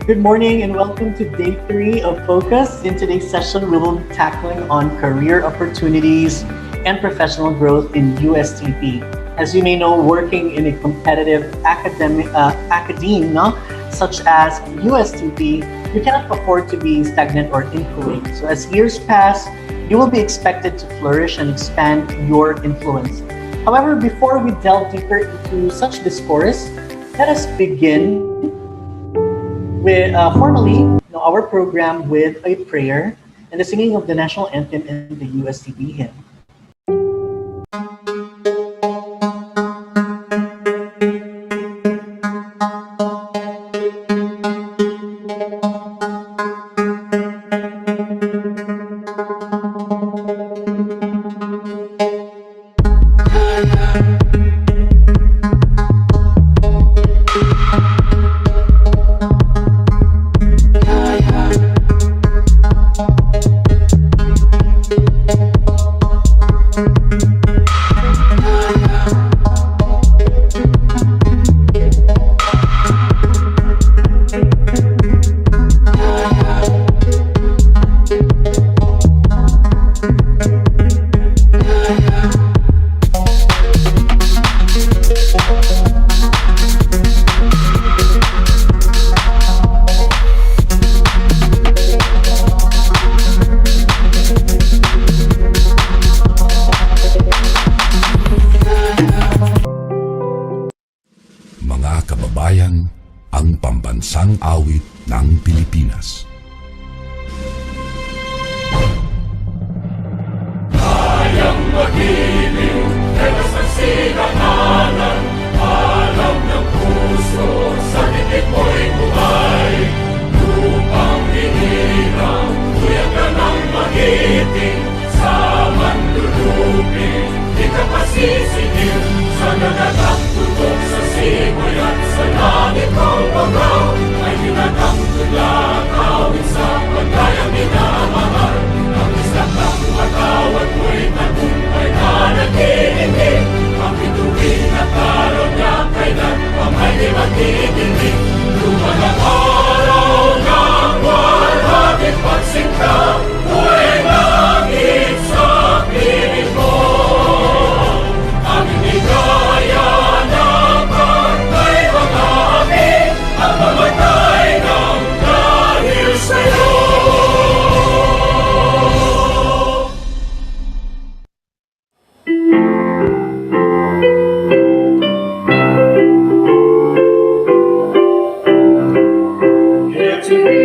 Good morning and welcome to day three of Focus. In today's session, we will be tackling on career opportunities and professional growth in USTP. As you may know, working in a competitive academia such as USTP, you cannot afford to be stagnant or inchoate. So as years pass, you will be expected to flourish and expand your influence. However, before we delve deeper into such discourse, let us begin with formally our program with a prayer and the singing of the national anthem and the USTP hymn. Mga kababayan, ang pambansang awit ng Pilipinas. Kayang magiliw, pero sa sinakalan, alam ng puso, sa titik mo'y buhay. Lupang hinirang, tuyag ka ng magiting, sa manluluping, di ka pasisingil, sa nagagang tutok sa simoy at sa langit ng bangaw, ay hinatang tulad, awit sa pagkayang minamahal. Ang islang ng matawad mo'y tagumpay na naghihingi, ang bituin at araw niya kailan pa may di magdidinig. Luman ang araw ng walhaging pagsinta, mo'y langit sa piling mo. Ang inigaya ng pagkay mga amin, ang mamatay ng dahil sa'yo. Here to be,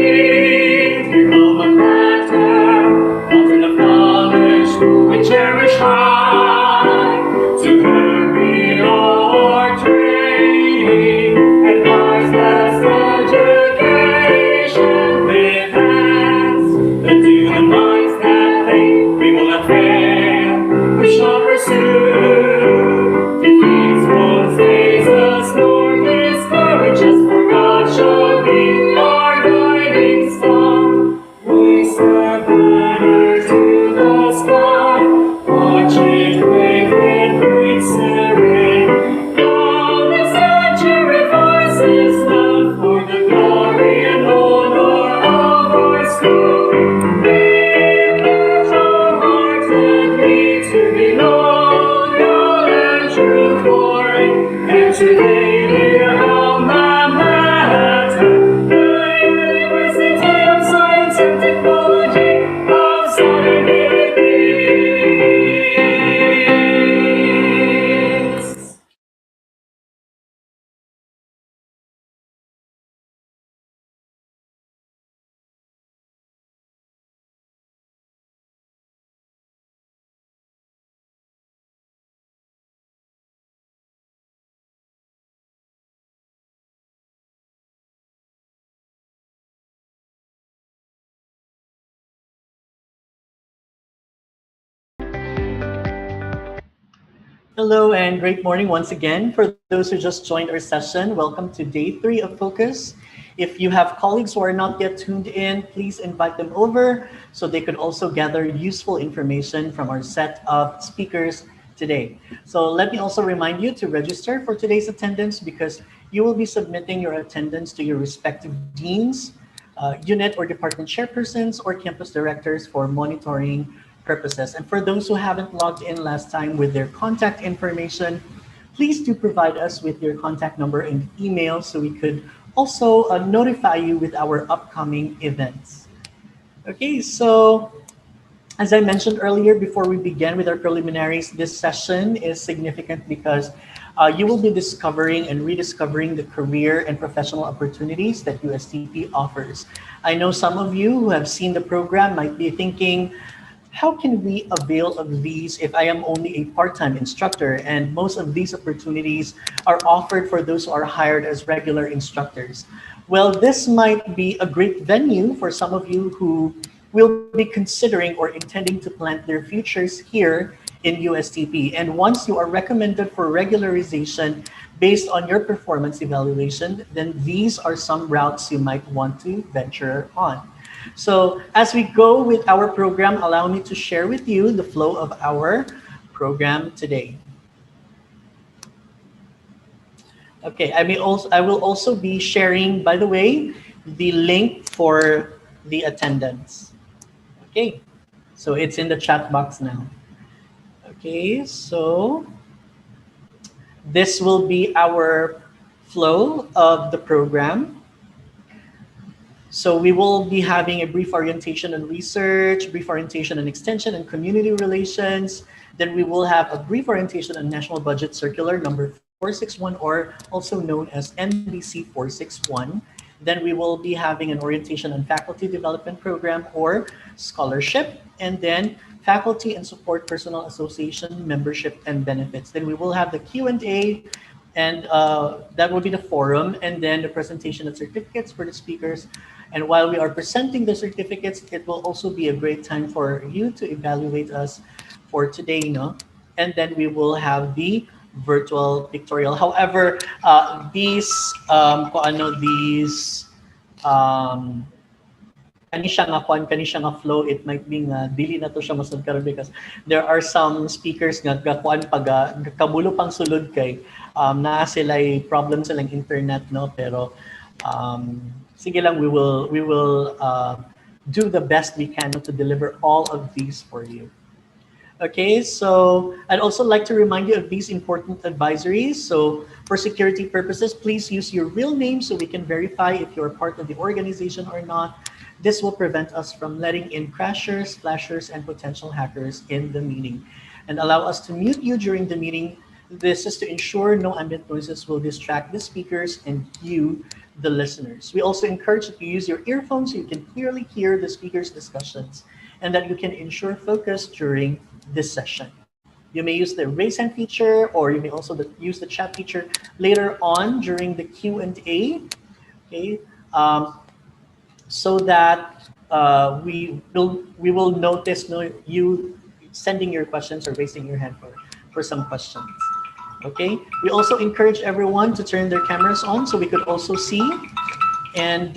the alma mater, often the fathers who we cherish high, to carry our training, advise us education with hands, that do the minds that think we will not fail, we shall pursue, defeats won't faze us nor discourage us, for God shall be our guiding star. We set banners to the sky, watch it wave with great serene. All the century voices love for the glory and honor of our school. We pledge our hearts and need to be loyal and true for it, and today dear alma mater, the University of Science and Technology of Southern Philippines. Hello and great morning once again. For those who just joined our session, welcome to day three of Focus. If you have colleagues who are not yet tuned in, please invite them over so they could also gather useful information from our set of speakers today. So let me also remind you to register for today's attendance because You will be submitting your attendance to your respective deans, unit or department chairpersons, or campus directors for monitoring purposes. And for those who haven't logged in last time with their contact information, please do provide us with your contact number and email so we could also notify you with our upcoming events. Okay, so as I mentioned earlier, before we begin with our preliminaries, this session is significant because you will be discovering and rediscovering the career and professional opportunities that USTP offers. I know some of you who have seen the program might be thinking, how can we avail of these if I am only a part-time instructor? And most of these opportunities are offered for those who are hired as regular instructors. Well, this might be a great venue for some of you who will be considering or intending to plant their futures here in USTP. And once you are recommended for regularization based on your performance evaluation, then these are some routes you might want to venture on. So as we go with our program, allow me to share with you the flow of our program today. Okay, I will also be sharing, by the way, the link for the attendance. Okay, so it's in the chat box now. Okay, so this will be our flow of the program. So we will be having a brief orientation on research, brief orientation on extension and community relations. Then we will have a brief orientation on National Budget Circular number 461, or also known as NBC 461. Then we will be having an orientation on faculty development program or scholarship, and then faculty and support personal association membership and benefits. Then we will have the Q&A, and that will be the forum, and then the presentation of certificates for the speakers. And while we are presenting the certificates, it will also be a great time for you to evaluate us for today, no? And then we will have the virtual pictorial. However, um, kani siya nga flow, it might be nga dili na to siya masud karon because there are some speakers nga kuan pag kabulo pang sulod kay na sila problem silang internet, no, pero sige lang, we will do the best we can to deliver all of these for you. Okay, so I'd also like to remind you of these important advisories. So for security purposes, please use your real name so we can verify if you're part of the organization or not. This will prevent us from letting in crashers, flashers, and potential hackers in the meeting, and allow us to mute you during the meeting. This is to ensure no ambient noises will distract the speakers and you, the listeners. We also encourage that you use your earphones so you can clearly hear the speakers' discussions and that you can ensure focus during this session. You may use the raise hand feature, or you may also use the chat feature later on during the Q&A, okay? So that we will notice you sending your questions or raising your hand for some questions. Okay. We also encourage everyone to turn their cameras on so we could also see, and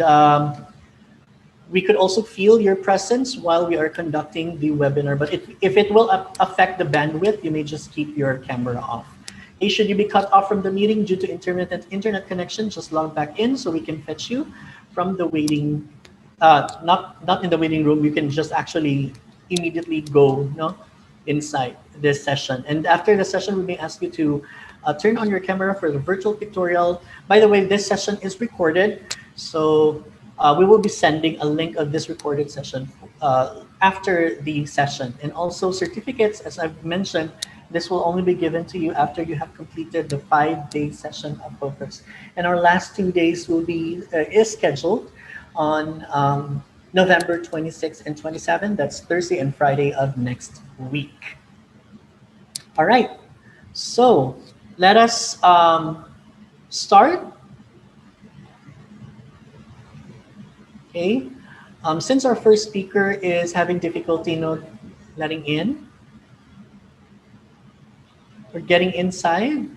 we could also feel your presence while we are conducting the webinar. But if it will affect the bandwidth, you may just keep your camera off. Hey, should you be cut off from the meeting due to internet connection, just log back in so we can fetch you from the waiting, not in the waiting room. You can just actually immediately go inside this session. And after the session, we may ask you to turn on your camera for the virtual pictorial. By the way, this session is recorded, so we will be sending a link of this recorded session after the session. And also certificates, as I've mentioned, this will only be given to you after you have completed the 5-day session of focus. And our last 2 days will be is scheduled on November 26th and 27th. That's Thursday and Friday of next week. All right, so let us start. Okay, since our first speaker is having difficulty letting in or getting inside,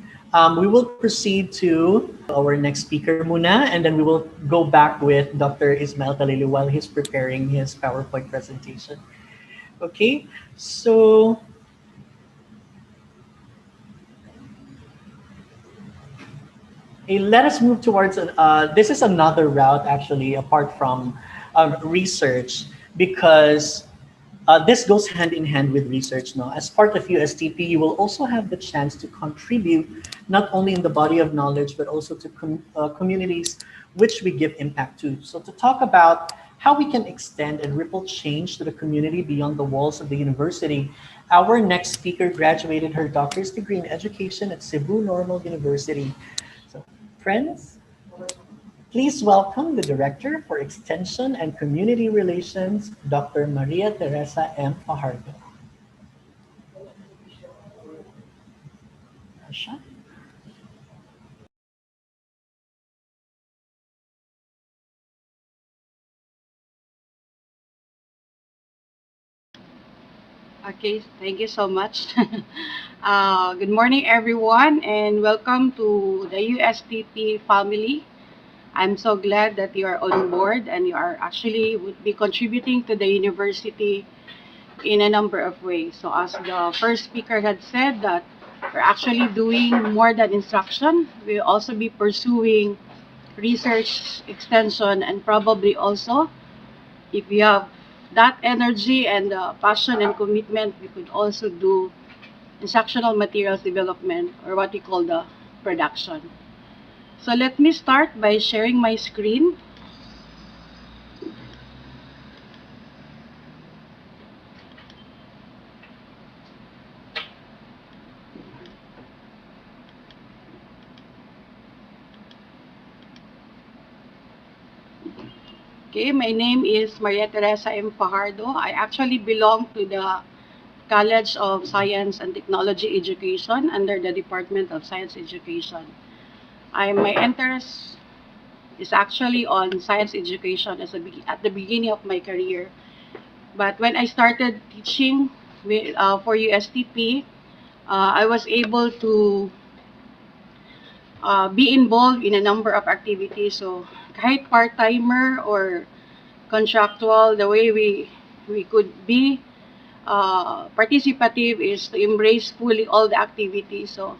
we will proceed to our next speaker muna, and then we will go back with Dr. Ismael Talilu while he's preparing his PowerPoint presentation. Okay, so Let us move towards this is another route actually apart from research because this goes hand in hand with research now. As part of USTP, you will also have the chance to contribute not only in the body of knowledge but also to communities which we give impact to. So to talk about how we can extend and ripple change to the community beyond the walls of the university, our next speaker graduated her doctor's degree in education at Cebu Normal University. So, friends, please welcome the Director for Extension and Community Relations, Dr. Maria Teresa M. Fajardo. Asha? Okay, thank you so much. Good morning, everyone, and welcome to the USTP family. I'm so glad that you are on board and you are actually would be contributing to the university in a number of ways. So as the first speaker had said that we're actually doing more than instruction. We'll also be pursuing research extension and probably also if we have that energy and passion and commitment, we could also do instructional materials development or what we call the production. So let me start by sharing my screen. Okay, my name is Maria Teresa M. Fajardo. I actually belong to the College of Science and Technology Education under the Department of Science Education. My interest is actually on science education at the beginning of my career. But when I started teaching for USTP, I was able to be involved in a number of activities. So kahit part-timer or contractual, the way we could be participative is to embrace fully all the activities. So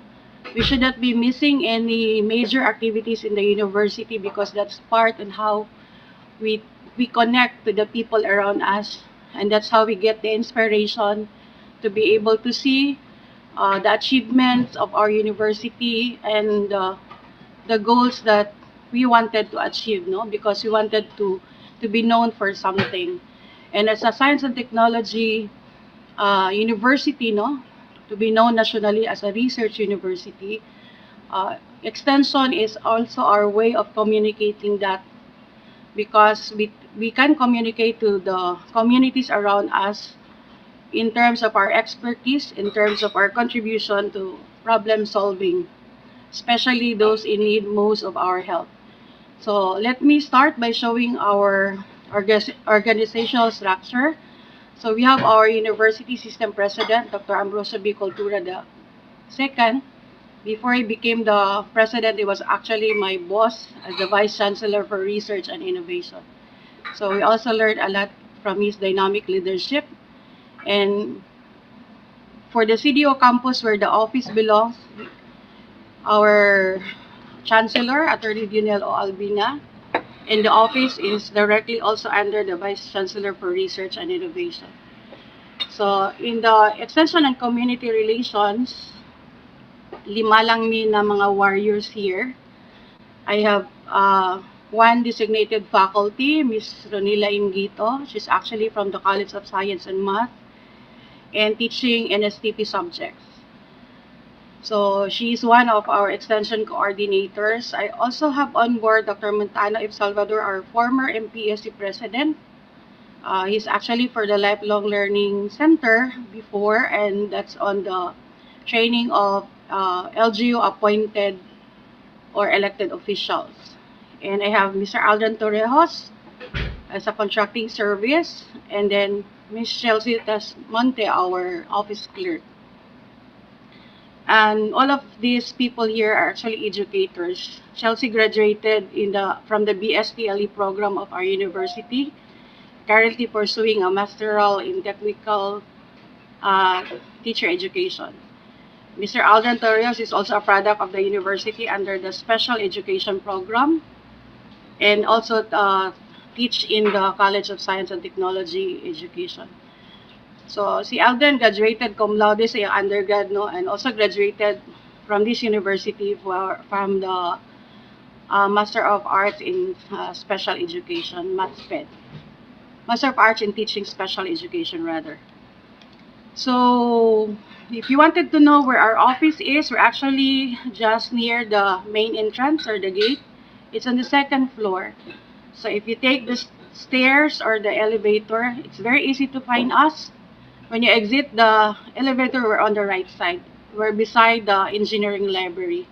we should not be missing any major activities in the university because that's part and how we connect to the people around us, and that's how we get the inspiration to be able to see the achievements of our university and the goals that we wanted to achieve, no? Because we wanted to be known for something. And as a science and technology university, no, to be known nationally as a research university, extension is also our way of communicating that because we can communicate to the communities around us in terms of our expertise, in terms of our contribution to problem solving, especially those in need most of our help. So let me start by showing our organizational structure. So we have our university system president, Dr. Ambrosio B. Cultura II. Before he became the president, he was actually my boss as the vice chancellor for research and innovation. So we also learned a lot from his dynamic leadership. And for the CDO campus where the office belongs, our chancellor, Attorney Dionel O. Albina, and the office is directly also under the vice chancellor for research and innovation. So in the extension and community relations, lima lang mi na mga warriors here. I have one designated faculty, Ms. Ronila Ingito. She's actually from the College of Science and Math and teaching NSTP subjects. So she's one of our extension coordinators. I also have on board Dr. Montano F. Salvador, our former MPSC president. He's actually for the Lifelong Learning Center before, and that's on the training of LGU appointed or elected officials. And I have Mr. Aldrin Torrejos as a contracting service, and then Ms. Chelsea Monte, our office clerk. And all of these people here are actually educators. Chelsea graduated from the BSTLE program of our university, currently pursuing a masteral in technical teacher education. Mr. Alden Torres is also a product of the university under the special education program, and also teach in the College of Science and Technology Education. So si Alden graduated cum laude sa iyang undergrad, no, and also graduated from this university from the Master of Arts in Special Education, MATSPED. Master of Arts in Teaching Special Education, rather. So, if you wanted to know where our office is, we're actually just near the main entrance or the gate. It's on the second floor. So, if you take the stairs or the elevator, it's very easy to find us. When you exit the elevator, we're on the right side. We're beside the engineering library.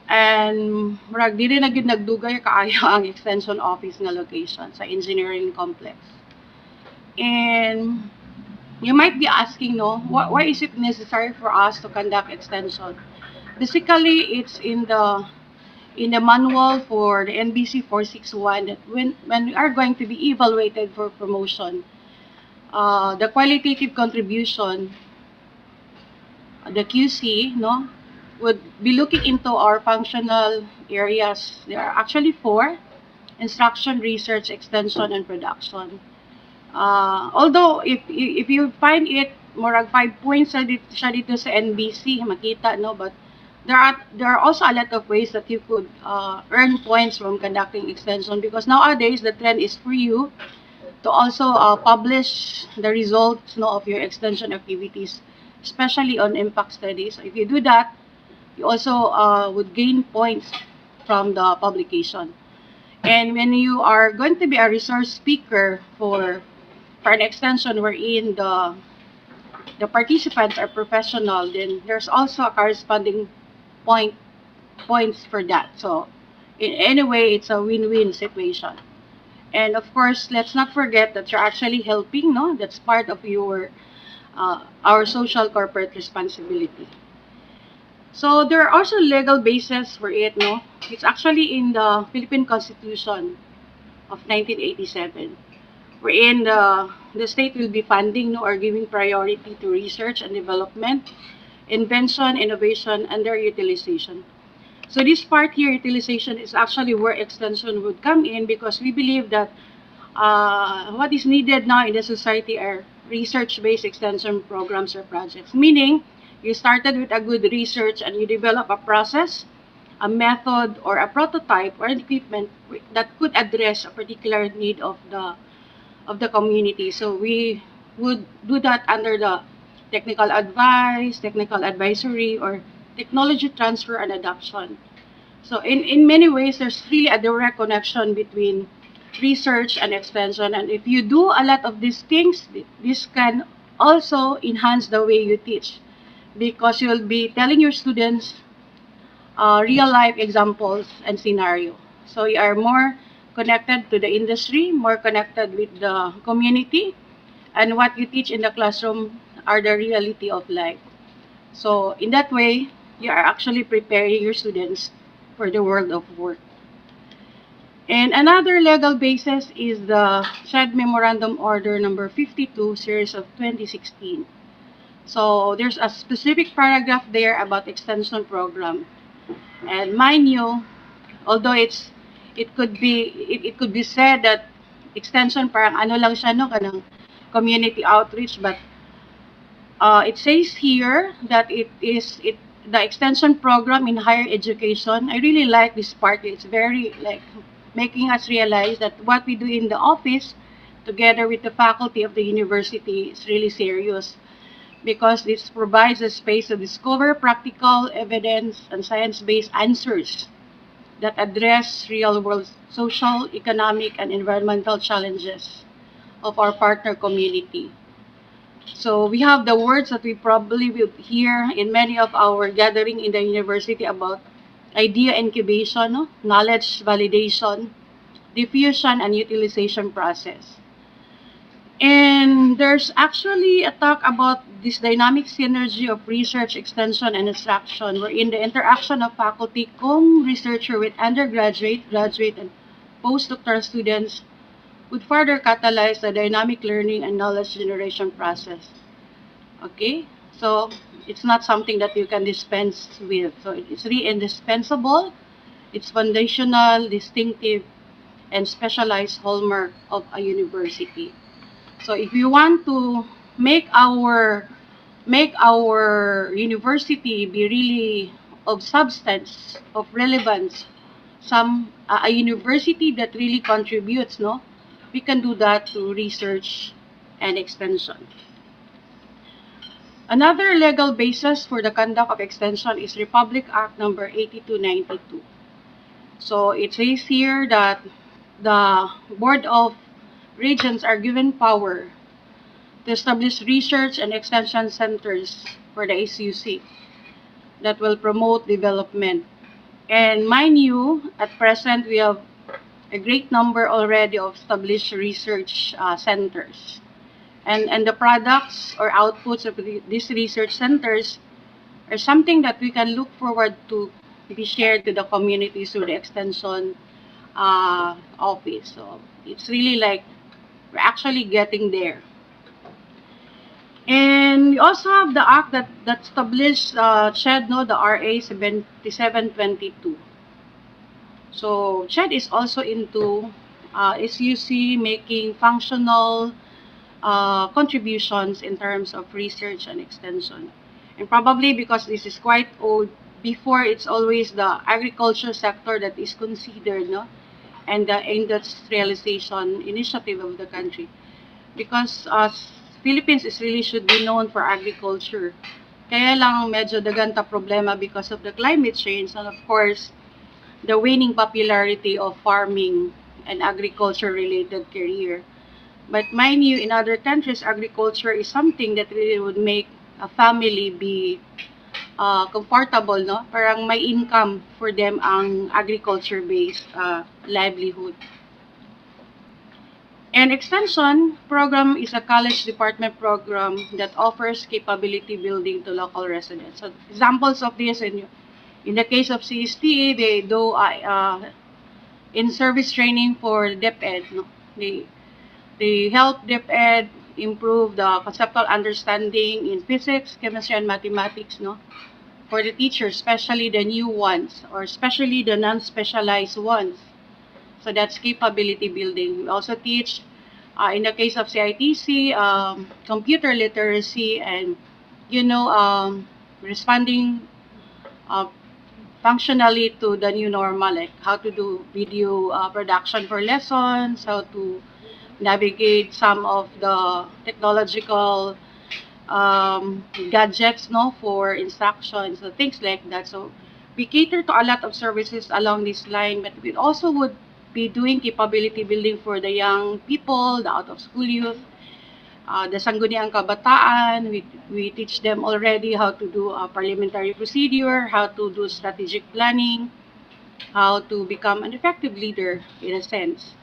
And murag dili na gyud nagdugay kaayo ang extension office nga location sa engineering complex. And you might be asking, no, why is it necessary for us to conduct extension? Basically, it's in the manual for the NBC 461 that when we are going to be evaluated for promotion, the qualitative contribution, the QC, no, would be looking into our functional areas. There are actually 4: instruction, research, extension, and production. Although if you find it murag 5 points siya dito sa NBC makita, no, but there are also a lot of ways that you could earn points from conducting extension, because nowadays the trend is for you to also publish the results, no, of your extension activities, especially on impact studies. So if you do that, you also would gain points from the publication. And when you are going to be a resource speaker for an extension wherein the participants are professional, then there's also a corresponding points for that. So in any way, it's a win-win situation. And of course, let's not forget that you're actually helping, no? That's part of your our social corporate responsibility. So there are also legal bases for it, no? It's actually in the Philippine Constitution of 1987, wherein the state will be funding, no, or giving priority to research and development, invention, innovation, and their utilization. So this part here, utilization, is actually where extension would come in, because we believe that what is needed now in the society are research-based extension programs or projects. Meaning, you started with a good research and you develop a process, a method, or a prototype or an equipment that could address a particular need of the community. So we would do that under the technical advice, technical advisory, or technology transfer and adoption. So in many ways, there's really a direct connection between research and extension. And if you do a lot of these things, this can also enhance the way you teach, because you'll be telling your students real-life examples and scenario. So you are more connected to the industry, more connected with the community, and what you teach in the classroom are the reality of life. So in that way, you are actually preparing your students for the world of work. And another legal basis is the SHED Memorandum Order number 52, series of 2016. So there's a specific paragraph there about extension program. And mind you, although it could be said that extension parang ano lang siya, no, kanang community outreach, but it says here that the extension program in higher education. I really like this part. It's very like making us realize that what we do in the office together with the faculty of the university is really serious, because this provides a space to discover practical evidence and science-based answers that address real-world social, economic, and environmental challenges of our partner community. So we have the words that we probably will hear in many of our gathering in the university about idea incubation, no? Knowledge validation, diffusion, and utilization process. And there's actually a talk about this dynamic synergy of research, extension, and instruction, wherein the interaction of faculty, researcher with undergraduate, graduate, and postdoctoral students would further catalyze the dynamic learning and knowledge generation process. Okay? So it's not something that you can dispense with. So it's really indispensable. It's foundational, distinctive, and specialized hallmark of a university. So if you want to make our university be really of substance, of relevance, a university that really contributes, no, we can do that through research and extension. Another legal basis for the conduct of extension is Republic Act number 8292. So it says here that the Board of Regents are given power to establish research and extension centers for the SUC that will promote development. And mind you, at present, we have a great number already of established research centers. And the products or outputs of these research centers are something that we can look forward to be shared to the community through the extension office. So it's really like we're actually getting there. And we also have the act that established CHED, no, the RA 7722. So CHED is also into SUC making functional contributions in terms of research and extension. And probably because this is quite old, before it's always the agriculture sector that is considered, no, and the industrialization initiative of the country. Because Philippines is really should be known for agriculture. Kaya lang medyo dagan ta problema because of the climate change and of course the waning popularity of farming and agriculture related career. But mind you, in other countries, agriculture is something that really would make a family be comfortable, no? Parang may income for them ang agriculture-based livelihood. And extension program is a college department program that offers capability building to local residents. So examples of this in the case of CSTA, they do in-service training for DepEd. No? They help DepEd improve the conceptual understanding in physics, chemistry, and mathematics, no, for the teachers, especially the new ones or especially the non-specialized ones. So that's capability building. We also teach, in the case of CITC, computer literacy and, responding functionally to the new normal, like how to do video production for lessons, how to navigate some of the technological gadgets, no, for instructions, so things like that. So we cater to a lot of services along this line, but we also would be doing capability building for the young people, the out-of-school youth, the sangguniang kabataan. We teach them already how to do a parliamentary procedure, how to do strategic planning, how to become an effective leader in a sense.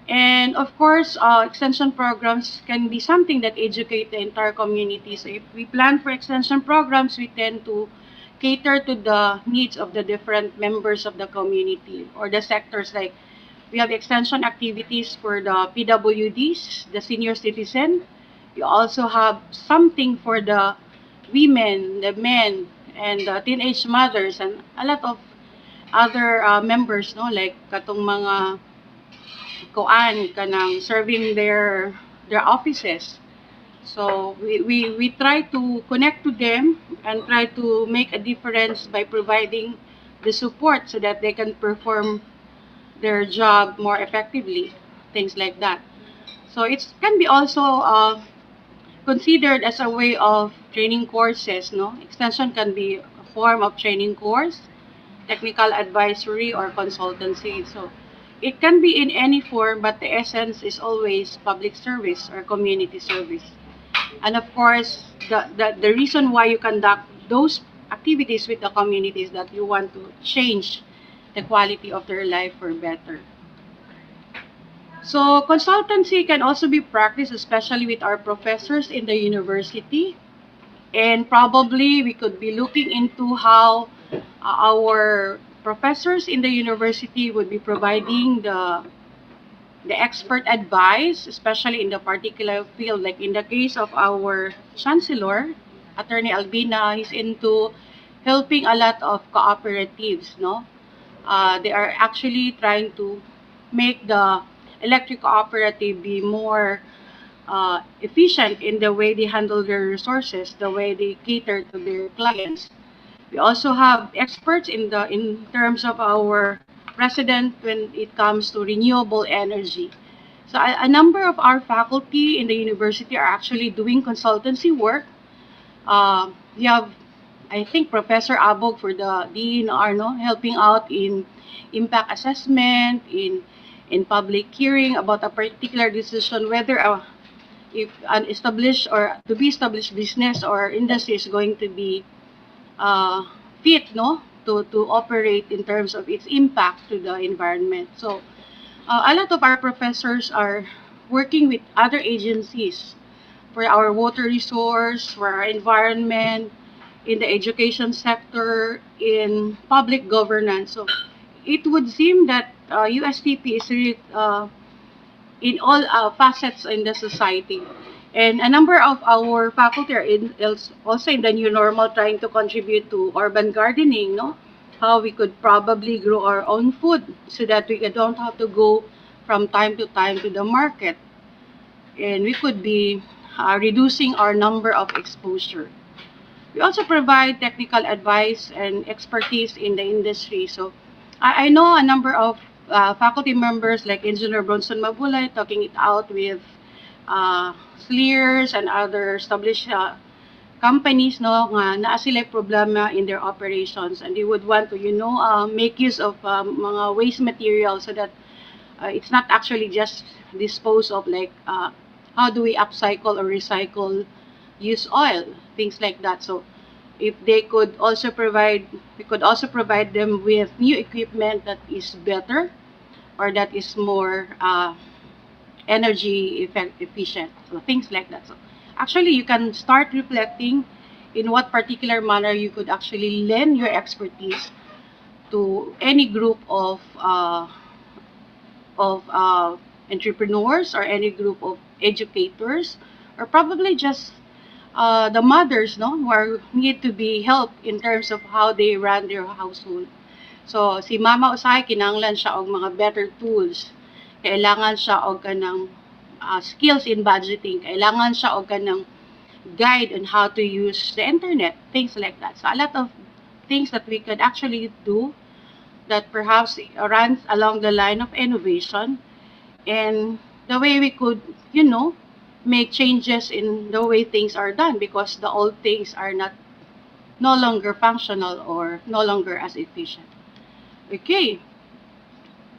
And of course, extension programs can be something that educate the entire community. So if we plan for extension programs, we tend to cater to the needs of the different members of the community or the sectors. Like we have extension activities for the PWDs, the senior citizen. We also have something for the women, the men, and the teenage mothers, and a lot of other members, no, like katong mga koan kanang serving their offices. So we try to connect to them and try to make a difference by providing the support so that they can perform their job more effectively, things like that. So it can be also considered as a way of training courses, no? Extension can be a form of training course, technical advisory, or consultancy. So it can be in any form, but the essence is always public service or community service. And of course, the reason why you conduct those activities with the community is that you want to change the quality of their life for better. So consultancy can also be practiced, especially with our professors in the university. And probably we could be looking into how our professors in the university would be providing the expert advice, especially in the particular field. Like in the case of our chancellor, Attorney Albina, he's into helping a lot of cooperatives, no? They are actually trying to make the electric cooperative be more efficient in the way they handle their resources, the way they cater to their clients. We also have experts in terms of our president when it comes to renewable energy. So a number of our faculty in the university are actually doing consultancy work. We have, I think, Professor Abog for the DNR, no, helping out in impact assessment, in public hearing about a particular decision, whether if an established or to be established business or industry is going to be fit, no, to operate in terms of its impact to the environment. So a lot of our professors are working with other agencies for our water resource, for our environment, in the education sector, in public governance. So it would seem that USTP is really in all facets in the society. And a number of our faculty are also in the new normal trying to contribute to urban gardening, no? How we could probably grow our own food so that we don't have to go from time to time to the market. And we could be reducing our number of exposure. We also provide technical advice and expertise in the industry. So I know a number of faculty members like Engineer Bronson Mabulay talking it out with SLEERs and other established companies, no, nga naa sila problema in their operations and they would want to, make use of mga waste material so that it's not actually just dispose of like how do we upcycle or recycle used oil, things like that. So if they could also provide, we could also provide them with new equipment that is better or that is more energy efficient, so things like that. So actually you can start reflecting in what particular manner you could actually lend your expertise to any group of entrepreneurs or any group of educators or probably just the mothers, no, who need to be helped in terms of how they run their household. So si mama usahay kinahanglan siya og mga better tools, kailangan siya og kanang skills in budgeting, kailangan siya og kanang guide on how to use the internet, things like that. So a lot of things that we could actually do that perhaps runs along the line of innovation and the way we could, make changes in the way things are done because the old things are no longer functional or no longer as efficient. Okay.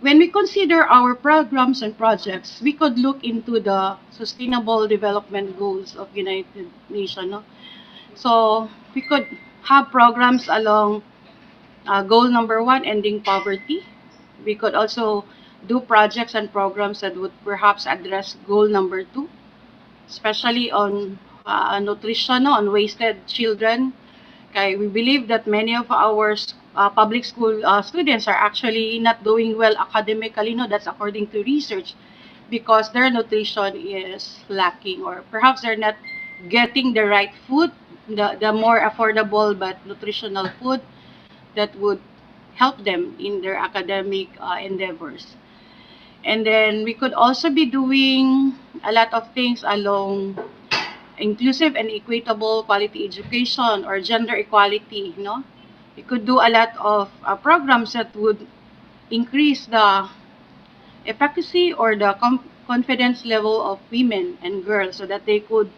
When we consider our programs and projects, we could look into the Sustainable Development Goals of United Nations. No? So we could have programs along goal number 1, ending poverty. We could also do projects and programs that would perhaps address goal number 2, especially on nutrition, on wasted children. Okay, we believe that many of our public school students are actually not doing well academically. No, that's according to research, because their nutrition is lacking, or perhaps they're not getting the right food, the more affordable but nutritional food that would help them in their academic endeavors. And then we could also be doing a lot of things along inclusive and equitable quality education or gender equality, We could do a lot of programs that would increase the efficacy or the confidence level of women and girls so that they could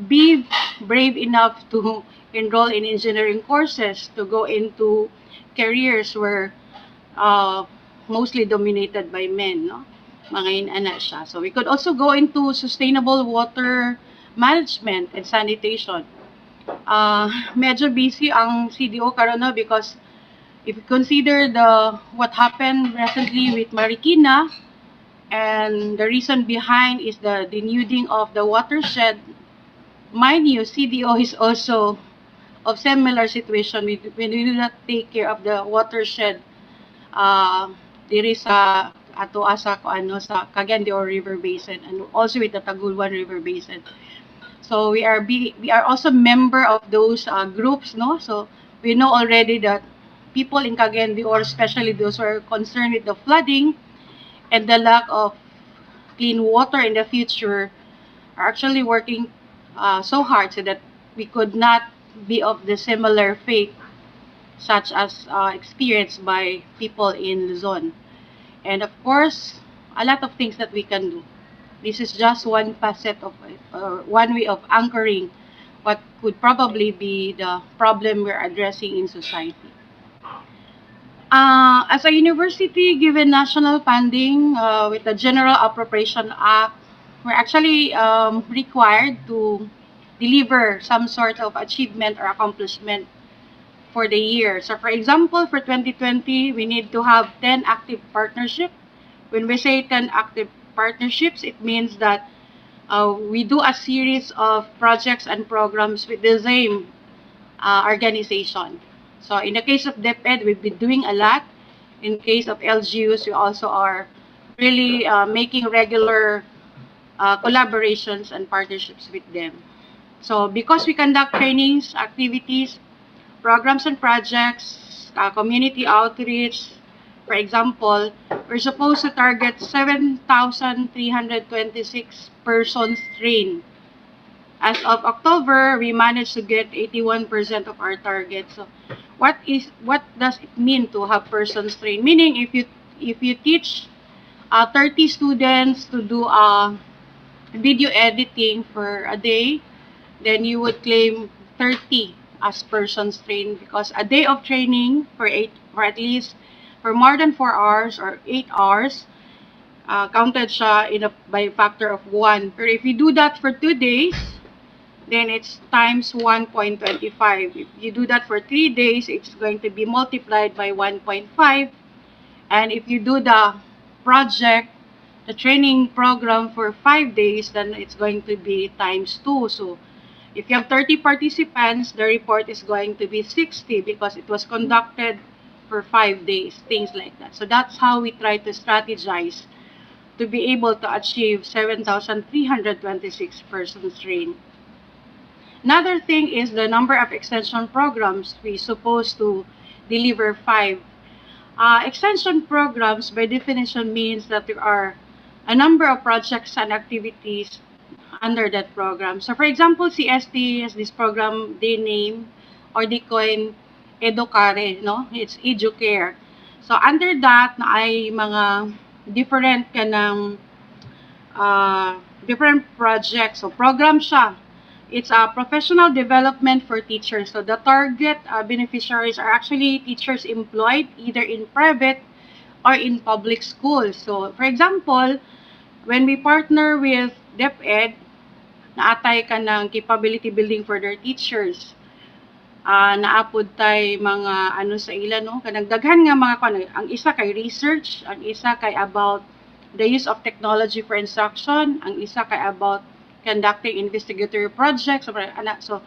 be brave enough to enroll in engineering courses, to go into careers where mostly dominated by men, no? Mga inana siya. So we could also go into sustainable water management and sanitation. Medyo busy ang CDO karon, no, because if you consider what happened recently with Marikina, and the reason behind is the denuding of the watershed. Mind you, CDO is also of similar situation when we do not take care of the watershed diri sa sa Cagayan de Oro River Basin and also with the Tagulwan River Basin. So we are also member of those groups, no? So we know already that people in Cagayan de Oro, especially those who are concerned with the flooding and the lack of clean water in the future, are actually working so hard so that we could not be of the similar fate such as experienced by people in Luzon. And of course, a lot of things that we can do. This is just one facet of one way of anchoring what could probably be the problem we're addressing in society. As a university, given national funding with the General Appropriation Act, we're actually required to deliver some sort of achievement or accomplishment for the year. So for example, for 2020, we need to have 10 active partnerships. When we say 10 active partnerships, it means that we do a series of projects and programs with the same organization. So in the case of DepEd, we've been doing a lot. In case of LGUs, we also are really making regular collaborations and partnerships with them. So because we conduct trainings, activities, programs and projects, community outreach, for example, we're supposed to target 7,326 persons trained. As of October, we managed to get 81% of our target. So, what does it mean to have persons trained? Meaning, if you teach 30 students to do video editing for a day, then you would claim 30 as persons trained because a day of training for at least for more than 4 hours or 8 hours counted siya by factor of 1. But if you do that for 2 days, then it's times 1.25. If you do that for 3 days, it's going to be multiplied by 1.5. And if you do the project, the training program for 5 days, then it's going to be times 2. So if you have 30 participants, the report is going to be 60 because it was conducted for 5 days, things like that. So that's how we try to strategize to be able to achieve 7,326 persons trained. Another thing is the number of extension programs. We're supposed to deliver 5. Extension programs, by definition, means that there are a number of projects and activities under that program. So, for example, CST has this program they name or they coin Educare, no? It's Educare. So, under that, na ay mga different different projects. So, program siya. It's a professional development for teachers. So the target beneficiaries are actually teachers employed either in private or in public schools. So for example, when we partner with DepEd, naatay ka ng capability building for their teachers. Naapod tay mga sa ila, no? Kanagdaghan nga mga ang isa kay research, ang isa kay about the use of technology for instruction, ang isa kay about conducting investigatory projects. So,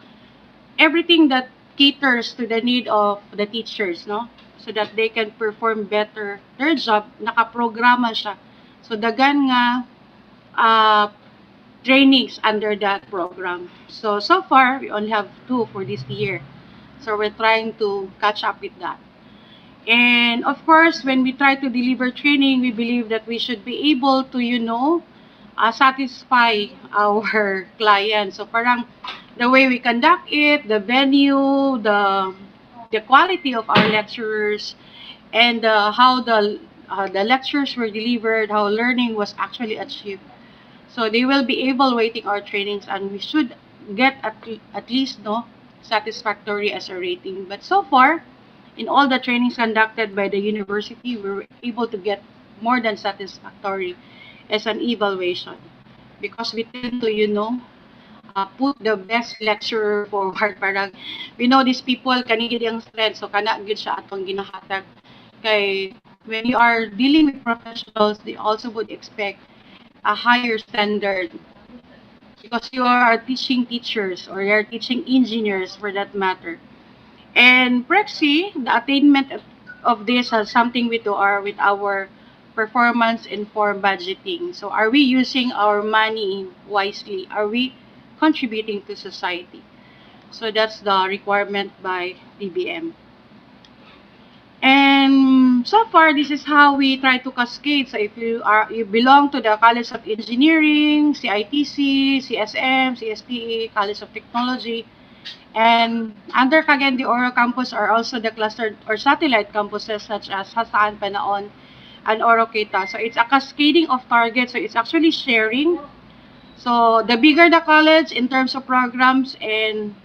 everything that caters to the need of the teachers, no? So that they can perform better their job, nakaprograma siya. So, dagan nga trainings under that program. So far, we only have 2 for this year. So, we're trying to catch up with that. And, of course, when we try to deliver training, we believe that we should be able to, satisfy our clients. So parang the way we conduct it, the venue, the quality of our lecturers, and how the lectures were delivered, how learning was actually achieved. So they will be evaluating our trainings, and we should get at least satisfactory as a rating. But so far, in all the trainings conducted by the university, we were able to get more than satisfactory as an evaluation because we tend to put the best lecturer forward. Parang we know these people kanigid ang strength, so kana gyud siya atong ginahatag kay when you are dealing with professionals, they also would expect a higher standard because you are teaching teachers or you are teaching engineers for that matter. And Prexy, the attainment of this has something with our performance-informed budgeting. So are we using our money wisely? Are we contributing to society. So that's the requirement by DBM. And so far, this is how we try to cascade. So if you belong to the College of Engineering, CITC, CSM, CSTE, College of Technology, and under Cagayan de Oro campus are also the clustered or satellite campuses such as Hasaan, Panaon, and Oroqueta. So it's a cascading of targets. So it's actually sharing. So the bigger the college in terms of programs and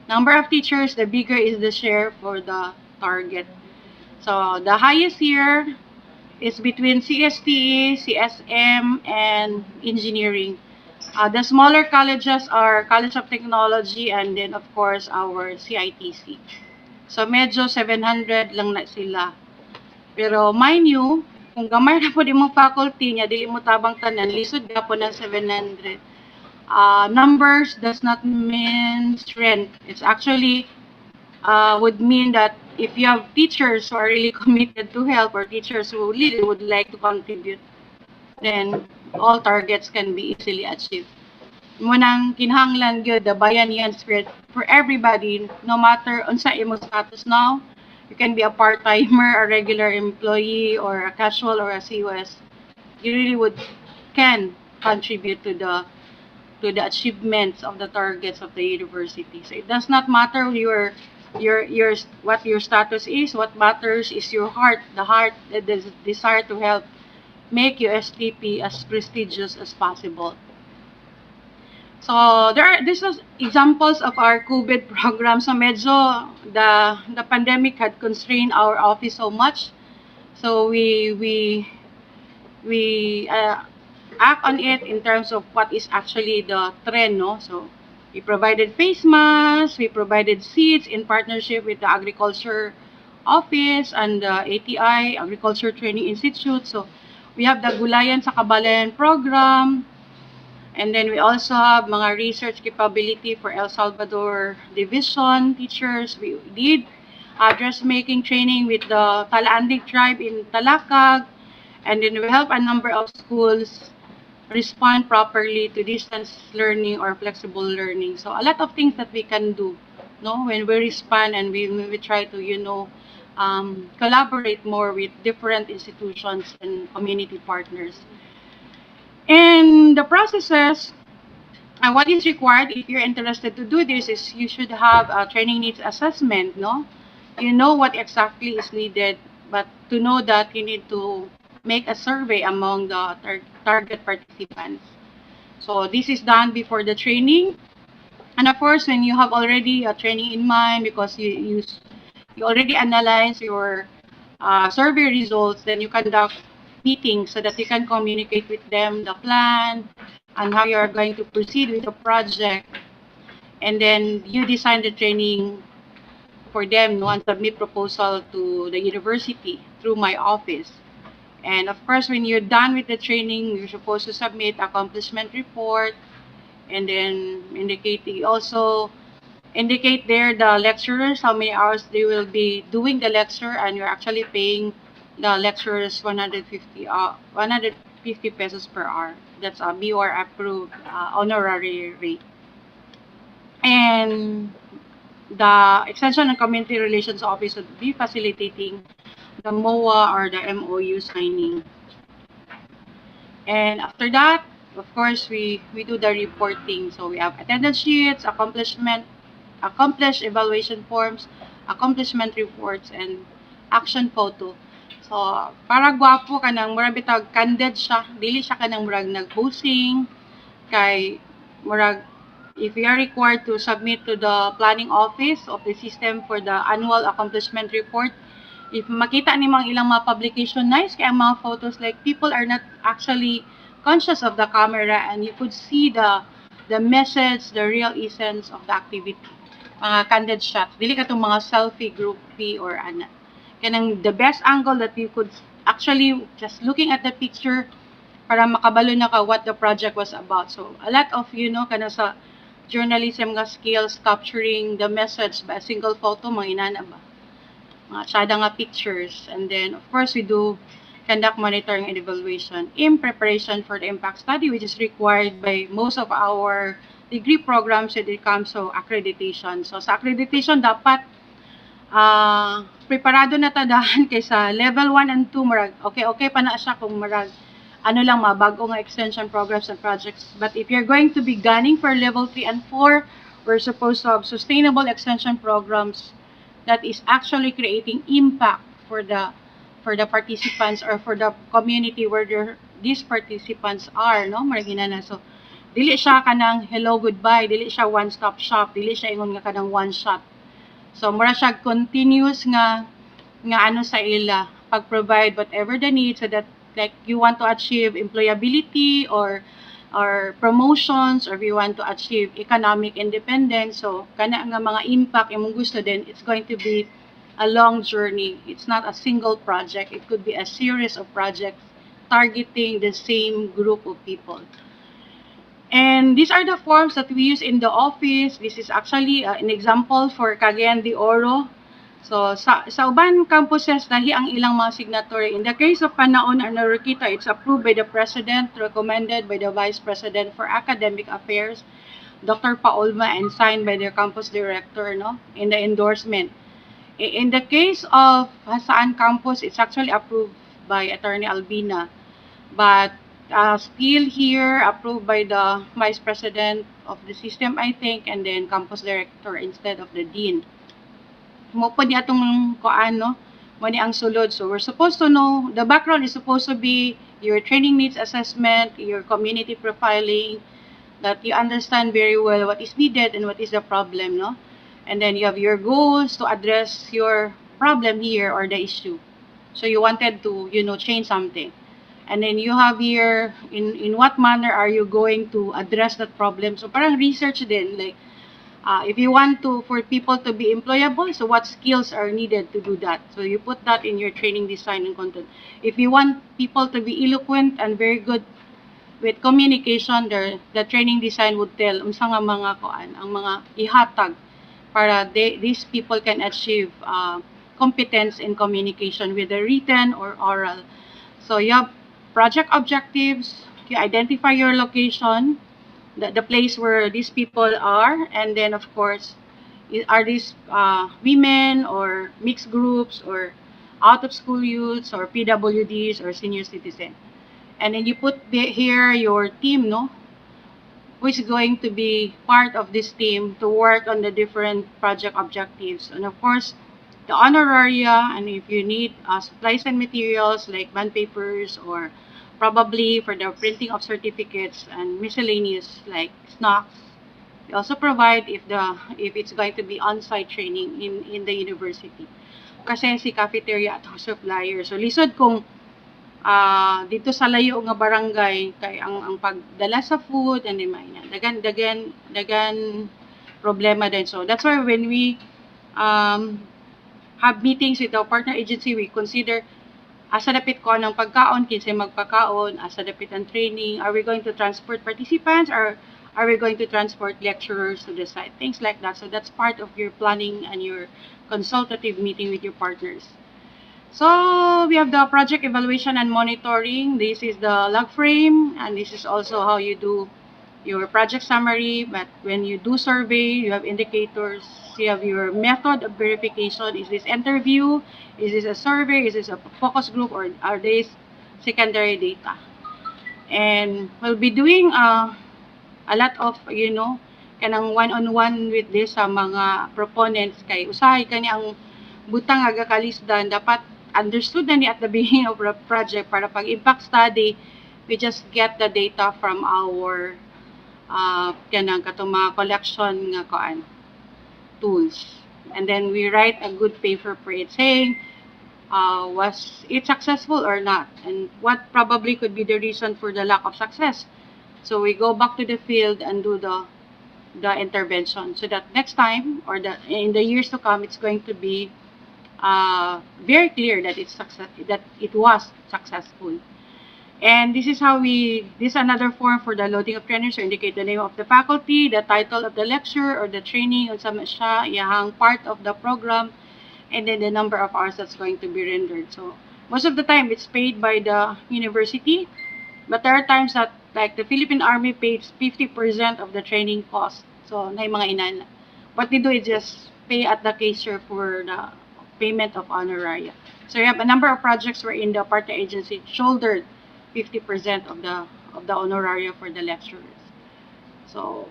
number of teachers, the bigger is the share for the target. So the highest here is between CSTE, CSM, and engineering. The smaller colleges are College of Technology and then of course our CITC. So medyo 700 lang na sila. Pero mind you, kung gamay na po di mong faculty niya, dili mo tabang tanan, lisod na po ng 700. Numbers does not mean strength. It's actually would mean that if you have teachers who are really committed to help or teachers who really would like to contribute, then all targets can be easily achieved. Munang kinahanglan gyud the bayanihan spirit for everybody, no matter unsa imo status now. You can be a part-timer, a regular employee, or a casual or a COS. You really can contribute to the achievements of the targets of the university. So it does not matter what your status is. What matters is your heart, the desire to help make USTP as prestigious as possible. So this is examples of our COVID program. So medyo the pandemic had constrained our office so much. So we act on it in terms of what is actually the trend, no? So we provided face masks, we provided seats in partnership with the Agriculture Office and the ATI, Agriculture Training Institute. So we have the Gulayan sa Kabalayan program. And then we also have mga research capability for El Salvador Division teachers. We did dressmaking training with the Talaandig tribe in Talakag. And then we help a number of schools respond properly to distance learning or flexible learning. So a lot of things that we can do, no, when we respond and we try to, collaborate more with different institutions and community partners. And the processes and what is required if you're interested to do this is you should have a training needs assessment, no? You know what exactly is needed, but to know that you need to make a survey among the target participants. So this is done before the training. And of course, when you have already a training in mind because you already analyze your survey results, then you conduct meetings so that you can communicate with them the plan and how you are going to proceed with the project. And then you design the training for them, no, and submit proposal to the university through my office. And of course, when you're done with the training, you're supposed to submit accomplishment report and then also indicate there the lecturers, how many hours they will be doing the lecture, and you're actually paying the lecturers 150 pesos per hour. That's a BOR approved honorary rate. And the Extension and Community Relations Office would be facilitating the MOA or the MOU signing. And after that, of course, we do the reporting. So we have attendance sheets, accomplished evaluation forms, accomplishment reports, and action photo. So, para gwapo ka nang murag bitag candid siya, dili siya ka nang murag nag-posing, kay murag if you are required to submit to the planning office of the system for the annual accomplishment report, if makita ni mga ilang mga publication nice kay ang mga photos, like people are not actually conscious of the camera and you could see the message, the real essence of the activity. Mga candid shots, dili ka itong mga selfie groupie or ana. Kanang the best angle that you could actually just looking at the picture para makabalo na ka what the project was about. So a lot of kana sa journalism nga skills capturing the message by a single photo mga inana ba, mga tsada nga pictures. And then of course we do conduct monitoring and evaluation in preparation for the impact study, which is required by most of our degree programs when it comes to accreditation. So sa accreditation, dapat preparado na tadahan kaysa level 1 and 2 marag okay pa na siya kung marag ano lang mabago nga extension programs and projects. But if you're going to be gunning for level 3 and 4, we're supposed to have sustainable extension programs that is actually creating impact for the participants or for the community where these participants are, no? Maragina na. So dili siya kanang hello goodbye, dili siya one stop shop, dili siya ingon nga kanang one shot. So mura siya continuous nga ano sa ila pag-provide whatever the need, so that like you want to achieve employability or promotions, or if you want to achieve economic independence. So kana nga mga impact imong gusto, then it's going to be a long journey. It's not a single project. It could be a series of projects targeting the same group of people. And these are the forms that we use in the office. This is actually an example for Cagayan de Oro. So, sa uban campuses, dali ang ilang mga signatory. In the case of Panaon and Narukita, it's approved by the President, recommended by the Vice President for Academic Affairs, Dr. Paulma, and signed by their campus director, no, in the endorsement. In the case of Hasaan campus, it's actually approved by Attorney Albina. But still here, approved by the Vice President of the system, I think, and then campus director instead of the dean. Mo po di atong koano, mo ni ang sulod. So we're supposed to know, the background is supposed to be your training needs assessment, your community profiling, that you understand very well what is needed and what is the problem, no? And then you have your goals to address your problem here or the issue. So you wanted to, change something. And then you have here, in what manner are you going to address that problem? So parang research din, like, if you want for people to be employable, so what skills are needed to do that? So you put that in your training design and content. If you want people to be eloquent and very good with communication, the training design would tell unsa nga mga ang mga ihatag para these people can achieve competence in communication, whether written or oral. So you have project objectives, you identify your location, the place where these people are, and then of course, are these women or mixed groups or out of school youths or PWDs or senior citizen. And then you put here your team, no, which is going to be part of this team to work on the different project objectives. And of course, the honoraria, and if you need supplies and materials like bond papers or probably for the printing of certificates and miscellaneous like snacks. We also provide if it's going to be on-site training in the university. Kasi si cafeteria at supplier. So lisod kung dito sa layo nga barangay kay ang pagdala sa food and then dagan problema din. So that's why when we have meetings with our partner agency, we consider asa dapit ko ng pagkaon, kinsay magpakaon, asa dapit ang training, are we going to transport participants or are we going to transport lecturers to the site, things like that. So that's part of your planning and your consultative meeting with your partners. So we have the project evaluation and monitoring. This is the log frame, and this is also how you do your project summary. But when you do survey, you have indicators. You have your method of verification. Is this interview? Is this a survey? Is this a focus group? Or are these secondary data? And we'll be doing a lot of, kanang one-on-one with this sa mga proponents. Kay usahay kani ang butang aga kalisdan, dapat understood na ni at the beginning of the project para pag impact study, we just get the data from our kanang katong mga collection nga tools, and then we write a good paper for it saying was it successful or not, and what probably could be the reason for the lack of success. So we go back to the field and do the intervention, so that next time or in the years to come, it's going to be very clear that it was successful. And this is how this is another form for the loading of trainers. So indicate the name of the faculty, the title of the lecture or the training, unsa man siya, iyahang part of the program, and then the number of hours that's going to be rendered. So Most of the time, it's paid by the university, but there are times that like the Philippine Army pays 50% of the training cost. So, na mga inana. What they do is just pay at the caser for the payment of honoraria. So, you have a number of projects wherein the partner agency shouldered 50% of the honoraria for the lecturers. So,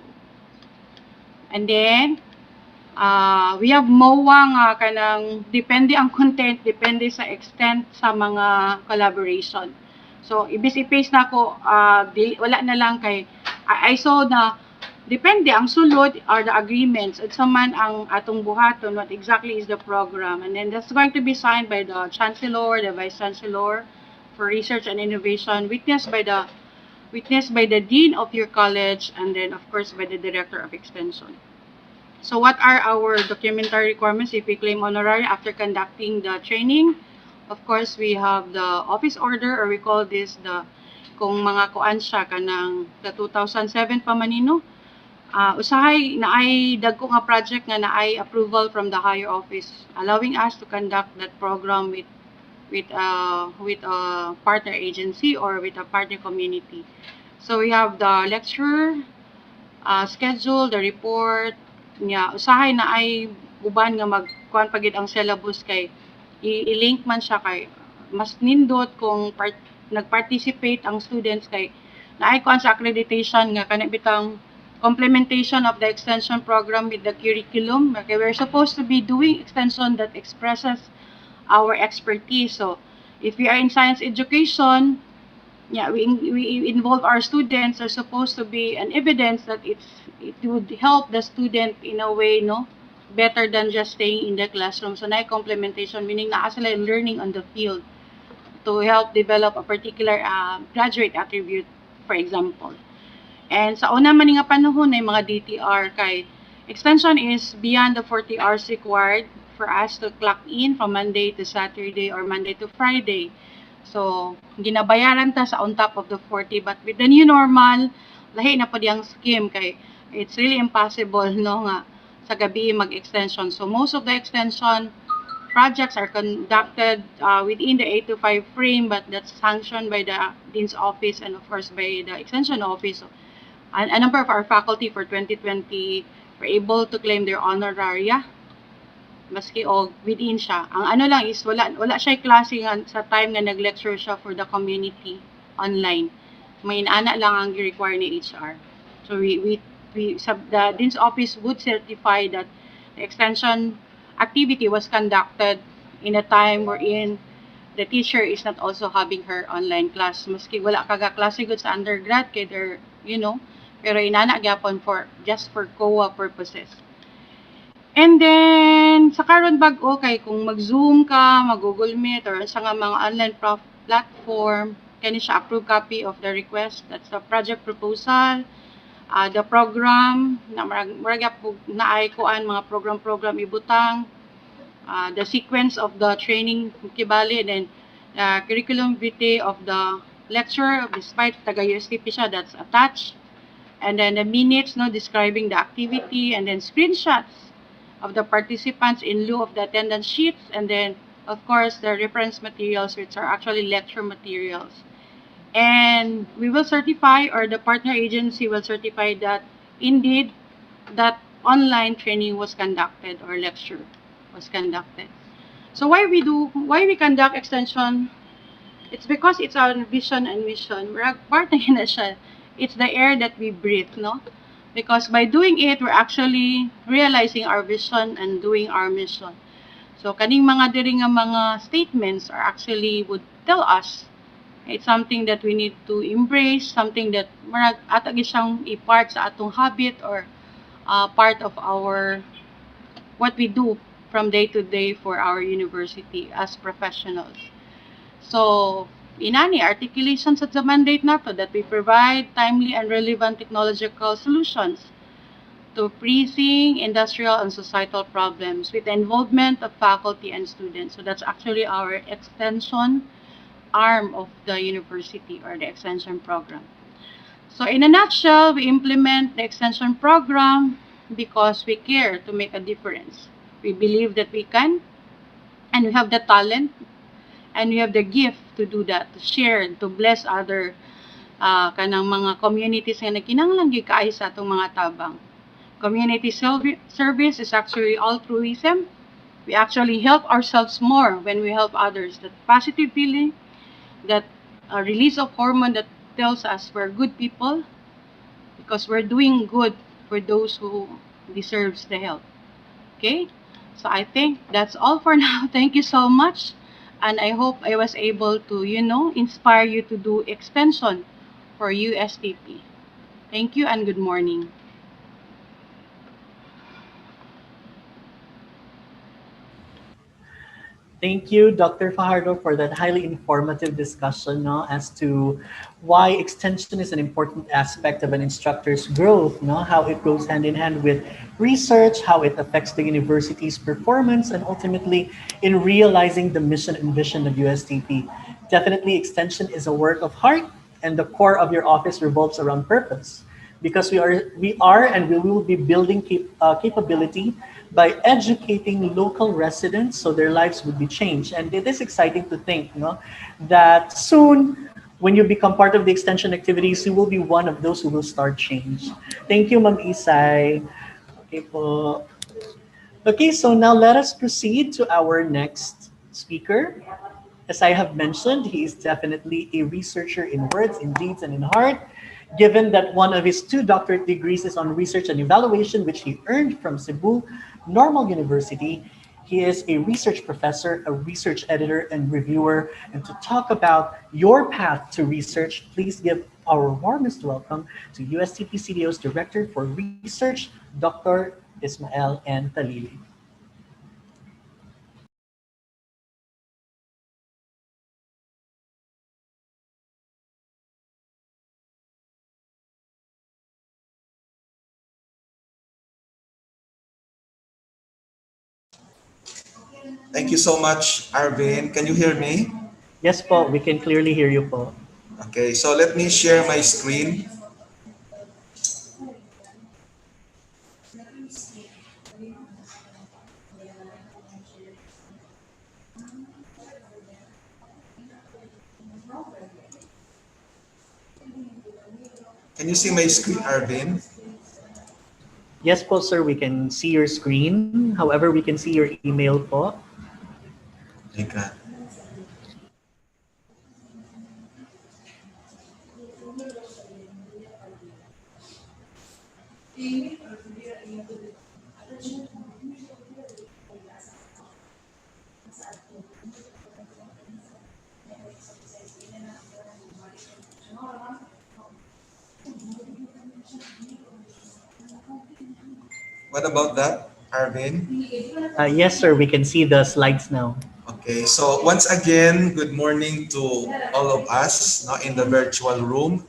and then, we have MOA nga kanang depende ang content, depende sa extent sa mga collaboration. So, ibis i-paste na ako, wala na lang kay, I saw na depende ang sulod or the agreements at sa man ang atong buhaton, what exactly is the program. And then that's going to be signed by the Chancellor, the Vice Chancellor for Research and Innovation, witnessed by the Dean of your college, and then of course by the Director of Extension. So what are our documentary requirements if we claim honorarium after conducting the training? Of course, we have the office order, or we call this the, kung mga kuan siya kanang the 2007 pa manino. Usahay na ay dagko nga project nga na ay approval from the higher office, allowing us to conduct that program with a partner agency or with a partner community. So we have the lecture schedule, the report, nya usahay na ay uban nga magkuan pagid ang syllabus kay i-link man siya kay mas nindot kung nag-participate ang students kay naay kuan sa accreditation nga kana bitang complementation of the extension program with the curriculum. Okay, we're supposed to be doing extension that expresses our expertise. So if we are in science education, we involve our students, are supposed to be an evidence that it would help the student in a way, no, better than just staying in the classroom. So na complementation, meaning na sila learning on the field to help develop a particular graduate attribute, for example. And sa una man nga panahon ay mga DTR kay extension is beyond the 40 hours required for us to clock in from Monday to Saturday or Monday to Friday. So, ginabayaran ta sa on top of the 40, but with the new normal, lahi na po diyang scheme kay it's really impossible, no, nga sa gabi mag-extension. So, most of the extension projects are conducted within the 8 to 5 frame, but that's sanctioned by the Dean's Office and of course by the Extension Office. So, a number of our faculty for 2020 were able to claim their honoraria maski og within siya. Ang ano lang is wala siya klase sa time nga nag-lecture siya for the community online. May inana lang ang require ni HR. So we the Dean's Office would certify that the extension activity was conducted in a time wherein the teacher is not also having her online class. Maski wala kaga klase gud sa undergrad kay they're, you know, pero inana gyapon for just for COA purposes. And then, sa karon bag-o kay kung mag-Zoom ka, mag-Google Meet, or sa nga mga online platform, kani siya approved copy of the request. That's the project proposal, the program, na maragya po naay kuan mga program ibutang, the sequence of the training kibali, and then curriculum vitae of the lecture, despite taga USTP siya, that's attached. And then the minutes, no, describing the activity, and then screenshots of the participants in lieu of the attendance sheets, and then of course the reference materials, which are actually lecture materials. And we will certify, or the partner agency will certify that indeed that online training was conducted or lecture was conducted. So why we conduct extension? It's because it's our vision and mission. We're part na siya. It's the air that we breathe, no? Because by doing it, we're actually realizing our vision and doing our mission. So, kaning mga diri nga mga statements are actually would tell us it's something that we need to embrace, something that marag atagi siyang i-part sa atong habit or part of our what we do from day to day for our university as professionals. So, inani articulation sa mandate nato that we provide timely and relevant technological solutions to pressing industrial and societal problems with the involvement of faculty and students. So that's actually our extension arm of the university or the extension program. So in a nutshell, we implement the extension program because we care to make a difference. We believe that we can, and we have the talent and we have the gift to do that, to share, to bless other kanang mga communities nga nagkinahanglan gyud kaayo sa atong mga tabang. Community service is actually altruism. We actually help ourselves more when we help others. That positive feeling, that release of hormone that tells us we're good people because we're doing good for those who deserves the help. Okay? So I think that's all for now. Thank you so much. And I hope I was able to, inspire you to do extension for USTP. Thank you and good morning. Thank you, Dr. Fajardo, for that highly informative discussion, no, as to why extension is an important aspect of an instructor's growth, no, how it goes hand in hand with research, how it affects the university's performance, and ultimately in realizing the mission and vision of USTP. Definitely, extension is a work of heart, and the core of your office revolves around purpose because we are and we will be building capability by educating local residents so their lives would be changed. And it is exciting to think, that soon when you become part of the extension activities, you will be one of those who will start change. Thank you, Ma'am Isay. Okay po. Okay, so now let us proceed to our next speaker. As I have mentioned, he is definitely a researcher in words, in deeds, and in heart. Given that one of his two doctorate degrees is on research and evaluation, which he earned from Cebu Normal University, he is a research professor, a research editor, and reviewer. And to talk about your path to research, please give our warmest welcome to USTP-CiTL's Director for Research, Dr. Ismael N. Talili. Thank you so much, Arvin. Can you hear me? Yes po, we can clearly hear you po. Okay, so let me share my screen. Can you see my screen, Arvin? Yes po, sir, we can see your screen. However, we can see your email po. Teka. What about that, Arvin? Yes, sir, we can see the slides now. Okay, so once again, good morning to all of us now in the virtual room.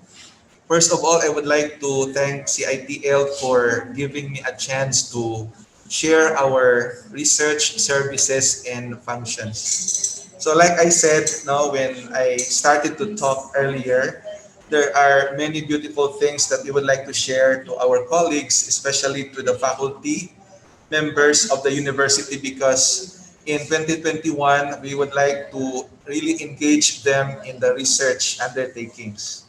First of all, I would like to thank CITL for giving me a chance to share our research services and functions. So like I said, now when I started to talk earlier, there are many beautiful things that we would like to share to our colleagues, especially to the faculty members of the university, because in 2021, we would like to really engage them in the research undertakings.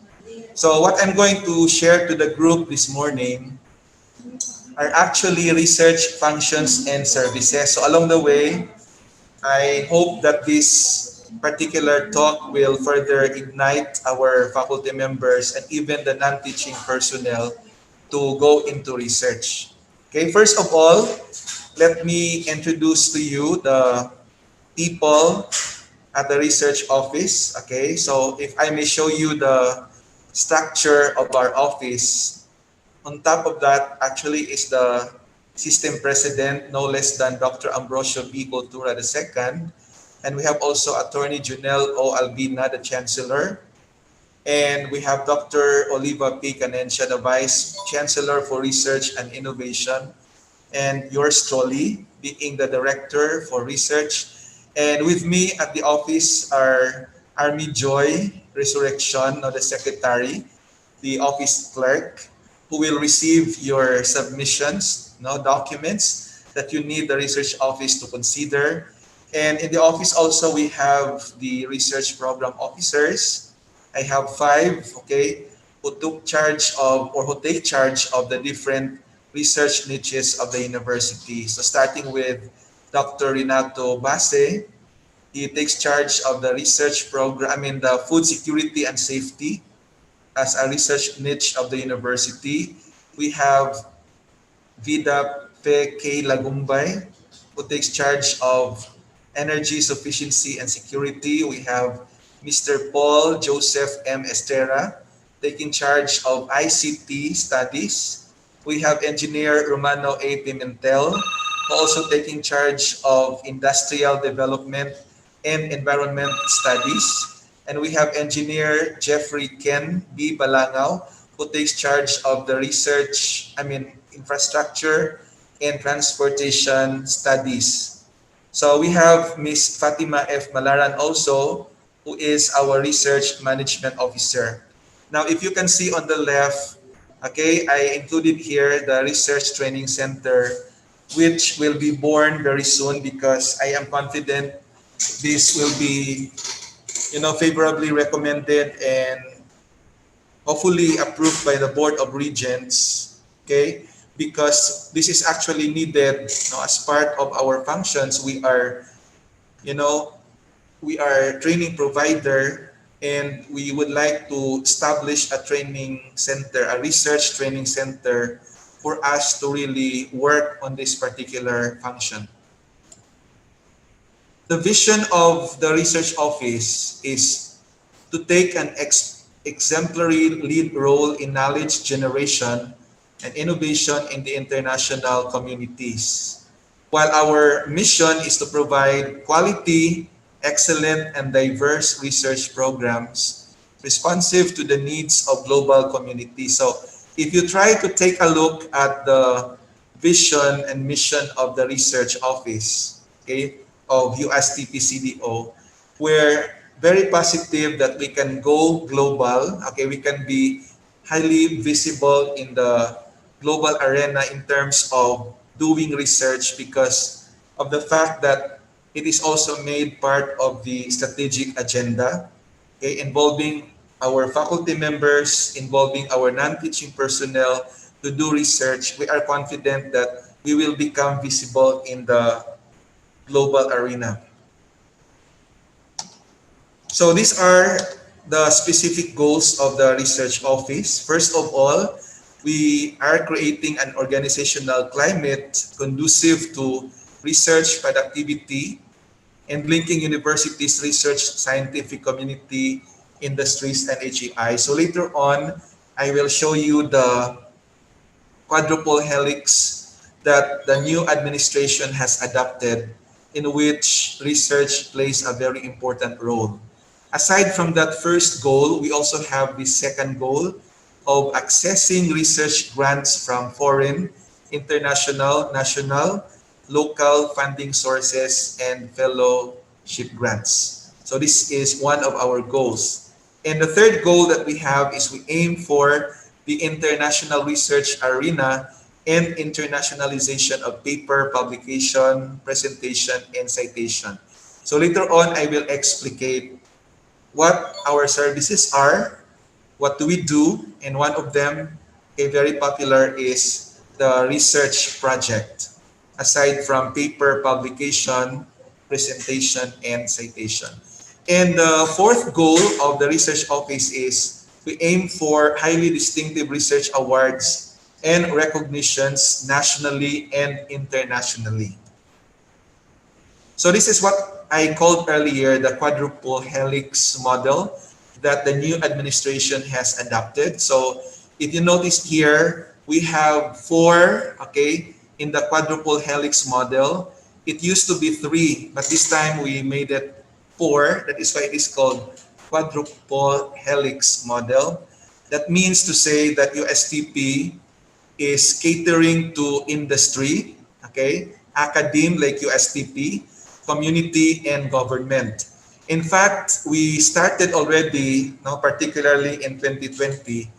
So what I'm going to share to the group this morning are actually research functions and services. So along the way, I hope that this particular talk will further ignite our faculty members and even the non-teaching personnel to go into research. Okay, first of all, let me introduce to you the people at the research office. Okay, so if I may show you the structure of our office, on top of that actually is the system president, no less than Dr. Ambrosio B. Cultura II. And we have also Attorney Junel O. Albina, the Chancellor. And we have Dr. Oliva P. Canencia, the Vice Chancellor for Research and Innovation. And yours truly, being the Director for Research. And with me at the office are Army Joy Resurrection, no, the Secretary, the Office Clerk, who will receive your submissions, no, documents that you need the research office to consider. And in the office also, we have the research program officers. I have five, okay, who took charge of or who take charge of the different research niches of the university. So starting with Dr. Renato Base, he takes charge of the research program, I mean the food security and safety as a research niche of the university. We have Vida P.K. Lagumbay, who takes charge of energy sufficiency and security. We have Mr. Paul Joseph M. Estera, taking charge of ICT studies. We have Engineer Romano A. Pimentel, who also taking charge of industrial development and environment studies. And we have Engineer Jeffrey Ken B. Balangao, who takes charge of the research, infrastructure and transportation studies. So we have Ms. Fatima F. Malaran also, who is our research management officer. Now, if you can see on the left, okay, I included here the research training center, which will be born very soon because I am confident this will be, favorably recommended and hopefully approved by the Board of Regents, okay? Because this is actually needed, as part of our functions. You know, we are training provider and we would like to establish a training center, a research training center for us to really work on this particular function. The vision of the research office is to take an exemplary lead role in knowledge generation and innovation in the international communities. While our mission is to provide quality, excellent, and diverse research programs responsive to the needs of global communities. So if you try to take a look at the vision and mission of the research office, okay, of USTP-CiTL, we're very positive that we can go global. Okay, we can be highly visible in the global arena in terms of doing research because of the fact that it is also made part of the strategic agenda, okay, involving our faculty members, involving our non-teaching personnel to do research. We are confident that we will become visible in the global arena. So these are the specific goals of the research office. First of all, we are creating an organizational climate conducive to research productivity and linking universities, research, scientific community, industries, and HEI. So later on, I will show you the quadruple helix that the new administration has adopted, in which research plays a very important role. Aside from that first goal, we also have the second goal of accessing research grants from foreign, international, national, local funding sources, and fellowship grants. So this is one of our goals. And the third goal that we have is we aim for the international research arena and internationalization of paper, publication, presentation, and citation. So later on, I will explicate what our services are, what do we do, and one of them, a very popular, is the research project, aside from paper, publication, presentation, and citation. And the fourth goal of the research office is we aim for highly distinctive research awards and recognitions nationally and internationally. So this is what I called earlier the quadruple helix model that the new administration has adopted. So if you notice here, we have four, okay, in the quadruple helix model. It used to be three, but this time we made it four. That is why it is called quadruple helix model. That means to say that USTP is catering to industry, okay, academe like USTP, community, and government. In fact, we started already, particularly in 2020,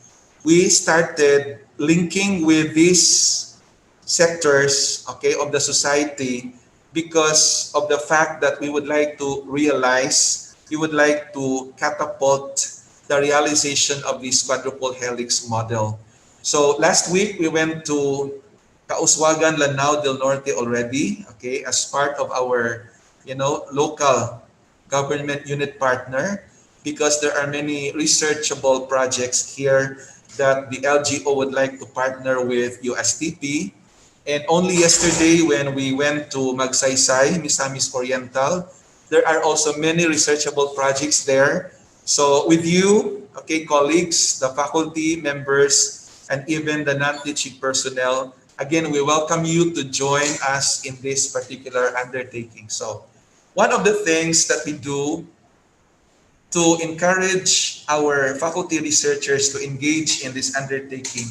we started linking with these sectors, okay, of the society because of the fact that we would like to realize, we would like to catapult the realization of this quadruple helix model. So last week we went to Kauswagan, Lanao del Norte already, okay, as part of our, local government unit partner, because there are many researchable projects here that the LGO would like to partner with USTP. And only yesterday when we went to Magsaysay, Misamis Oriental, there are also many researchable projects there. So with you, okay, colleagues, the faculty members, and even the non-teaching personnel, again, we welcome you to join us in this particular undertaking. So one of the things that we do to encourage our faculty researchers to engage in this undertaking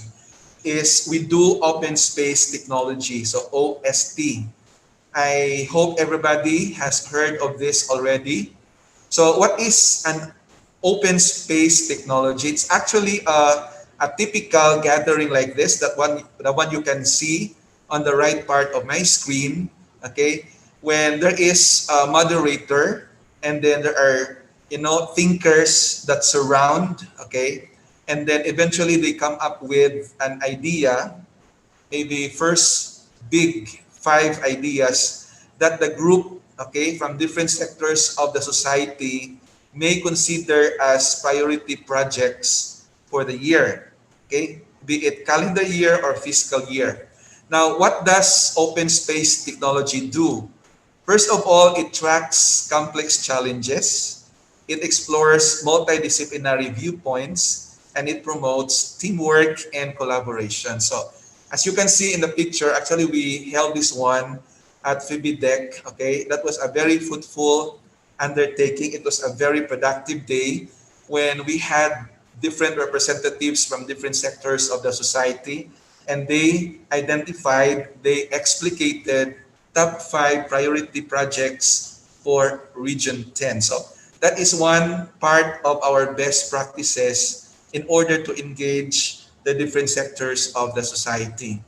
is we do open space technology, so OST. I hope everybody has heard of this already. So what is an open space technology? It's actually a typical gathering like this, the one you can see on the right part of my screen, okay? When there is a moderator and then there are, thinkers that surround, okay? And then eventually they come up with an idea, maybe first big five ideas that the group, okay, from different sectors of the society may consider as priority projects for the year, okay, be it calendar year or fiscal year. Now, what does open space technology do? First of all, it tracks complex challenges, it explores multidisciplinary viewpoints, and it promotes teamwork and collaboration. So, as you can see in the picture, actually we held this one at FIBIDEC, okay? That was a very fruitful undertaking. It was a very productive day when we had different representatives from different sectors of the society, and they identified, they explicated top 5 priority projects for Region 10. So that is one part of our best practices in order to engage the different sectors of the society.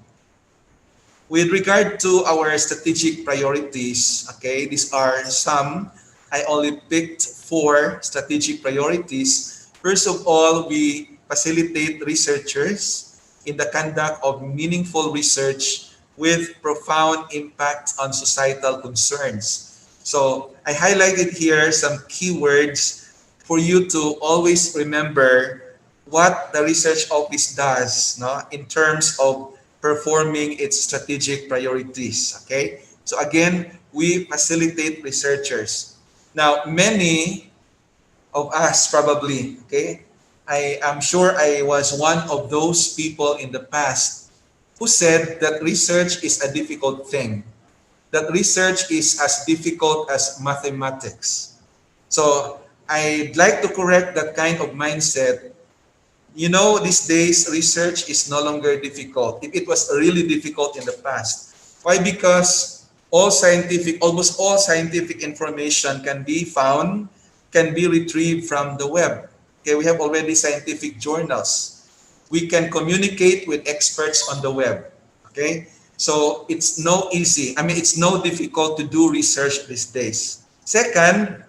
With regard to our strategic priorities, okay, these are some. I only picked 4 strategic priorities. First of all, we facilitate researchers in the conduct of meaningful research with profound impact on societal concerns. So I highlighted here some keywords for you to always remember what the research office does, no, in terms of performing its strategic priorities. Okay, so again, we facilitate researchers. Now, many of us probably, okay, I am sure I was one of those people in the past who said that research is a difficult thing, that research is as difficult as mathematics. So I'd like to correct that kind of mindset. These days, research is no longer difficult. It was really difficult in the past. Why? Because almost all scientific information can be found, can be retrieved from the web. Okay, we have already scientific journals. We can communicate with experts on the web. Okay, so it's no difficult to do research these days. Second,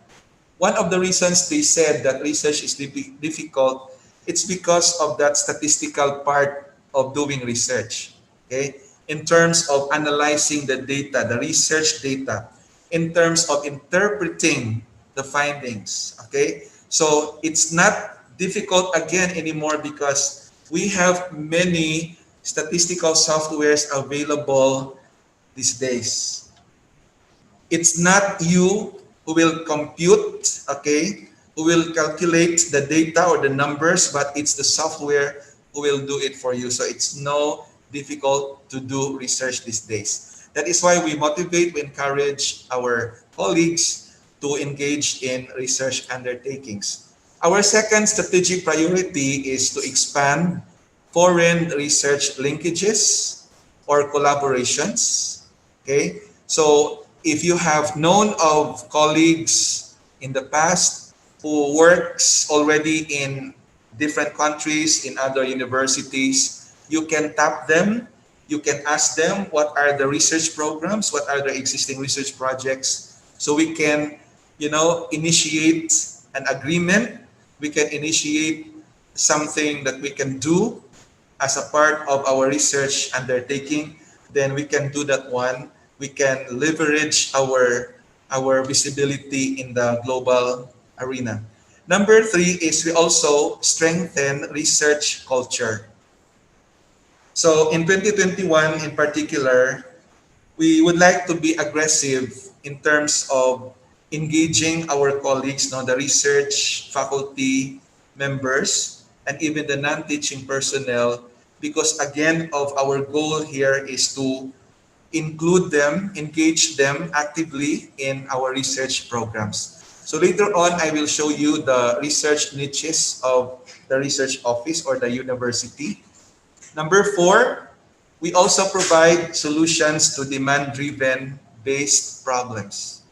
one of the reasons they said that research is difficult, it's because of that statistical part of doing research. Okay, in terms of analyzing the data, the research data, in terms of interpreting the findings. Okay, so it's not difficult again anymore because we have many statistical softwares available these days. It's not you who will compute, okay, who will calculate the data or the numbers, but it's the software who will do it for you. So it's no difficult to do research these days. That is why we motivate, we encourage our colleagues to engage in research undertakings. Our second strategic priority is to expand foreign research linkages or collaborations. Okay, so if you have known of colleagues in the past who works already in different countries, in other universities, you can tap them You can ask them what are the research programs, what are the existing research projects, so we can, initiate an agreement. We can initiate something that we can do as a part of our research undertaking. Then we can do that one. We can leverage our visibility in the global arena. Number three is we also strengthen research culture. So in 2021 in particular, we would like to be aggressive in terms of engaging our colleagues, the research faculty members, and even the non-teaching personnel, because again, of our goal here is to include them, engage them actively in our research programs. So later on, I will show you the research niches of the research office or the university. Number four, we also provide solutions to demand-driven based problems.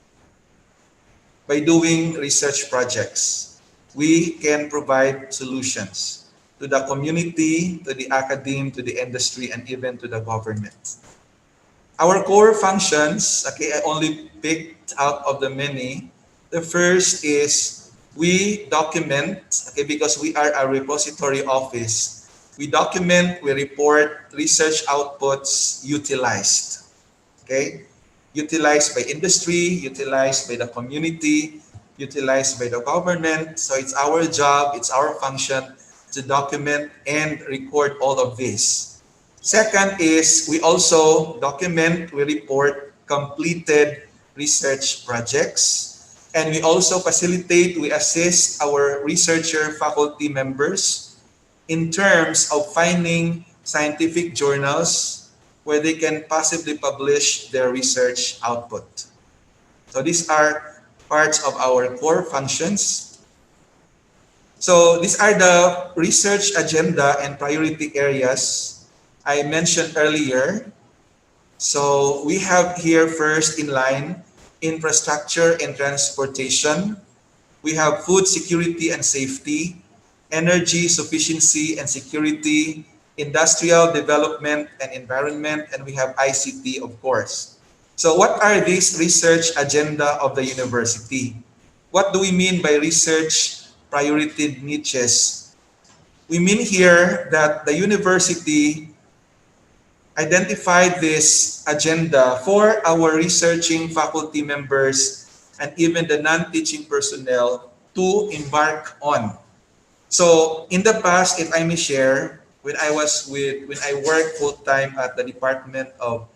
By doing research projects, we can provide solutions to the community, to the academe, to the industry, and even to the government. Our core functions, okay, I only picked out of the many. The first is we document, okay, because we are a repository office. We document, we report research outputs utilized, okay? Utilized by industry, utilized by the community, utilized by the government. So it's our job, it's our function to document and record all of this. Second is we also document, we report completed research projects, and we also facilitate, we assist our researcher faculty members in terms of finding scientific journals where they can possibly publish their research output. So these are parts of our core functions. So these are the research agenda and priority areas I mentioned earlier. So we have here first in line, infrastructure and transportation. We have food security and safety, energy sufficiency and security, industrial development and environment, and we have ICT, of course. So what are these research agenda of the university? What do we mean by research priority niches? We mean here that the university identified this agenda for our researching faculty members and even the non-teaching personnel to embark on. So in the past, if I may share, when I worked full-time at the Department of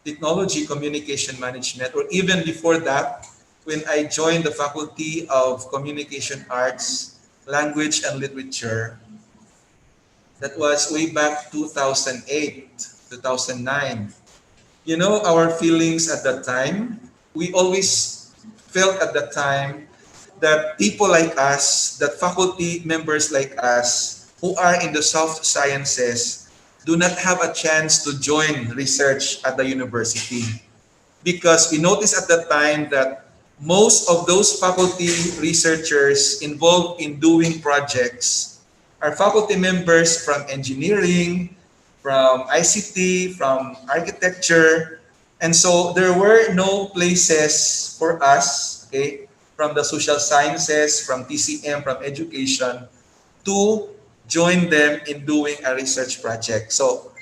Technology Communication Management, or even before that, when I joined the Faculty of Communication Arts, Language and Literature, that was way back 2008, 2009. You know, our feelings at that time, we always felt at that time that people like us, that faculty members like us, who are in the soft sciences, do not have a chance to join research at the university. Because we noticed at that time that most of those faculty researchers involved in doing projects are faculty members from engineering, from ICT, from architecture. And so there were no places for us, okay, from the social sciences, from TCM, from education, to join them in doing a research project. So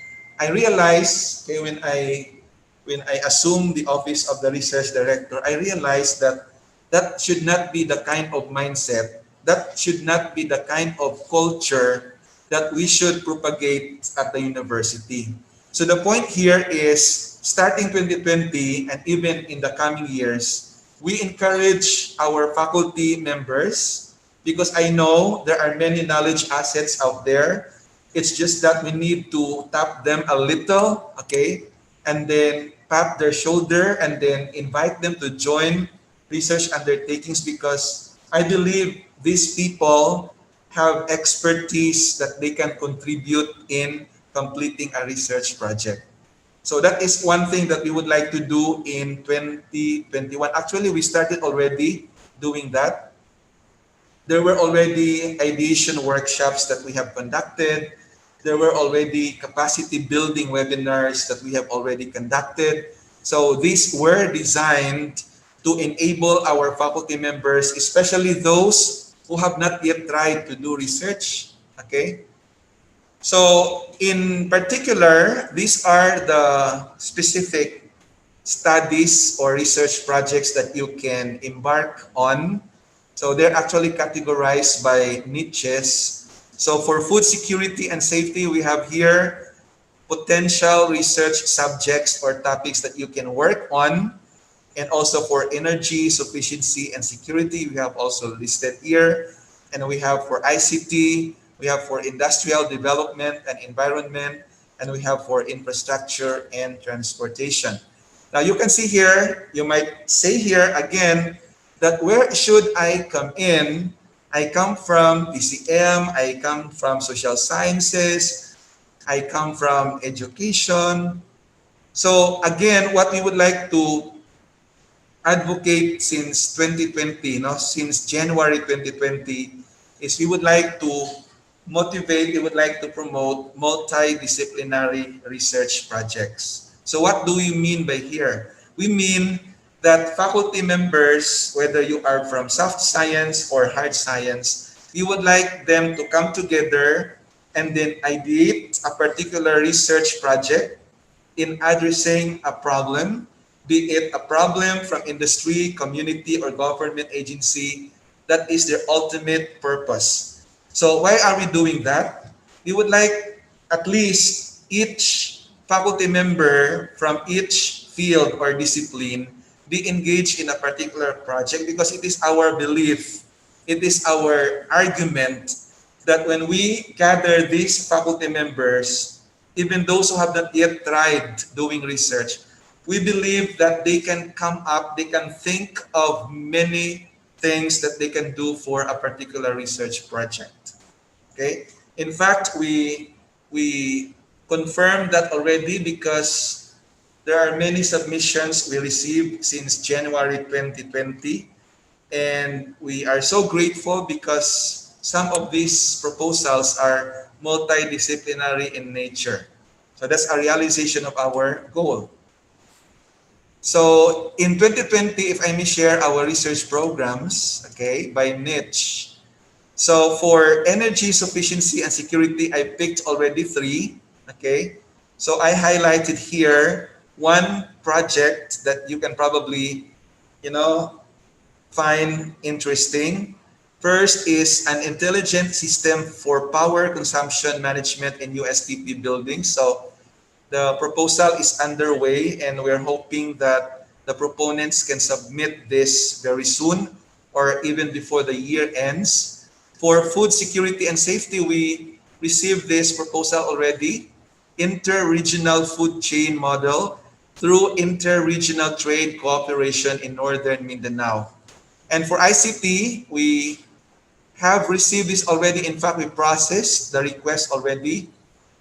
I realized, okay, when I assumed the office of the research director, I realized that that should not be the kind of mindset, that should not be the kind of culture that we should propagate at the university. So the point here is, starting 2020 and even in the coming years, we encourage our faculty members, because I know there are many knowledge assets out there. It's just that we need to tap them a little, okay? And then pat their shoulder and then invite them to join research undertakings, because I believe these people have expertise that they can contribute in completing a research project. So that is one thing that we would like to do in 2021. Actually, we started already doing that. There were already ideation workshops that we have conducted. There were already capacity building webinars that we have already conducted. So these were designed to enable our faculty members, especially those who have not yet tried to do research. Okay. So in particular, these are the specific studies or research projects that you can embark on. So they're actually categorized by niches. So for food security and safety, we have here potential research subjects or topics that you can work on. And also for energy sufficiency and security, we have also listed here. And we have for ICT, we have for industrial development and environment, and we have for infrastructure and transportation. Now you can see here, you might say here again, that where should I come in? I come from PCM, I come from social sciences, I come from education. So again, what we would like to advocate since 2020, no, since January 2020, is we would like to motivate, we would like to promote multidisciplinary research projects. So what do we mean by here? We mean that faculty members, whether you are from soft science or hard science, we would like them to come together and then ideate a particular research project in addressing a problem, be it a problem from industry, community, or government agency, that is their ultimate purpose. So why are we doing that? We would like at least each faculty member from each field or discipline be engaged in a particular project because it is our belief, it is our argument that when we gather these faculty members, even those who have not yet tried doing research, we believe that they can come up, they can think of many things that they can do for a particular research project. Okay? In fact, we confirmed that already because there are many submissions we received since January 2020, and we are so grateful because some of these proposals are multidisciplinary in nature. So that's a realization of our goal. So in 2020, if I may share our research programs, okay, by niche. So for energy sufficiency and security, I picked already 3, okay. So I highlighted here one project that you can probably, find interesting. First is an intelligent system for power consumption management in USTP buildings. So the proposal is underway and we're hoping that the proponents can submit this very soon or even before the year ends. For food security and safety, we received this proposal already. Inter-regional food chain model through inter-regional trade cooperation in Northern Mindanao. And for ICT, we have received this already. In fact, we processed the request already.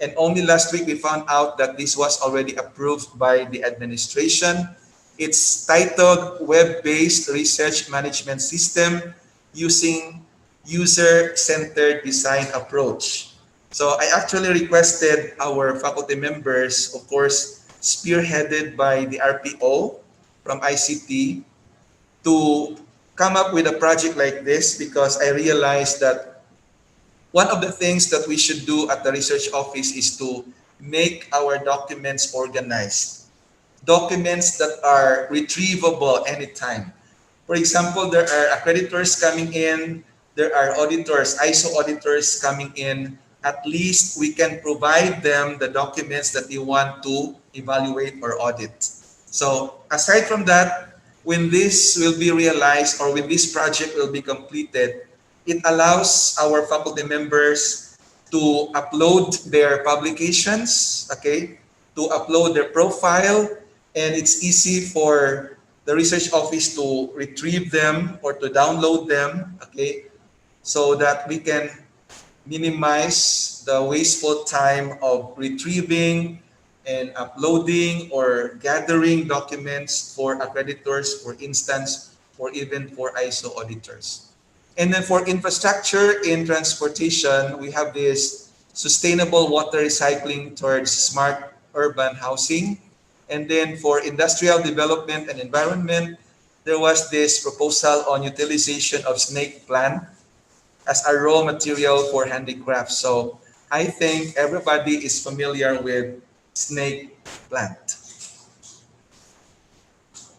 And only last week we found out that this was already approved by the administration. It's titled Web-Based Research Management System using User-Centered Design Approach. So I actually requested our faculty members, of course, spearheaded by the RPO from ICT, to come up with a project like this because I realized that one of the things that we should do at the research office is to make our documents organized. Documents that are retrievable anytime. For example, there are accreditors coming in, there are auditors, ISO auditors coming in. At least we can provide them the documents that they want to evaluate or audit. So aside from that, when this will be realized or when this project will be completed, it allows our faculty members to upload their publications, okay, to upload their profile, and it's easy for the research office to retrieve them or to download them, okay, so that we can minimize the wasteful time of retrieving and uploading or gathering documents for accreditors, for instance, or even for ISO auditors. And then for infrastructure in transportation, we have this sustainable water recycling towards smart urban housing. And then for industrial development and environment, there was this proposal on utilization of snake plant as a raw material for handicrafts. So I think everybody is familiar with snake plant.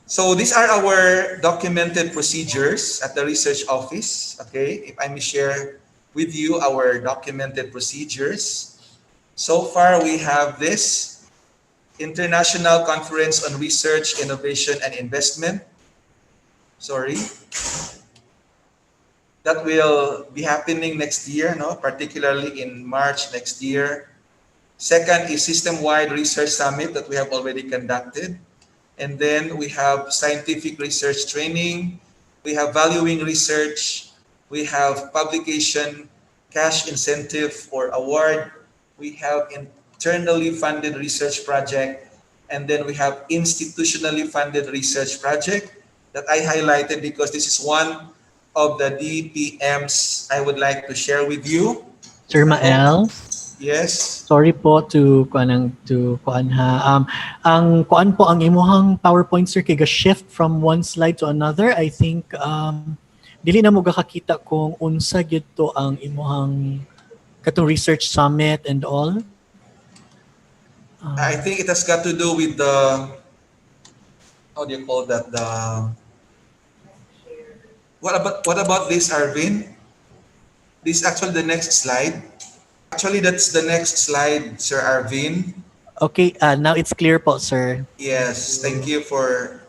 So these are our documented procedures at the research office. Okay, if I may share with you our documented procedures. So far, we have this International Conference on Research, Innovation, and Investment. Sorry. That will be happening next year, no? Particularly in March next year. Second is System-Wide Research Summit that we have already conducted. And then we have scientific research training, we have valuing research, we have publication, cash incentive or award, we have internally funded research project, and then we have institutionally funded research project that I highlighted because this is one of the DPMs I would like to share with you. Sir Ano? Mael, Yes. sorry po to kuan ha. Ang kuan po ang imuhang PowerPoint sir kay shift from one slide to another. I think dili na mo gakakita kung unsa gyud to ang imuhang katong research summit and all. I think it has got to do with the, how do you call that? What about this, Arvin? This is actually the next slide. Actually, that's the next slide, Sir Arvin. Okay, now it's clear po, sir. Yes, thank you for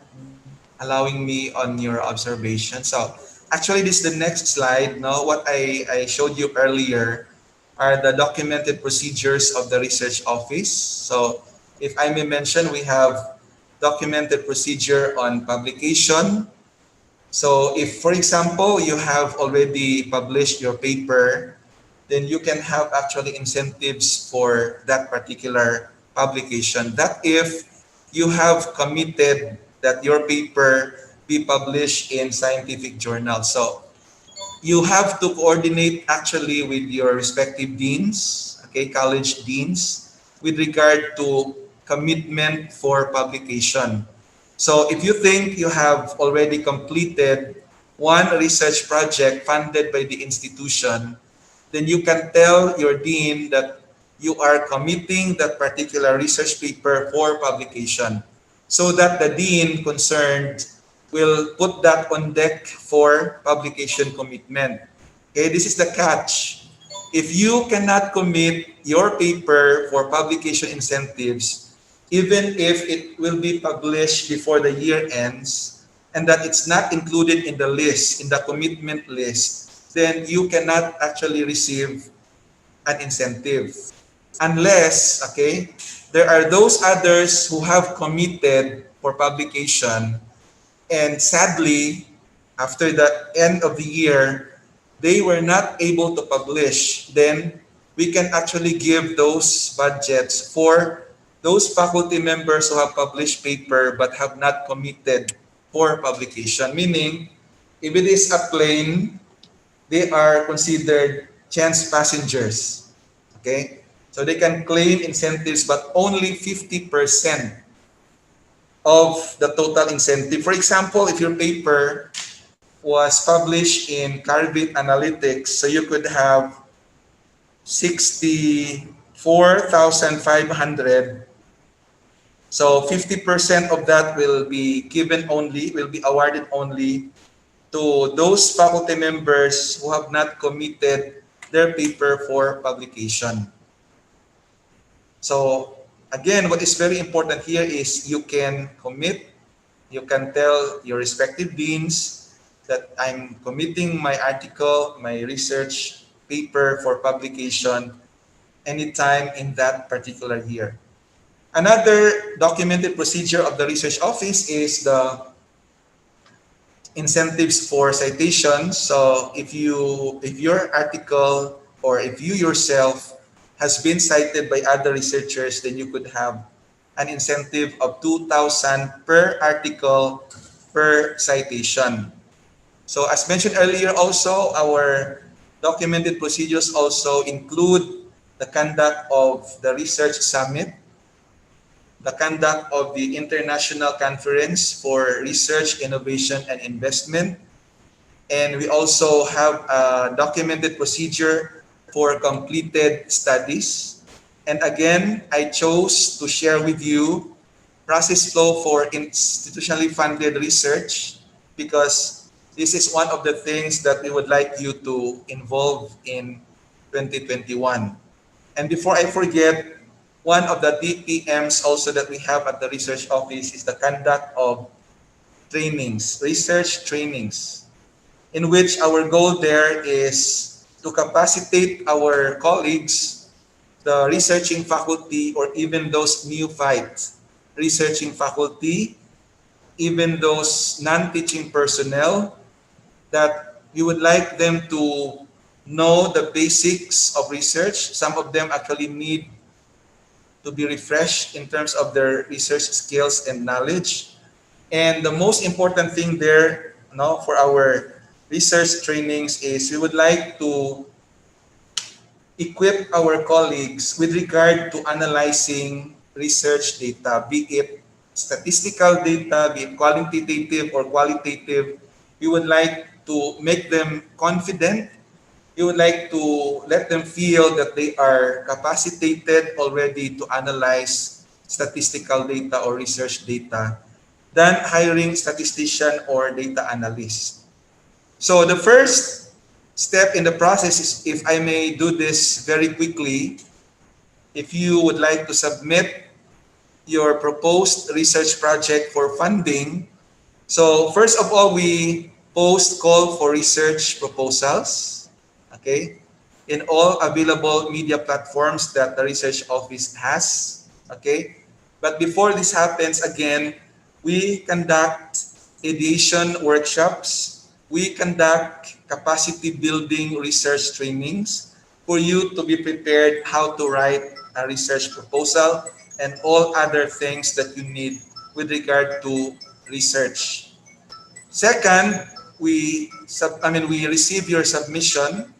allowing me on your observation. So, actually, this is the next slide. No, what I showed you earlier are the documented procedures of the research office. So, if I may mention, we have documented procedure on publication. So, if, for example, you have already published your paper, then you can have actually incentives for that particular publication. That if you have committed that your paper be published in scientific journals. So you have to coordinate actually with your respective deans, okay, college deans, with regard to commitment for publication. So if you think you have already completed one research project funded by the institution, then you can tell your dean that you are committing that particular research paper for publication so that the dean concerned will put that on deck for publication commitment. Okay, this is the catch. If you cannot commit your paper for publication incentives, even if it will be published before the year ends, and that it's not included in the list, in the commitment list, then you cannot actually receive an incentive. Unless, okay, there are those others who have committed for publication and sadly, after the end of the year, they were not able to publish, then we can actually give those budgets for those faculty members who have published paper but have not committed for publication. Meaning, if it is a plane, they are considered chance passengers. Okay? So they can claim incentives but only 50% of the total incentive. For example, if your paper was published in Carbit Analytics, so you could have 64,500. So 50% of that will be given only, will be awarded only to those faculty members who have not committed their paper for publication. So again, what is very important here is you can commit, you can tell your respective deans that I'm committing my article, my research paper for publication anytime in that particular year. Another documented procedure of the research office is the incentives for citations. So if your article or if you yourself has been cited by other researchers, then you could have an incentive of 2,000 per article per citation. So as mentioned earlier also, our documented procedures also include the conduct of the research summit, the conduct of the International Conference for Research, Innovation, and Investment, and we also have a documented procedure for completed studies. And again, I chose to share with you process flow for institutionally funded research because this is one of the things that we would like you to involve in 2021. And before I forget, one of the DPMs also that we have at the research office is the conduct of trainings, research trainings, in which our goal there is to capacitate our colleagues, the researching faculty, or even those neophyte researching faculty, even those non-teaching personnel, that we would like them to know the basics of research. Some of them actually need to be refreshed in terms of their research skills and knowledge. And the most important thing there, for our research trainings is we would like to equip our colleagues with regard to analyzing research data, be it statistical data, be it quantitative or qualitative. We would like to make them confident. We would like to let them feel that they are capacitated already to analyze statistical data or research data than hiring statistician or data analyst. So the first step in the process is, if I may do this very quickly, if you would like to submit your proposed research project for funding, so first of all, we post call for research proposals, okay, in all available media platforms that the research office has, okay. But before this happens, again, we conduct ideation workshops, we conduct capacity building research trainings for you to be prepared how to write a research proposal and all other things that you need with regard to research. Second, we receive your submission.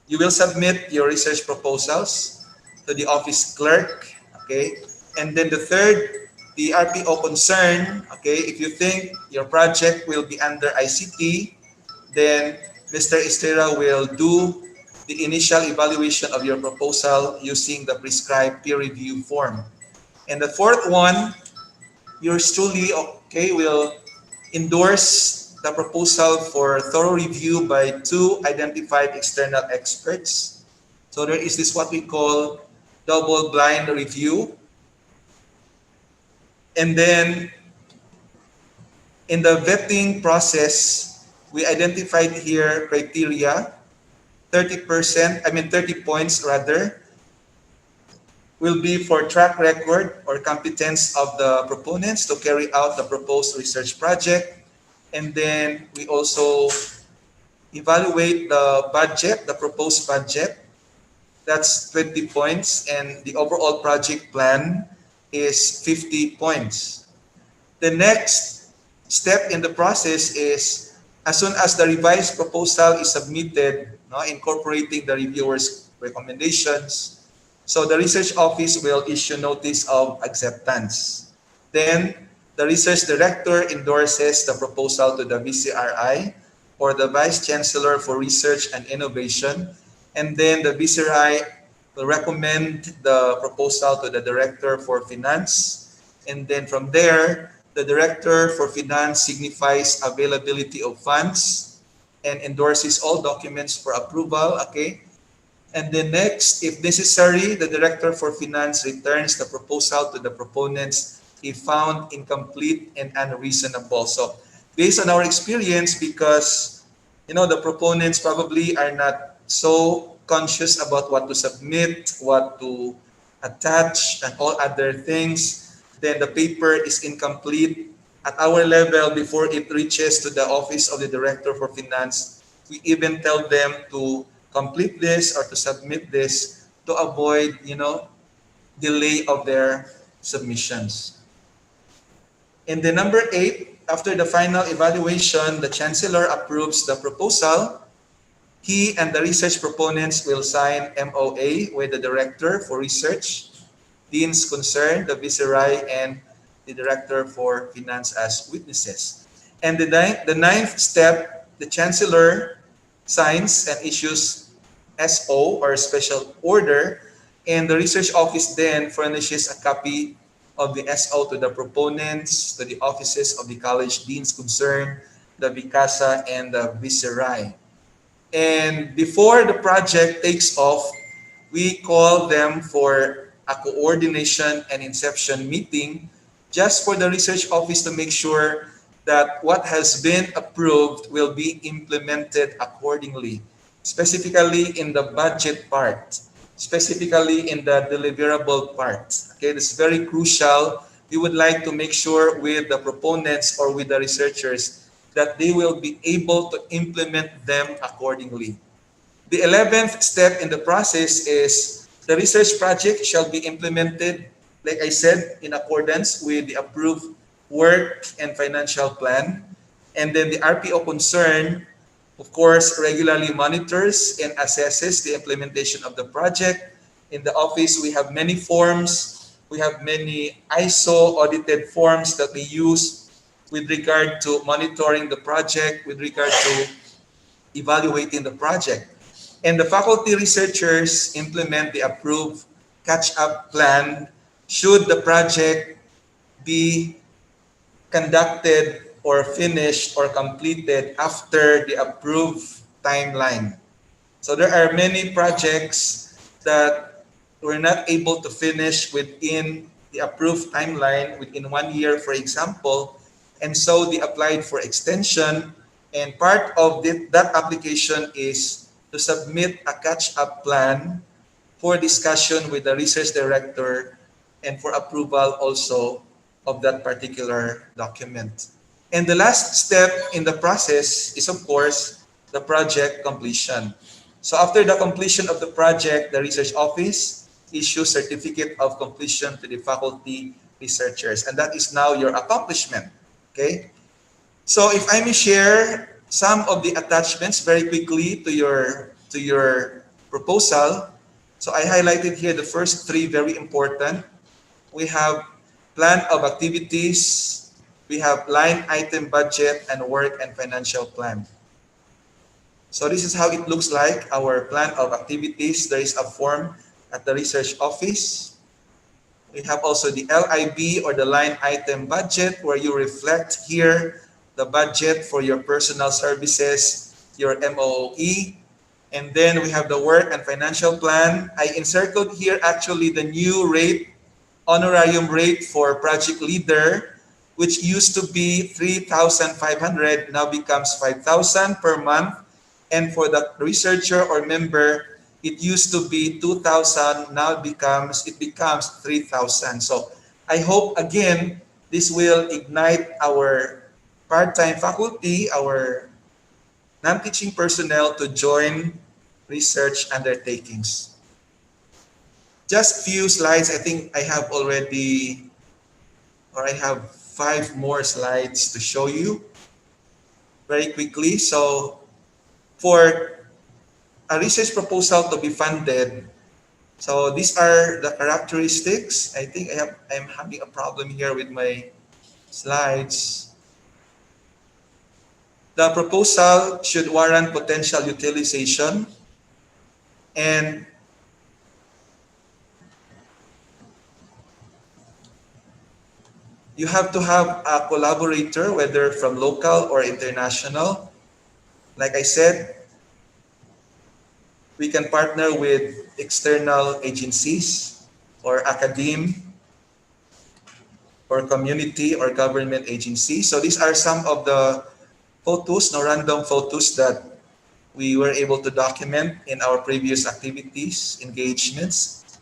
You will submit your research proposals to the office clerk, okay? And then the third, the RPO concern, okay? If you think your project will be under ICT, then Mr. Estera will do the initial evaluation of your proposal using the prescribed peer review form. And the fourth one, yours truly, okay, will endorse the proposal for thorough review by two identified external experts. So there is this what we call double blind review. And then in the vetting process, we identified here criteria. 30 points rather, will be for track record or competence of the proponents to carry out the proposed research project. And then we also evaluate the budget, the proposed budget. That's 20 points. And the overall project plan is 50 points. The next step in the process is, as soon as the revised proposal is submitted, incorporating the reviewer's recommendations, so the research office will issue notice of acceptance. Then the research director endorses the proposal to the VCRI or the Vice Chancellor for Research and Innovation. And then the VCRI will recommend the proposal to the Director for Finance. And then from there, the Director for Finance signifies availability of funds and endorses all documents for approval, okay? And then next, if necessary, the Director for Finance returns the proposal to the proponents if found incomplete and unreasonable. So based on our experience, because the proponents probably are not so conscious about what to submit, what to attach, and all other things, then the paper is incomplete. At our level, before it reaches to the office of the Director for Finance, we even tell them to complete this or to submit this to avoid, delay of their submissions. In the number 8, after the final evaluation, the Chancellor approves the proposal. He and the research proponents will sign MOA with the director for research, deans concerned, the viceroy, and the director for finance as witnesses. And the ninth step, the chancellor signs and issues SO or special order, and the research office then furnishes a copy of the SO to the proponents, to the offices of the college deans concerned, the Vicasa, and the viceroy. And before the project takes off, we call them for a coordination and inception meeting just for the research office to make sure that what has been approved will be implemented accordingly, specifically in the budget part, specifically in the deliverable part. Okay, this is very crucial. We would like to make sure with the proponents or with the researchers that they will be able to implement them accordingly. The 11th step in the process is the research project shall be implemented, like I said, in accordance with the approved work and financial plan. And then the RPO concerned, of course, regularly monitors and assesses the implementation of the project. In the office, we have many forms. We have many ISO audited forms that we use with regard to monitoring the project, with regard to evaluating the project. And the faculty researchers implement the approved catch-up plan should the project be conducted or finished or completed after the approved timeline. So there are many projects that we're not able to finish within the approved timeline within 1 year, for example, and so they applied for extension. And part of that application is to submit a catch-up plan for discussion with the research director and for approval also of that particular document. And the last step in the process is, of course, the project completion. So after the completion of the project, the research office issues certificate of completion to the faculty researchers. And that is now your accomplishment. Okay? So if I may share some of the attachments very quickly to your proposal. So I highlighted here the first three, very important. We have plan of activities, we have line item budget, and work and financial plan. So this is how it looks like, our plan of activities. There is a form at the research office. We have also the LIB or the line item budget, where you reflect here the budget for your personal services, your MOE. And then we have the work and financial plan. I encircled here actually the new rate, honorarium rate for project leader, which used to be 3,500, now becomes 5,000 per month. And for the researcher or member, it used to be 2,000, now it becomes 3,000. So I hope, again, this will ignite our part-time faculty, our non-teaching personnel to join research undertakings. Just few slides. I think I have already, or I have 5 more slides to show you very quickly. So for a research proposal to be funded, so these are the characteristics. I think I'm having a problem here with my slides. The proposal should warrant potential utilization, and you have to have a collaborator, whether from local or international. Like I said, we can partner with external agencies or academe or community or government agencies. So these are some of the photos, no random photos that we were able to document in our previous activities, engagements.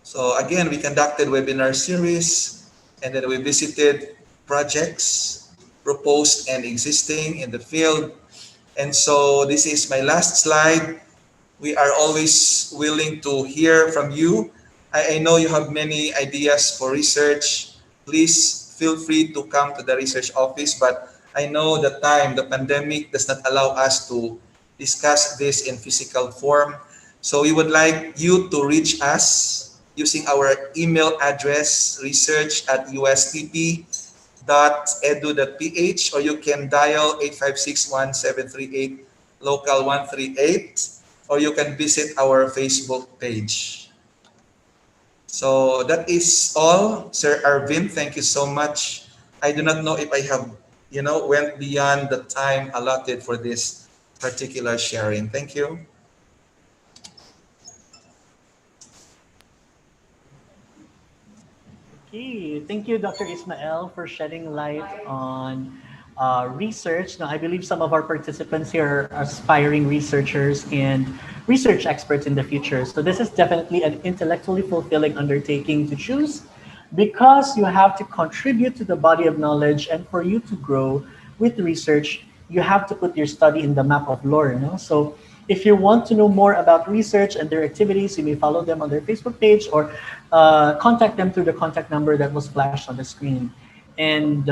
So again, we conducted webinar series, and then we visited projects, proposed and existing in the field. And so this is my last slide. We are always willing to hear from you. I know you have many ideas for research. Please feel free to come to the research office, but I know the pandemic does not allow us to discuss this in physical form. So we would like you to reach us using our email address research@ustp.edu.ph, or you can dial 8561-738 local 138, or you can visit our Facebook page. So that is all, Sir Arvin. Thank you so much. I do not know if I have, went beyond the time allotted for this particular sharing. Thank you. Okay, thank you, Dr. Ismael, for shedding light on research. Now, I believe some of our participants here are aspiring researchers and research experts in the future. So this is definitely an intellectually fulfilling undertaking to choose because you have to contribute to the body of knowledge, and for you to grow with research, you have to put your study in the map of lore. No? So if you want to know more about research and their activities, you may follow them on their Facebook page or contact them through the contact number that was flashed on the screen. And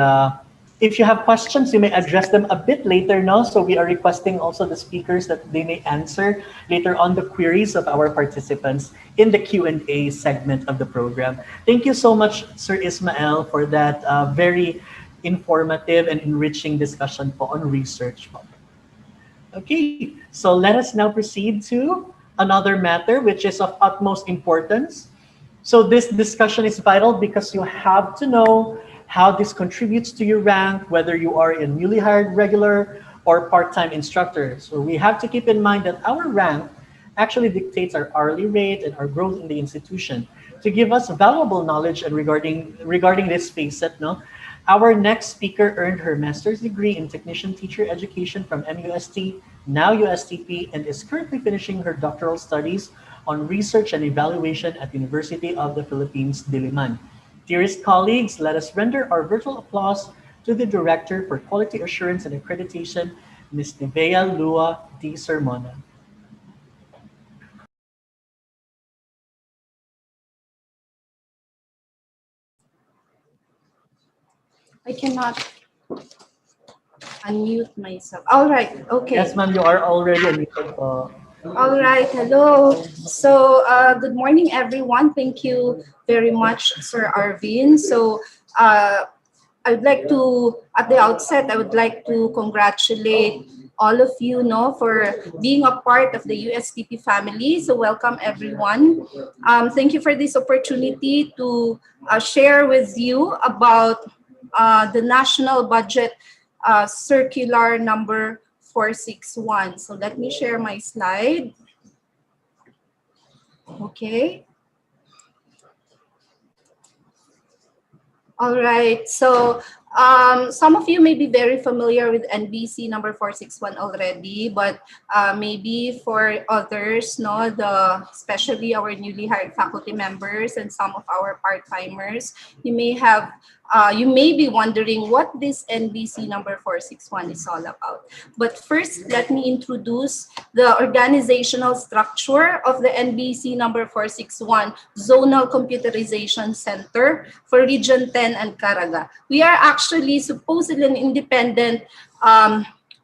if you have questions, you may address them a bit later now. So we are requesting also the speakers that they may answer later on the queries of our participants in the Q&A segment of the program. Thank you so much, Sir Ismael, for that very informative and enriching discussion po on research. Okay, so let us now proceed to another matter which is of utmost importance. So this discussion is vital because you have to know how this contributes to your rank, whether you are a newly hired regular or part-time instructor. So we have to keep in mind that our rank actually dictates our hourly rate and our growth in the institution. To give us valuable knowledge and regarding this facet, no, our next speaker earned her master's degree in technician teacher education from MUST, now USTP, and is currently finishing her doctoral studies on research and evaluation at University of the Philippines, Diliman. Dearest colleagues, let us render our virtual applause to the Director for Quality Assurance and Accreditation, Ms. Nevea Lua D. Sermona. I cannot unmute myself. All right. Okay. Yes, ma'am, you are already unmuted po. All right. Hello. So, good morning, everyone. Thank you very much, Sir Arvin. So, I would like to, at the outset, I would like to congratulate all of you, for being a part of the USTP family. So, welcome, everyone. Thank you for this opportunity to share with you about the national budget circular number 461. So let me share my slide. Okay. All right. So some of you may be very familiar with NBC number 461 already, but maybe for others, especially our newly hired faculty members and some of our part-timers, you may be wondering what this NBC number 461 is all about. But first, let me introduce the organizational structure of the NBC number 461 Zonal Computerization Center for Region 10 and Caraga. We are actually supposedly an independent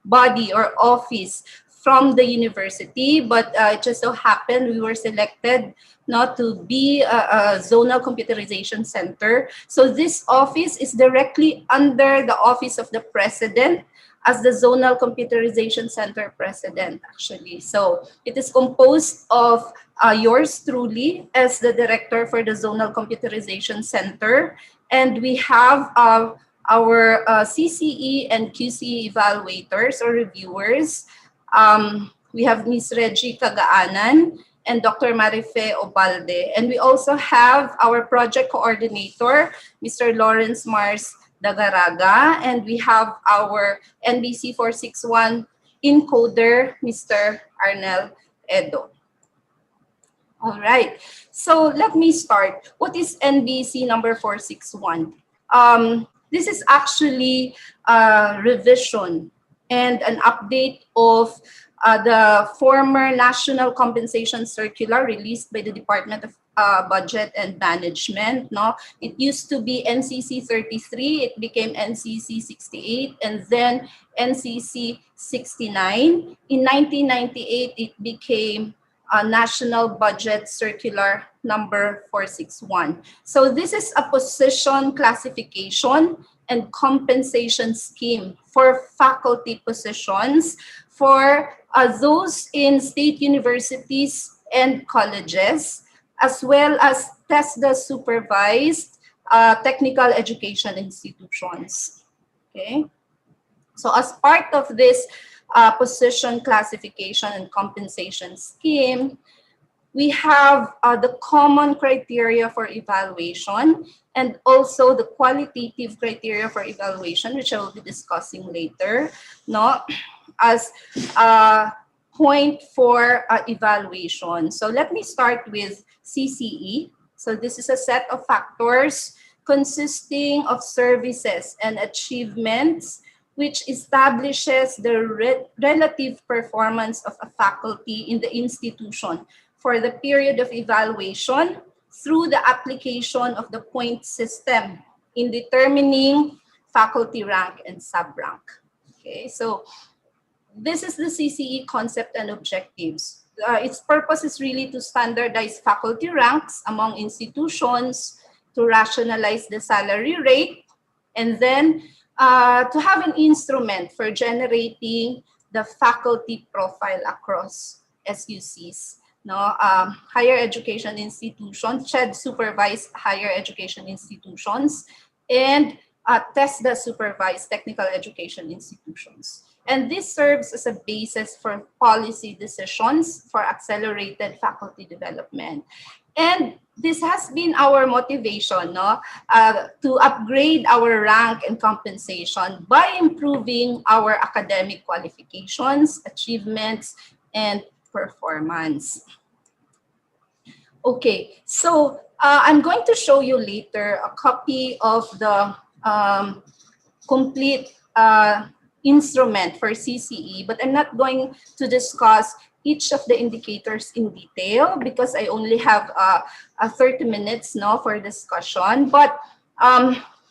body or office from the university, but it just so happened we were selected not to be a zonal computerization center. So this office is directly under the office of the president as the zonal computerization center president, actually. So it is composed of yours truly as the director for the zonal computerization center. And we have our CCE and QCE evaluators or reviewers. We have Ms. Reggie Cagaanan and Dr. Marife Obalde. And we also have our project coordinator, Mr. Lawrence Mars Dagaraga. And we have our NBC 461 encoder, Mr. Arnel Edo. All right, so let me start. What is NBC number 461? This is actually a revision and an update of the former National Compensation Circular released by the Department of Budget and Management. No, it used to be NCC 33, it became NCC 68, and then NCC 69. In 1998, it became National Budget Circular number 461. So this is a position classification and compensation scheme for faculty positions for those in state universities and colleges, as well as TESDA supervised technical education institutions. Okay. So as part of this position classification and compensation scheme, we have the common criteria for evaluation and also the qualitative criteria for evaluation, which I will be discussing later, no, as a point for evaluation. So let me start with CCE. So this is a set of factors consisting of services and achievements which establishes the relative performance of a faculty in the institution for the period of evaluation through the application of the point system in determining faculty rank and sub-rank. Okay, so this is the CCE concept and objectives. Its purpose is really to standardize faculty ranks among institutions, to rationalize the salary rate, and then to have an instrument for generating the faculty profile across SUCs. No, higher education institutions, SHED supervised higher education institutions, and TESDA supervised technical education institutions. And this serves as a basis for policy decisions for accelerated faculty development. And this has been our motivation, no, to upgrade our rank and compensation by improving our academic qualifications, achievements, and performance. Okay, so I'm going to show you later a copy of the complete instrument for CCE, but I'm not going to discuss each of the indicators in detail because I only have 30 minutes now for discussion. But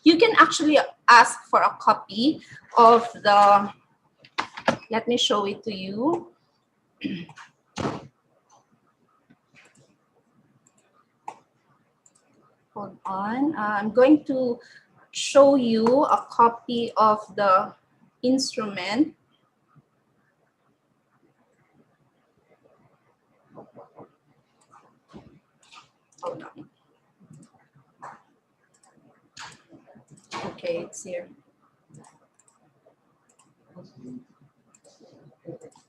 you can actually ask for a copy of the, let me show it to you. Hold on, I'm going to show you a copy of the instrument. Hold on. Okay, it's here.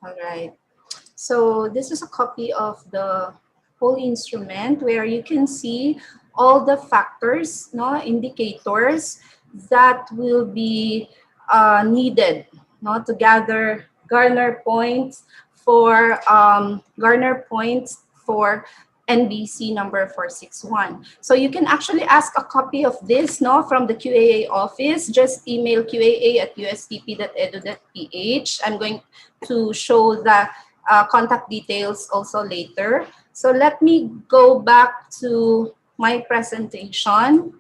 All right. So this is a copy of the whole instrument where you can see all the factors, no, indicators that will be needed, no, to garner points for NBC number 461. So you can actually ask a copy of this, no, from the QAA office. Just email qaa@ustp.edu.ph. I'm going to show the contact details also later. So let me go back to my presentation.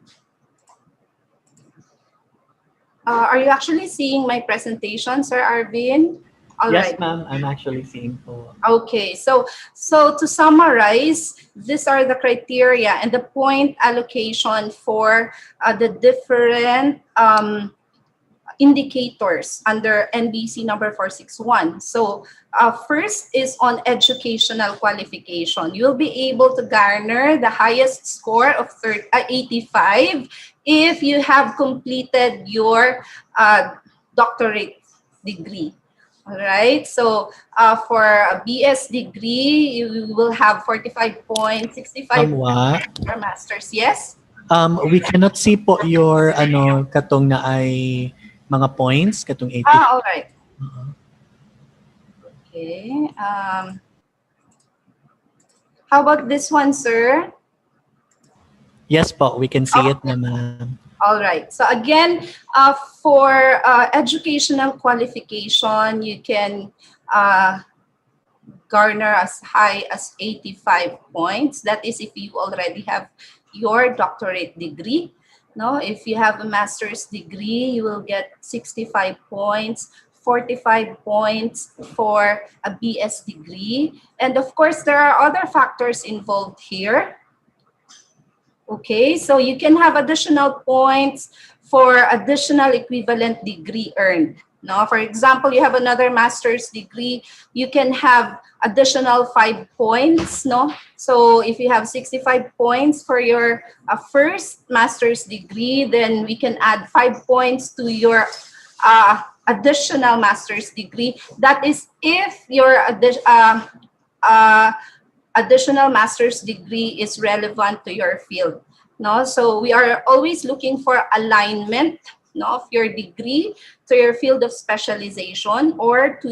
Are you actually seeing my presentation, Sir Arvin? All yes, right. ma'am, I'm actually seeing po. Okay, so to summarize, these are the criteria and the point allocation for the different indicators under NBC number 461. So first is on educational qualification. You'll be able to garner the highest score of 85 if you have completed your doctorate degree. All right, so for a BS degree, you will have 45 points, 65 for master's. Yes? We cannot see po your katong na ay mga points, katong 80. All right. Okay. How about this one, sir? Yes po, we can see it na, ma'am. All right. So again, for educational qualification, you can garner as high as 85 points. That is if you already have your doctorate degree. No, if you have a master's degree, you will get 65 points, 45 points for a BS degree. And of course, there are other factors involved here. Okay, so you can have additional points for additional equivalent degree earned. No, for example, you have another master's degree, you can have additional 5 points. No, so if you have 65 points for your first master's degree, then we can add 5 points to your additional master's degree. That is if your additional master's degree is relevant to your field. No, so we are always looking for alignment, no, of your degree to your field of specialization or to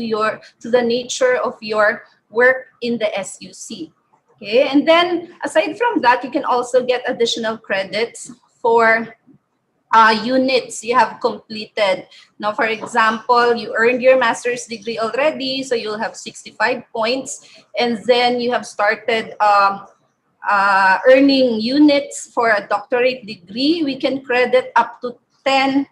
the nature of your work in the SUC. Okay, and then aside from that, you can also get additional credits for units you have completed. Now, for example, you earned your master's degree already, so you'll have 65 points, and then you have started earning units for a doctorate degree. We can credit up to 10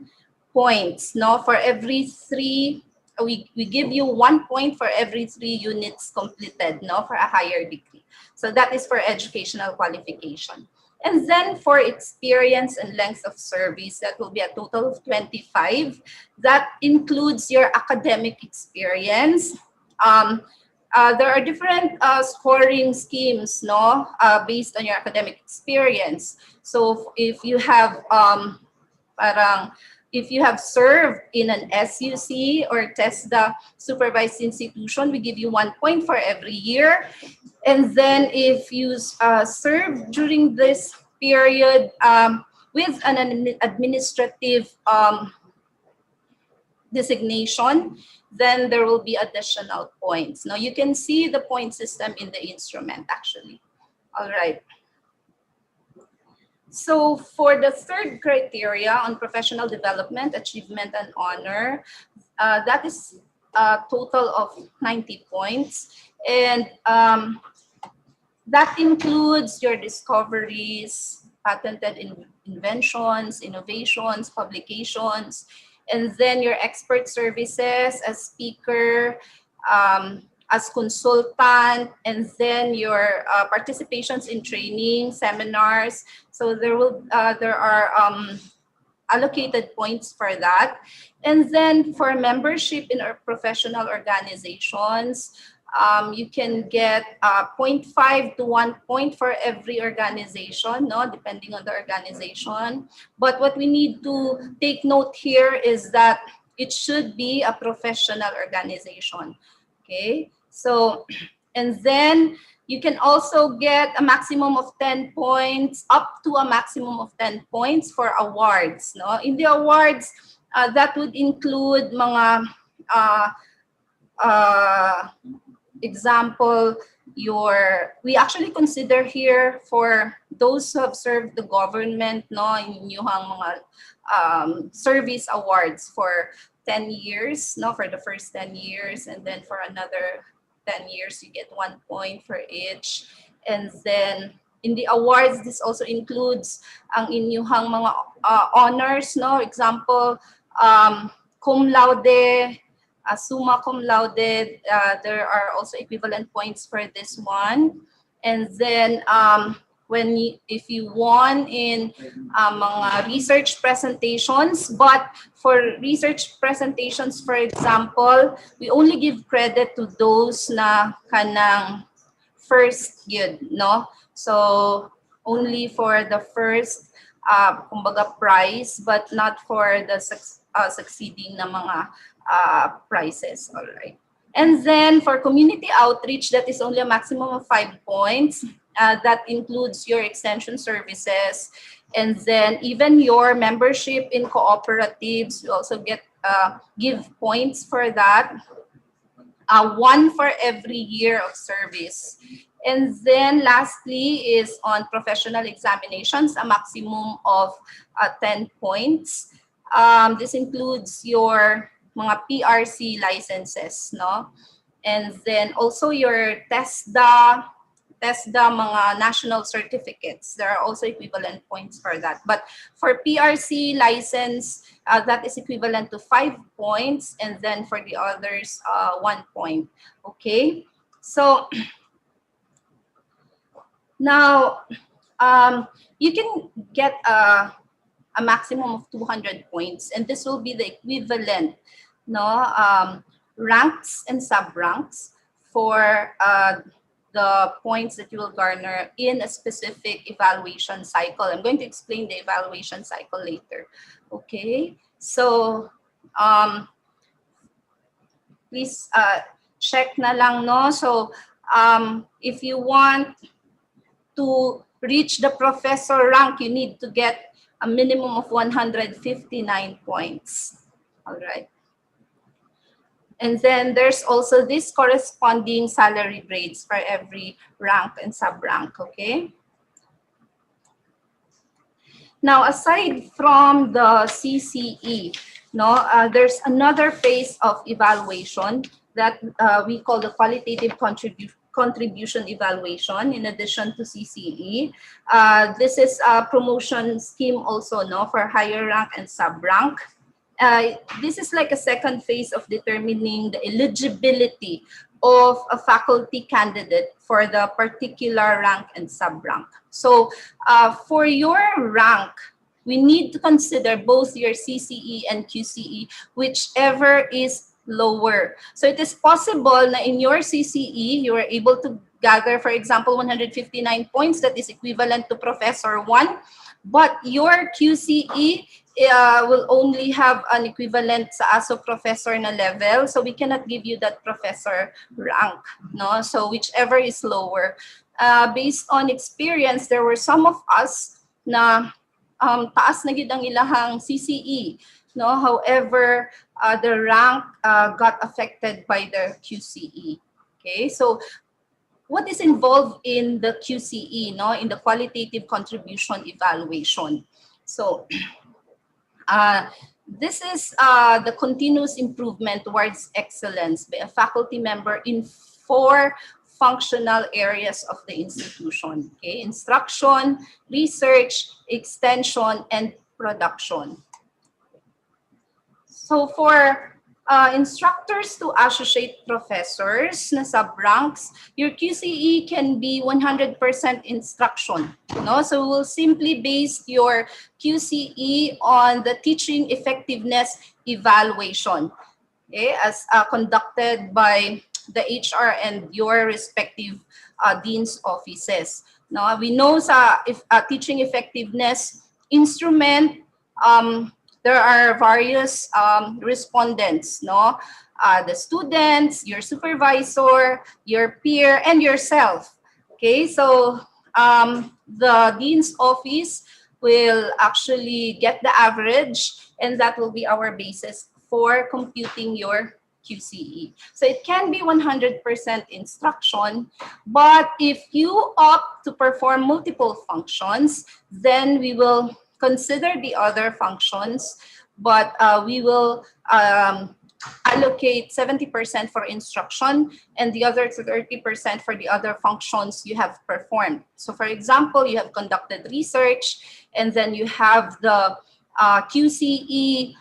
points. No, for every 3, we give you 1 point for every 3 units completed. No, for a higher degree. So that is for educational qualification. And then for experience and length of service, that will be a total of 25. That includes your academic experience. There are different scoring schemes, no, based on your academic experience. So if you have if you have served in an SUC or TESDA supervised institution, we give you 1 point for every year. And then if you serve during this period with an administrative designation, then there will be additional points. Now you can see the point system in the instrument actually. All right. So for the third criteria on professional development, achievement, and honor, that is a total of 90 points. And that includes your discoveries, patented inventions, innovations, publications, and then your expert services as speaker, as consultant, and then your participations in training, seminars. So there are allocated points for that. And then for membership in our professional organizations, you can get 0.5 to 1 point for every organization, no, depending on the organization. But what we need to take note here is that it should be a professional organization. Okay, so, and then you can also get a maximum of 10 points, up to a maximum of 10 points for awards. No? In the awards, that would include mga example, we actually consider here for those who have served the government, no, in yung mga service awards for 10 years, no, for the first 10 years, and then for another 10 years, you get 1 point for each. And then in the awards, this also includes ang inyong mga honors, no, example, cum laude, summa cum laude, there are also equivalent points for this one. And then if you won in mga research presentations, but for research presentations, for example, we only give credit to those na kanang first yun, no? So only for the first kumbaga prize, but not for the succeeding na mga prizes. All right. And then for community outreach, that is only a maximum of 5 points. That includes your extension services, and then even your membership in cooperatives. You also get give points for that. 1 for every year of service. And then lastly is on professional examinations, a maximum of 10 points. This includes your mga PRC licenses, no? And then also your TESDA mga national certificates. There are also equivalent points for that. But for PRC license, that is equivalent to 5 points, and then for the others, 1 point. Okay, so now you can get a maximum of 200 points, and this will be the equivalent, no, ranks and sub-ranks for the points that you will garner in a specific evaluation cycle. I'm going to explain the evaluation cycle later. Okay, so please check na lang, no? So if you want to reach the professor rank, you need to get a minimum of 159 points. All right. And then there's also this corresponding salary grades for every rank and sub-rank, okay? Now, aside from the CCE, no, there's another phase of evaluation that we call the qualitative contribution evaluation in addition to CCE. This is a promotion scheme also, no, for higher rank and sub-rank. This is like a second phase of determining the eligibility of a faculty candidate for the particular rank and sub-rank. So for your rank, we need to consider both your CCE and QCE, whichever is lower. So it is possible na in your CCE, you are able to gather, for example, 159 points that is equivalent to Professor 1, but your QCE will only have an equivalent sa ASO professor na level, so we cannot give you that professor rank, no? So whichever is lower. Based on experience, there were some of us na taas na gid ang ilahang CCE, no? However, the rank got affected by the QCE. Okay, so what is involved in the QCE, no? In the qualitative contribution evaluation. So this is the continuous improvement towards excellence by a faculty member in 4 functional areas of the institution. Okay, instruction, research, extension, and production. So for instructors to associate professors na sub-ranks, your QCE can be 100% instruction. No? So we'll simply base your QCE on the teaching effectiveness evaluation, okay, as conducted by the HR and your respective dean's offices. No? We know sa teaching effectiveness instrument, there are various respondents, no? The students, your supervisor, your peer, and yourself. Okay, so the dean's office will actually get the average, and that will be our basis for computing your QCE. So it can be 100% instruction, but if you opt to perform multiple functions, then we will consider the other functions, but we will allocate 70% for instruction and the other 30% for the other functions you have performed. So for example, you have conducted research, and then you have the QCE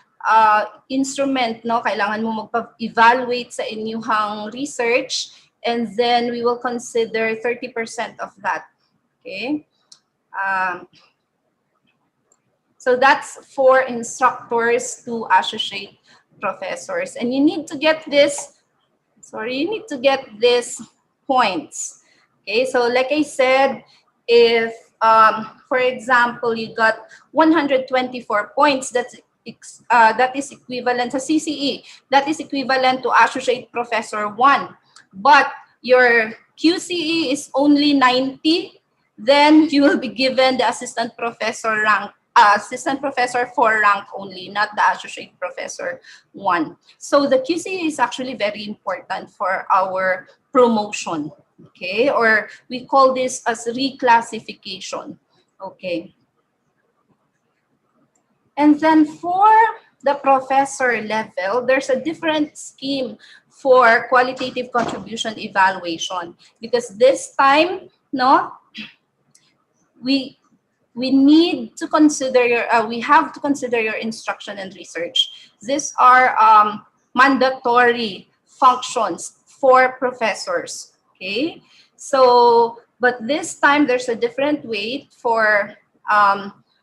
instrument, no? Kailangan mo mag-evaluate sa inyong research, and then we will consider 30% of that. Okay. So that's for instructors to associate professors. And you need to get this, you need to get these points. Okay, so like I said, if, for example, you got 124 points, that is equivalent to CCE. That is equivalent to associate professor 1. But your QCE is only 90, then you will be given the assistant professor rank. Assistant professor 4 rank only, not the associate professor 1. So the QC is actually very important for our promotion, okay? Or we call this as reclassification, okay? And then for the professor level, there's a different scheme for qualitative contribution evaluation, because this time, no, we need to consider your we have to consider your instruction and research. These are mandatory functions for professors. Okay, so but this time there's a different way for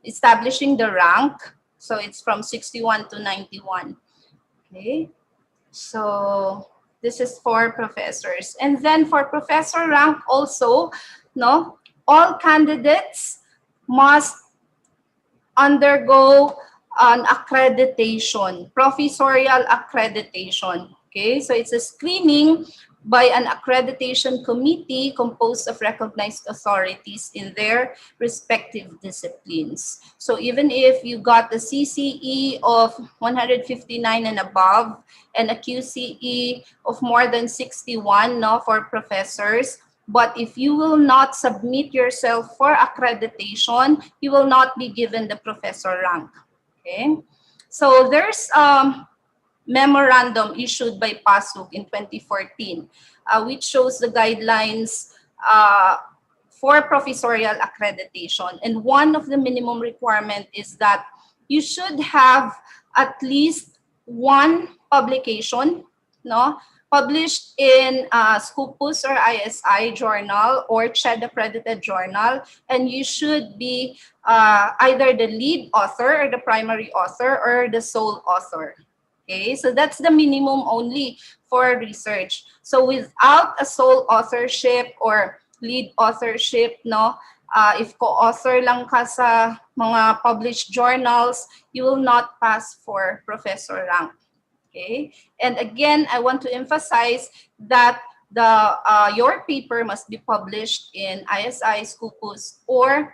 establishing the rank. So it's from 61 to 91. Okay, so this is for professors. And then for professor rank also, no, all candidates must undergo an accreditation, professorial accreditation. Okay, so it's a screening by an accreditation committee composed of recognized authorities in their respective disciplines. So even if you got the CCE of 159 and above and a QCE of more than 61, no, for professors, but if you will not submit yourself for accreditation, you will not be given the professor rank. Okay, so there's memorandum issued by PASUC in 2014, which shows the guidelines for professorial accreditation. And one of the minimum requirement is that you should have at least one publication, no, published in Scopus or ISI journal or CHED accredited journal, and you should be either the lead author or the primary author or the sole author. Okay, so that's the minimum only for research. So without a sole authorship or lead authorship, no, if co-author lang ka sa mga published journals, you will not pass for professor rank. Okay, and again, I want to emphasize that your paper must be published in ISI, Scopus, or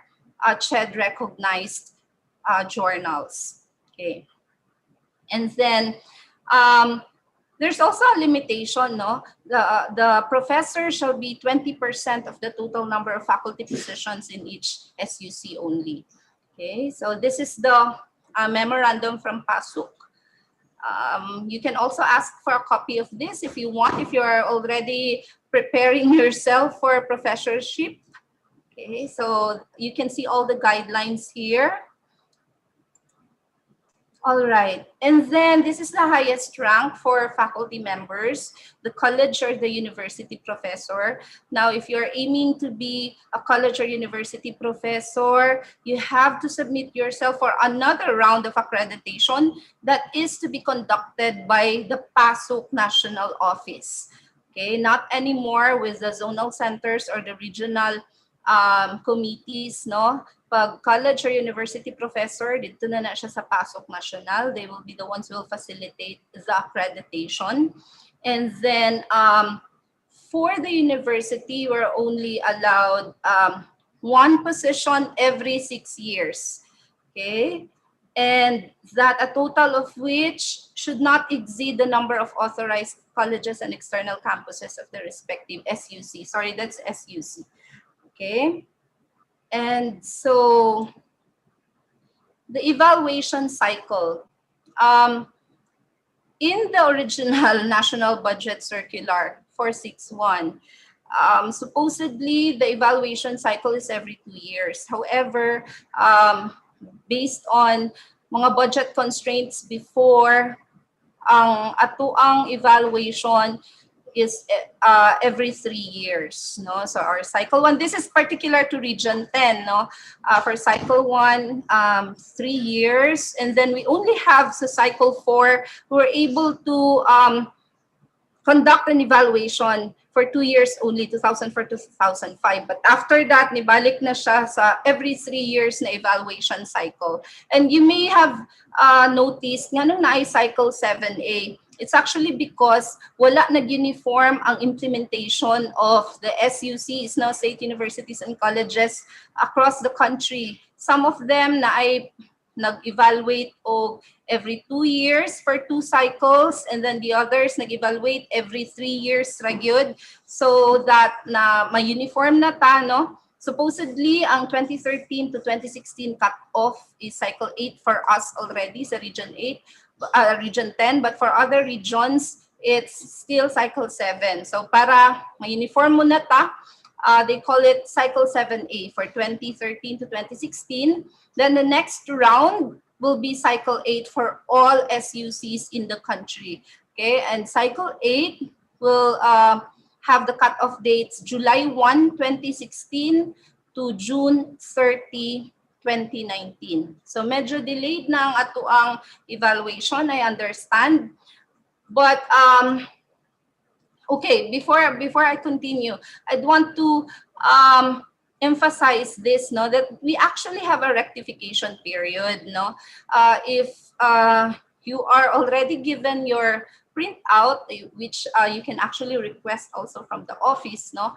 CHED recognized journals. Okay. And then there's also a limitation, no? The professor shall be 20% of the total number of faculty positions in each SUC only. Okay, so this is the memorandum from PASUC. You can also ask for a copy of this if you want, if you're already preparing yourself for a professorship. Okay, so you can see all the guidelines here. All right, and then this is the highest rank for faculty members, the college or the university professor. Now, if you're aiming to be a college or university professor, you have to submit yourself for another round of accreditation that is to be conducted by the PASUC National Office. Okay, not anymore with the zonal centers or the regional committees, no? Pag college or university professor, dito na siya sa PASUC National. They will be the ones who will facilitate the accreditation. And then for the university, we're only allowed one position every 6 years. Okay? And that a total of which should not exceed the number of authorized colleges and external campuses of the respective SUC. Sorry, that's SUC. Okay? And so the evaluation cycle, in the original National Budget Circular 461, supposedly the evaluation cycle is every 2 years. However, based on mga budget constraints before, ang atuang evaluation is every 3 years, no? So our cycle 1, this is particular to Region 10, no? For cycle 1, 3 years, and then we only have sa cycle 4, we're able to conduct an evaluation for 2 years only, 2004 to 2005. But after that, nibalik na siya sa every 3 years na evaluation cycle. And you may have noticed, nga nung na cycle 7A, it's actually because wala nag-uniform ang implementation of the SUCs, no, state universities and colleges across the country. Some of them na ay nag-evaluate o every 2 years for 2 cycles, and then the others nag-evaluate every 3 years ra gyud, so that na ma-uniform na ta, no? Supposedly, ang 2013 to 2016 cut-off is cycle 8 for us already sa Region 8, Region 10, but for other regions, it's still cycle 7. So para ma-uniform mo na ta, they call it cycle 7A for 2013 to 2016. Then the next round will be cycle 8 for all SUCs in the country. Okay, and cycle 8 will have the cutoff dates July 1, 2016 to June 30, 2019. So medyo delayed na ang ato ang evaluation, I understand. But okay, before I continue, I'd want to emphasize this, no, that we actually have a rectification period, no. If you are already given your printout, which you can actually request also from the office, no,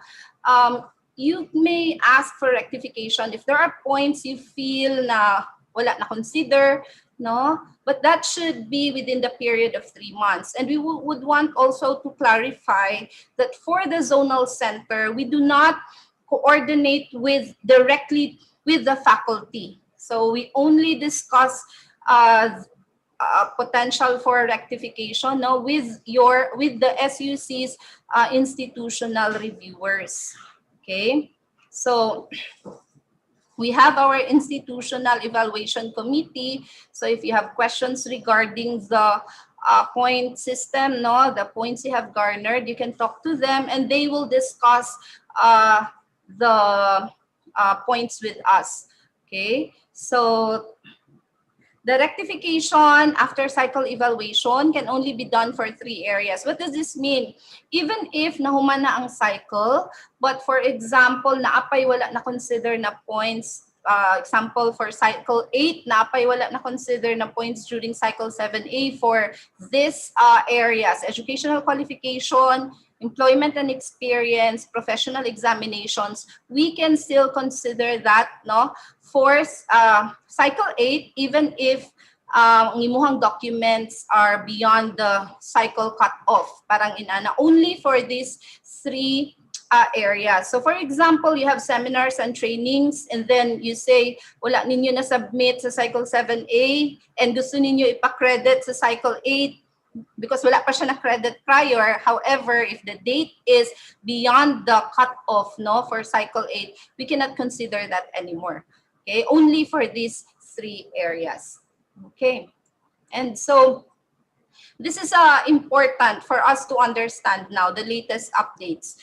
you may ask for rectification if there are points you feel na wala na consider, no, but that should be within the period of 3 months. And we would want also to clarify that for the zonal center, we do not coordinate directly with the faculty. So we only discuss potential for rectification, no, with the SUC's institutional reviewers. Okay, so we have our institutional evaluation committee. So if you have questions regarding the point system, no, the points you have garnered, you can talk to them and they will discuss the points with us. Okay, so the rectification after cycle evaluation can only be done for 3 areas. What does this mean? Even if nahuman na ang cycle, but for example, naapay wala na consider na points, example for cycle 8, naapay wala na consider na points during cycle 7A for these areas, educational qualification, employment and experience, professional examinations, we can still consider that, no, for cycle 8, even if ang imuhang documents are beyond the cycle cut-off. Parang inana, only for these 3 areas. So for example, you have seminars and trainings and then you say, wala ninyo na submit sa cycle 7A and gusto ninyo ipakredit sa cycle 8, because wala pa siya na credit prior. However, if the date is beyond the cutoff, no, for cycle 8, we cannot consider that anymore. Okay, only for these 3 areas. Okay, and so this is important for us to understand now the latest updates.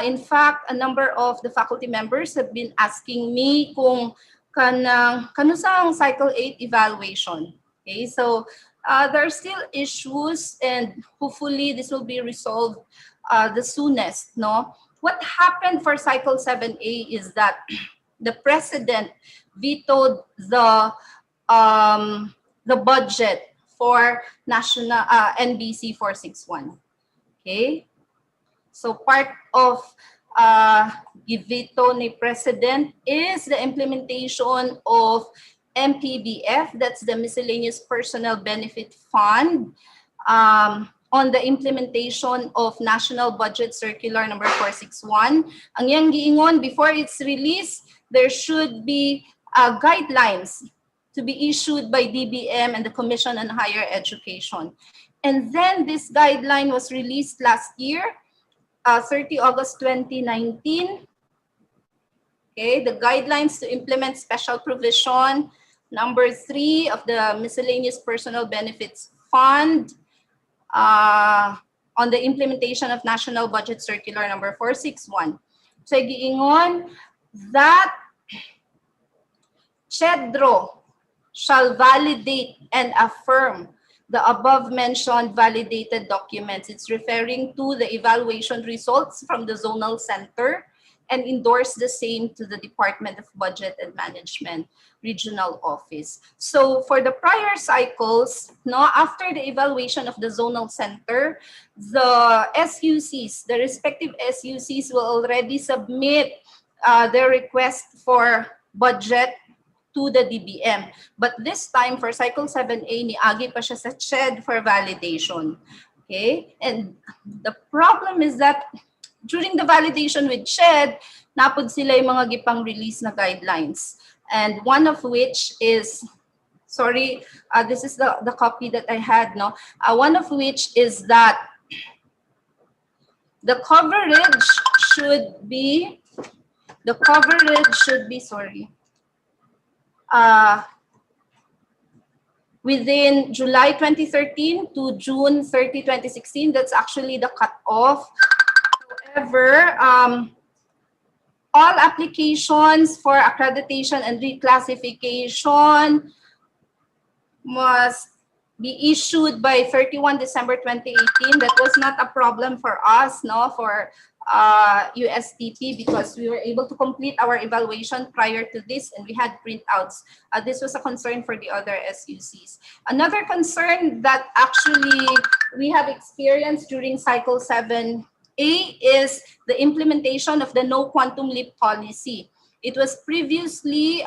In fact, a number of the faculty members have been asking me kung kano sa ang cycle 8 evaluation. Okay, so there are still issues and hopefully this will be resolved the soonest, no? What happened for cycle 7A is that the president vetoed the budget for national NBC 461. Okay? So part of veto ni president is the implementation of MPBF, that's the Miscellaneous Personal Benefit Fund, on the implementation of National Budget Circular number 461. Ang yang giingon, before its release, there should be guidelines to be issued by DBM and the Commission on Higher Education. And then this guideline was released last year, 30 August 2019. Okay, the guidelines to implement special provision number 3 of the Miscellaneous Personal Benefits Fund on the implementation of National Budget Circular number 461. So giingon that CHEDRO shall validate and affirm the above-mentioned validated documents. It's referring to the evaluation results from the zonal center and endorse the same to the Department of Budget and Management Regional Office. So for the prior cycles, no, after the evaluation of the zonal center, the SUCs, the respective SUCs will already submit their request for budget to the DBM. But this time for cycle 7A, niagi pa siya sa CHED for validation. Okay? And the problem is that during the validation with CHED, napod sila yung mga gipang release na guidelines. And one of which is, sorry, this is the copy that I had, no? One of which is that The coverage should be, sorry, within July 2013 to June 30, 2016. That's actually the cutoff. However, all applications for accreditation and reclassification must be issued by 31 December 2018. That was not a problem for us, no, for USTP, because we were able to complete our evaluation prior to this and we had printouts. This was a concern for the other SUCs. Another concern that actually we have experienced during cycle 7A is the implementation of the no quantum leap policy. It was previously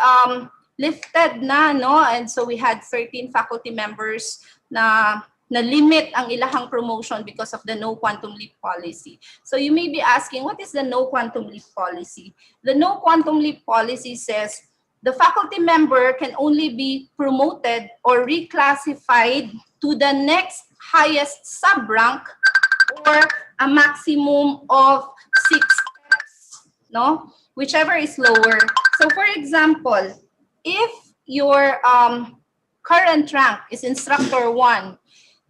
lifted na, no? And so we had 13 faculty members na limit ang ilahang promotion because of the no quantum leap policy. So you may be asking, what is the no quantum leap policy? The no quantum leap policy says the faculty member can only be promoted or reclassified to the next highest sub-rank or a maximum of 6 steps, no? Whichever is lower. So for example, if your current rank is instructor 1,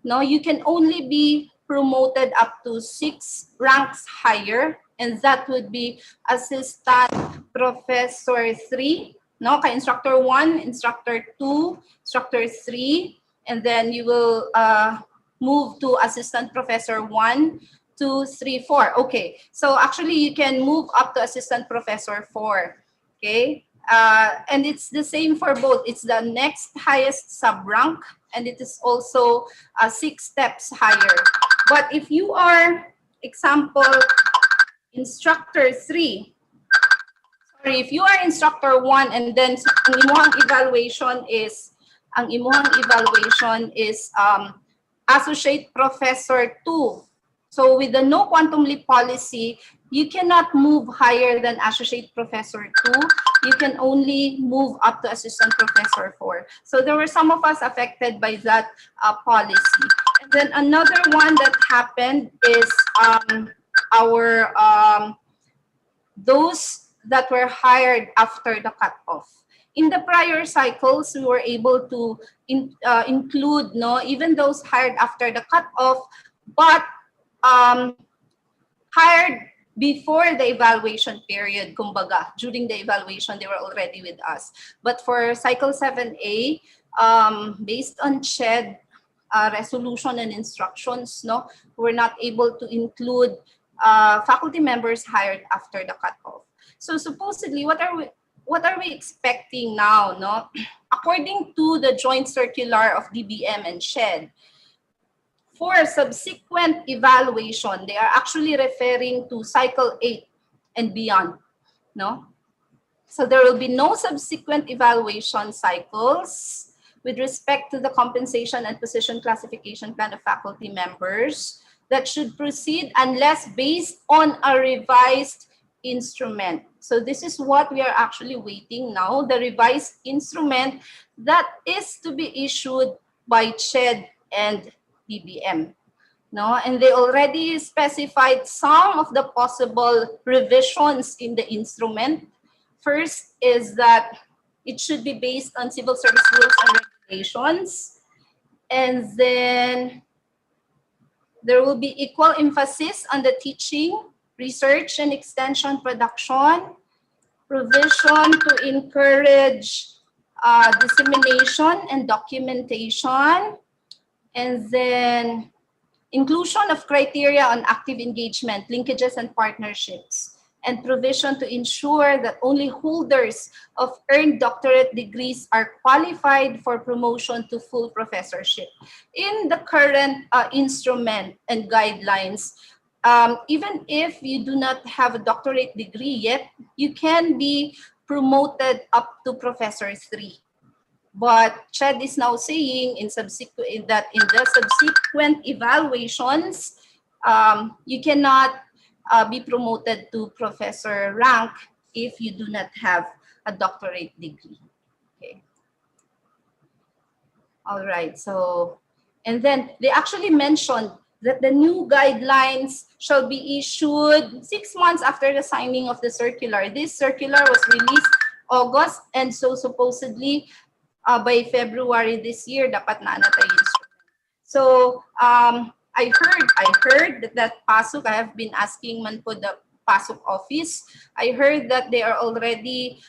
no, you can only be promoted up to 6 ranks higher, and that would be assistant professor 3, no, kay instructor 1, instructor 2, instructor 3, and then you will move to assistant professor 1, 2, 3, 4. Okay, so actually you can move up to assistant professor 4. Okay, and it's the same for both. It's the next highest sub-rank, and it is also 6 steps higher. But if you are, example, instructor 3, sorry, if you are instructor 1 and then ang imuhang evaluation is associate professor 2. So with the no quantum leap policy, you cannot move higher than associate professor 2. You can only move up to assistant professor 4. So there were some of us affected by that policy. And then another one that happened is those that were hired after the cutoff. In the prior cycles, we were able to include, no, even those hired after the cutoff, but hired before the evaluation period, kumbaga, during the evaluation, they were already with us. But for cycle 7A, based on CHED resolution and instructions, no, we're not able to include faculty members hired after the cutoff. So supposedly, what are we expecting now, no? According to the joint circular of DBM and CHED, for subsequent evaluation, they are actually referring to cycle 8 and beyond, no? So there will be no subsequent evaluation cycles with respect to the compensation and position classification plan of faculty members that should proceed unless based on a revised instrument. So this is what we are actually waiting now, the revised instrument that is to be issued by CHED and DBM. No? And they already specified some of the possible revisions in the instrument. First is that it should be based on civil service rules and regulations. And then there will be equal emphasis on the teaching, research and extension production, provision to encourage dissemination and documentation, and then inclusion of criteria on active engagement, linkages and partnerships, and provision to ensure that only holders of earned doctorate degrees are qualified for promotion to full professorship. In the current instrument and guidelines, even if you do not have a doctorate degree yet, you can be promoted up to Professor 3. But CHED is now saying in the subsequent evaluations, you cannot be promoted to professor rank if you do not have a doctorate degree. Okay. All right. So, and then they actually mentioned that the new guidelines shall be issued 6 months after the signing of the circular. This circular was released August, and so supposedly by February this year, dapat na tayo instrument. So I heard that PASUK, I have been asking man po the PASUK office. I heard that they are already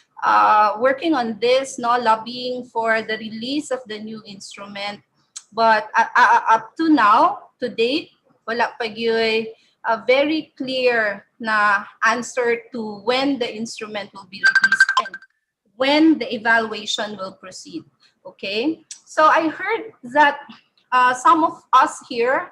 working on this, no, lobbying for the release of the new instrument. But up to now, to date, wala pa a very clear na answer to when the instrument will be released and when the evaluation will proceed. Okay, so I heard that some of us here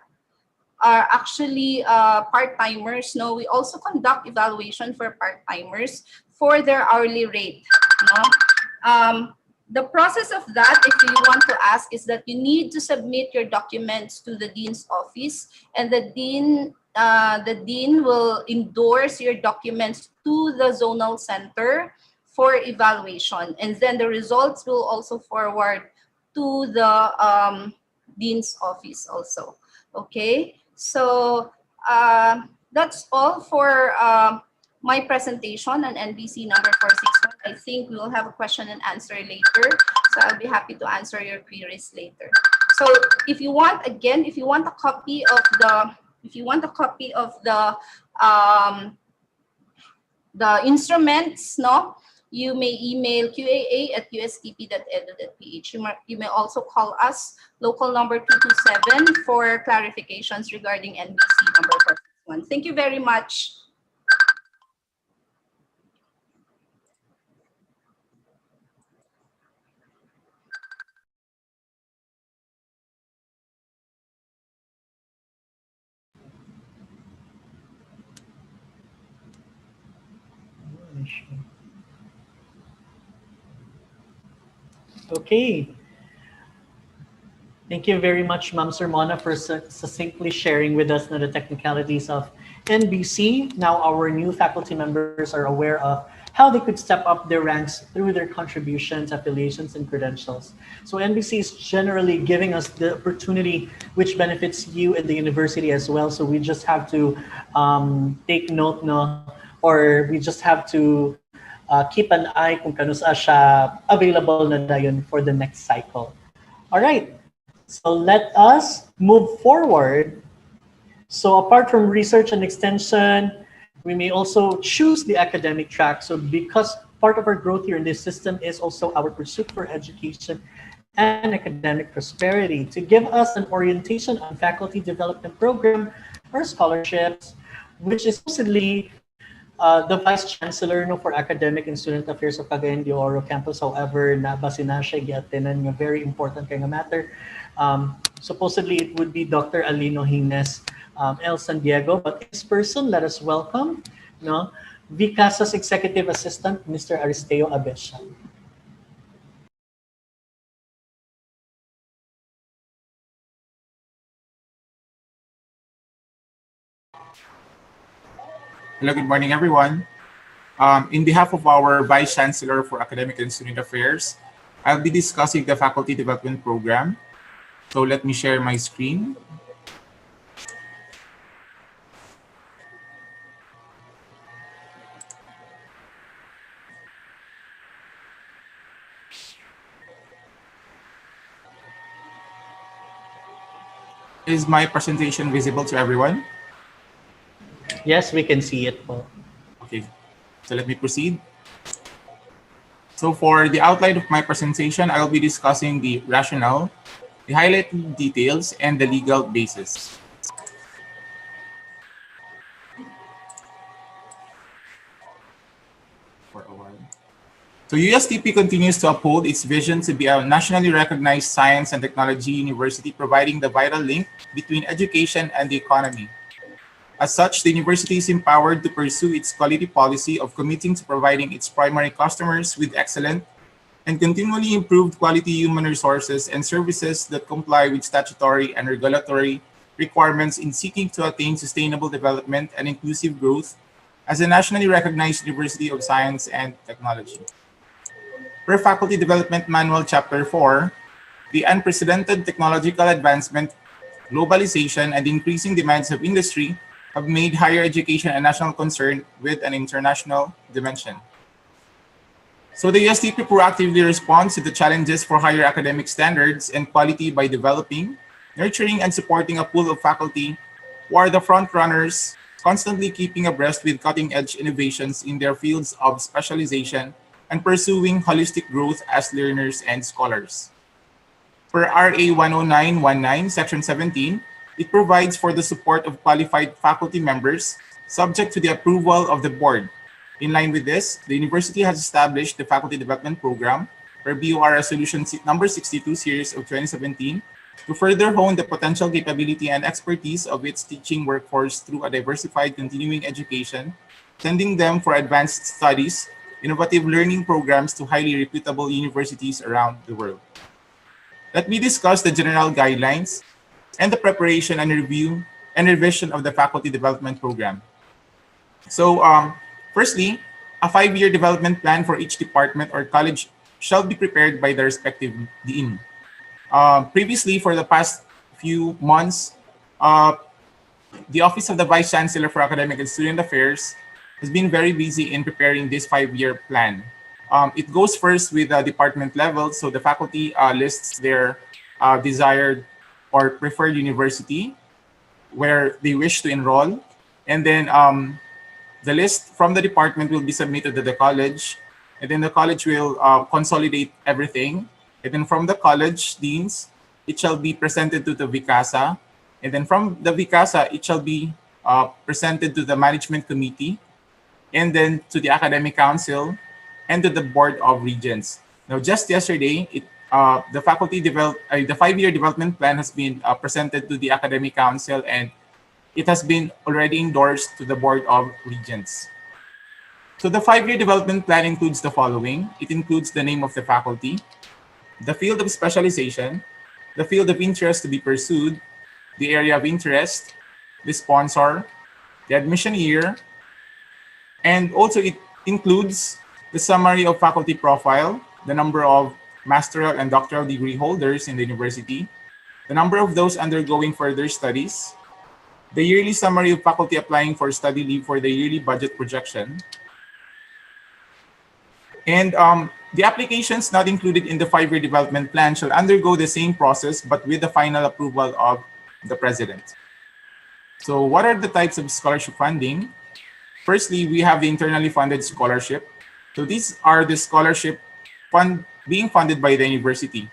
are actually part-timers. No, we also conduct evaluation for part-timers for their hourly rate. No? The process of that, if you want to ask, is that you need to submit your documents to the dean's office, and the dean will endorse your documents to the zonal center for evaluation, and then the results will also forward to the dean's office also. Okay, so that's all for my presentation on NBC number 461. I think we will have a question and answer later, so I'll be happy to answer your queries later. So if you want, again, if you want a copy of the instruments, no, you may email qaa@ustp.edu.ph. You may also call us, local number 227, for clarifications regarding NBC number 461. Thank you very much. Okay. Thank you very much, Ma'am Sermona, for succinctly sharing with us the technicalities of NBC. Now our new faculty members are aware of how they could step up their ranks through their contributions, affiliations, and credentials. So NBC is generally giving us the opportunity which benefits you and the university as well. So we just have to take note, no, or we just have to keep an eye kung kano siya available na dayon for the next cycle. All right. So let us move forward. So apart from research and extension, we may also choose the academic track. So because part of our growth here in this system is also our pursuit for education and academic prosperity. To give us an orientation on faculty development program or scholarships, which is supposedly the Vice Chancellor, no, for Academic and Student Affairs of Cagayan de Oro campus. However, nabasi na siya giatinan nga very important kay nga matter. Supposedly it would be Dr. Alino Hines El San Diego, but this person, let us welcome, no, Vicasa's Executive Assistant, Mr. Aristeo Abesha. Hello, good morning, everyone. In behalf of our Vice Chancellor for Academic and Student Affairs, I'll be discussing the Faculty Development Program. So let me share my screen. Is my presentation visible to everyone? Yes, we can see it, po. Okay, so let me proceed. So for the outline of my presentation, I will be discussing the rationale, the highlighted details, and the legal basis. For a while. So USTP continues to uphold its vision to be a nationally recognized science and technology university, providing the vital link between education and the economy. As such, the university is empowered to pursue its quality policy of committing to providing its primary customers with excellent and continually improved quality human resources and services that comply with statutory and regulatory requirements in seeking to attain sustainable development and inclusive growth as a nationally recognized University of Science and Technology. Per Faculty Development Manual Chapter 4, the unprecedented technological advancement globalization, and increasing demands of industry have made higher education a national concern with an international dimension. So the USTP proactively responds to the challenges for higher academic standards and quality by developing, nurturing, and supporting a pool of faculty who are the front runners, constantly keeping abreast with cutting-edge innovations in their fields of specialization and pursuing holistic growth as learners and scholars. Per RA 10919, Section 17, it provides for the support of qualified faculty members subject to the approval of the board. In line with this, the university has established the Faculty Development Program, per BOR Resolution number 62 Series of 2017, to further hone the potential capability and expertise of its teaching workforce through a diversified continuing education, sending them for advanced studies, innovative learning programs to highly reputable universities around the world. Let me discuss the general guidelines and the preparation and review and revision of the Faculty Development Program. So, firstly, a 5-year development plan for each department or college shall be prepared by the respective dean. Previously, for the past few months, the Office of the Vice Chancellor for Academic and Student Affairs has been very busy in preparing this 5-year plan. It goes first with the department level, so the faculty lists their desired or preferred university where they wish to enroll, and then the list from the department will be submitted to the college, and then the college will consolidate everything, and then from the college deans, it shall be presented to the Vicasa, and then from the Vicasa, it shall be presented to the management committee, and then to the academic council, and to the board of regents. Now, just yesterday, the the 5-year development plan has been presented to the academic council, and it has been already endorsed to the board of regents. So the 5-year development plan includes the following. It includes the name of the faculty, the field of specialization, the field of interest to be pursued, the area of interest, the sponsor, the admission year, and also it includes the summary of faculty profile, the number of master's and doctoral degree holders in the university, the number of those undergoing further studies, the yearly summary of faculty applying for study leave for the yearly budget projection, and the applications not included in the 5-year development plan shall undergo the same process but with the final approval of the president. So what are the types of scholarship funding? Firstly, we have the internally funded scholarship. So these are the scholarship being funded by the university.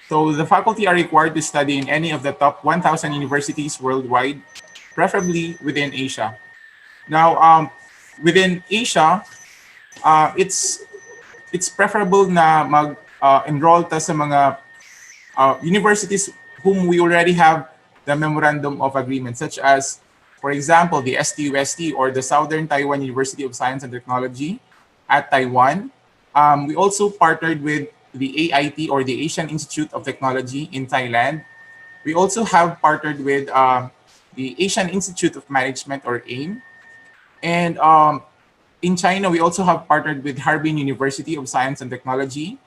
So the faculty are required to study in any of the top 1,000 universities worldwide, preferably within Asia. Now, within Asia, it's preferable na mag-enroll ta sa mga universities whom we already have the memorandum of agreement, such as, for example, the STUST or the Southern Taiwan University of Science and Technology at Taiwan. We also partnered with the AIT or the Asian Institute of Technology in Thailand. We also have partnered with the Asian Institute of Management or AIM. And in China, we also have partnered with Harbin University of Science and Technology.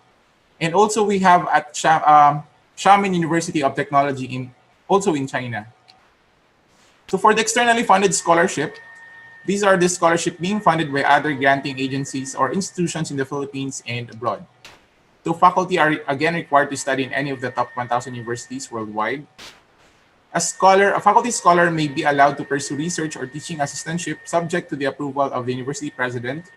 And also we have at Xiamen University of Technology also in China. So for the externally funded scholarship, these are the scholarship being funded by other granting agencies or institutions in the Philippines and abroad. So faculty are again required to study in any of the top 1,000 universities worldwide. A faculty scholar may be allowed to pursue research or teaching assistantship subject to the approval of the university president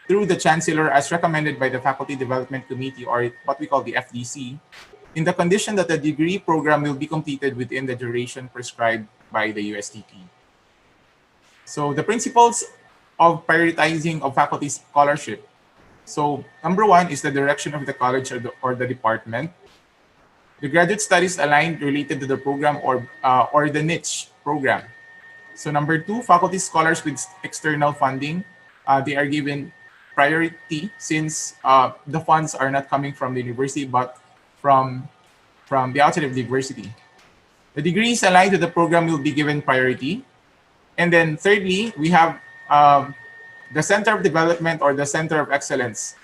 through the chancellor as recommended by the Faculty Development Committee or what we call the FDC, in the condition that the degree program will be completed within the duration prescribed by the USTP. So the principles of prioritizing of faculty scholarship. So number one is the direction of the college or the department. The graduate studies aligned related to the program or the niche program. So number two, faculty scholars with external funding, they are given priority since the funds are not coming from the university but from the outside of the university. The degrees aligned to the program will be given priority. And then thirdly, we have the Center of Development or the Center of Excellence.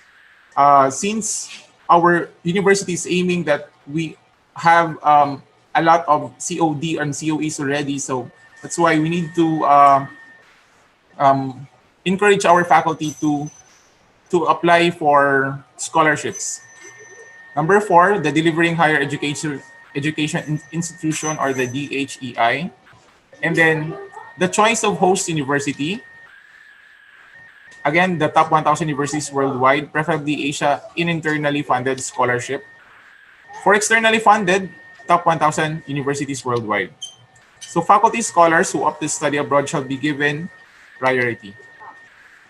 Since our university is aiming that we have a lot of COD and COEs already. So that's why we need to encourage our faculty to apply for scholarships. Number 4, the delivering higher education institution, or the DHEI. And then the choice of host university. Again, the top 1,000 universities worldwide, preferably Asia, in internally funded scholarship. For externally funded, top 1,000 universities worldwide. So faculty scholars who opt to study abroad shall be given priority.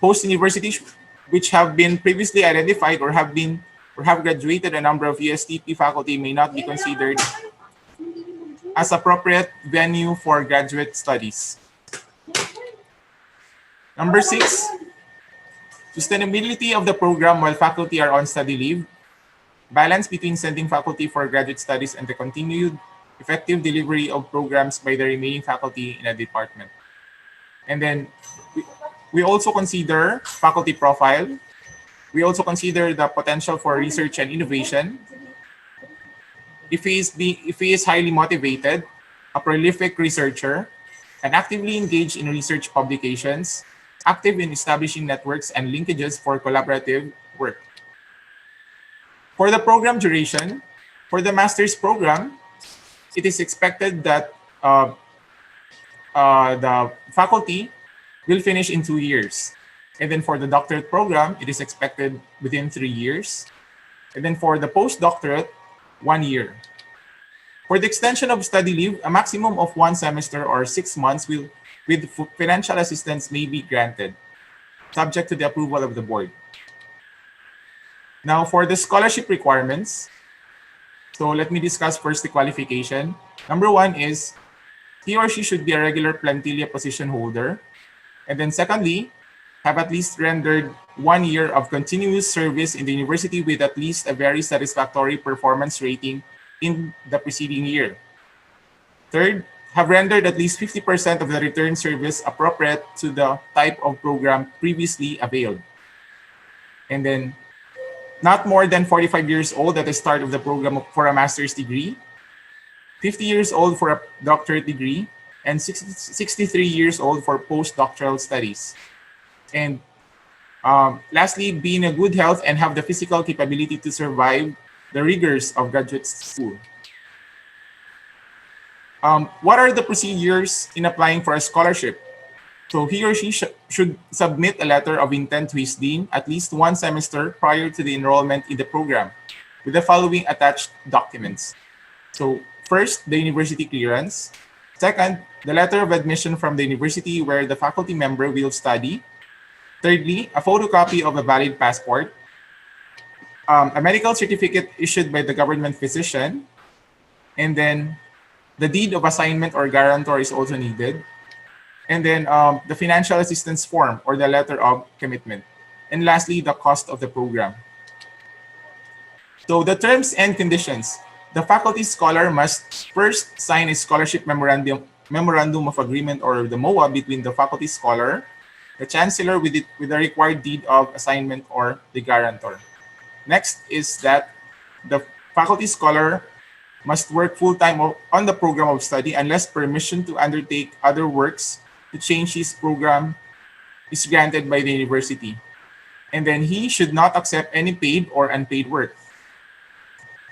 Host universities which have been previously identified or have graduated a number of USTP faculty may not be considered as appropriate venue for graduate studies. Number 6, sustainability of the program while faculty are on study leave. Balance between sending faculty for graduate studies and the continued effective delivery of programs by the remaining faculty in a department. And then we also consider faculty profile. We also consider the potential for research and innovation. If he is highly motivated, a prolific researcher, and actively engaged in research publications, active in establishing networks and linkages for collaborative work. For the program duration, for the master's program, it is expected that the faculty will finish in 2 years. And then for the doctorate program, it is expected within 3 years. And then for the postdoctorate, 1 year. For the extension of study leave, a maximum of 1 semester or 6 months with financial assistance may be granted, subject to the approval of the board. Now for the scholarship requirements, so let me discuss first the qualification. Number 1 is he or she should be a regular plantilla position holder. And then secondly, have at least rendered 1 year of continuous service in the university with at least a very satisfactory performance rating in the preceding year. Third, have rendered at least 50% of the return service appropriate to the type of program previously availed. And then not more than 45 years old at the start of the program for a master's degree, 50 years old for a doctorate degree, and 63 years old for postdoctoral studies. And lastly, be in a good health and have the physical capability to survive the rigors of graduate school. What are the procedures in applying for a scholarship? So he or she should submit a letter of intent to his dean at least 1 semester prior to the enrollment in the program with the following attached documents. So first, the university clearance. Second, the letter of admission from the university where the faculty member will study. Thirdly, a photocopy of a valid passport. A medical certificate issued by the government physician. And then the deed of assignment or guarantor is also needed. And then the financial assistance form or the letter of commitment. And lastly, the cost of the program. So the terms and conditions. The faculty scholar must first sign a scholarship memorandum of agreement, or the MOA, between the faculty scholar, the chancellor with the required deed of assignment or the guarantor. Next is that the faculty scholar must work full-time on the program of study unless permission to undertake other works to change his program is granted by the university. And then he should not accept any paid or unpaid work.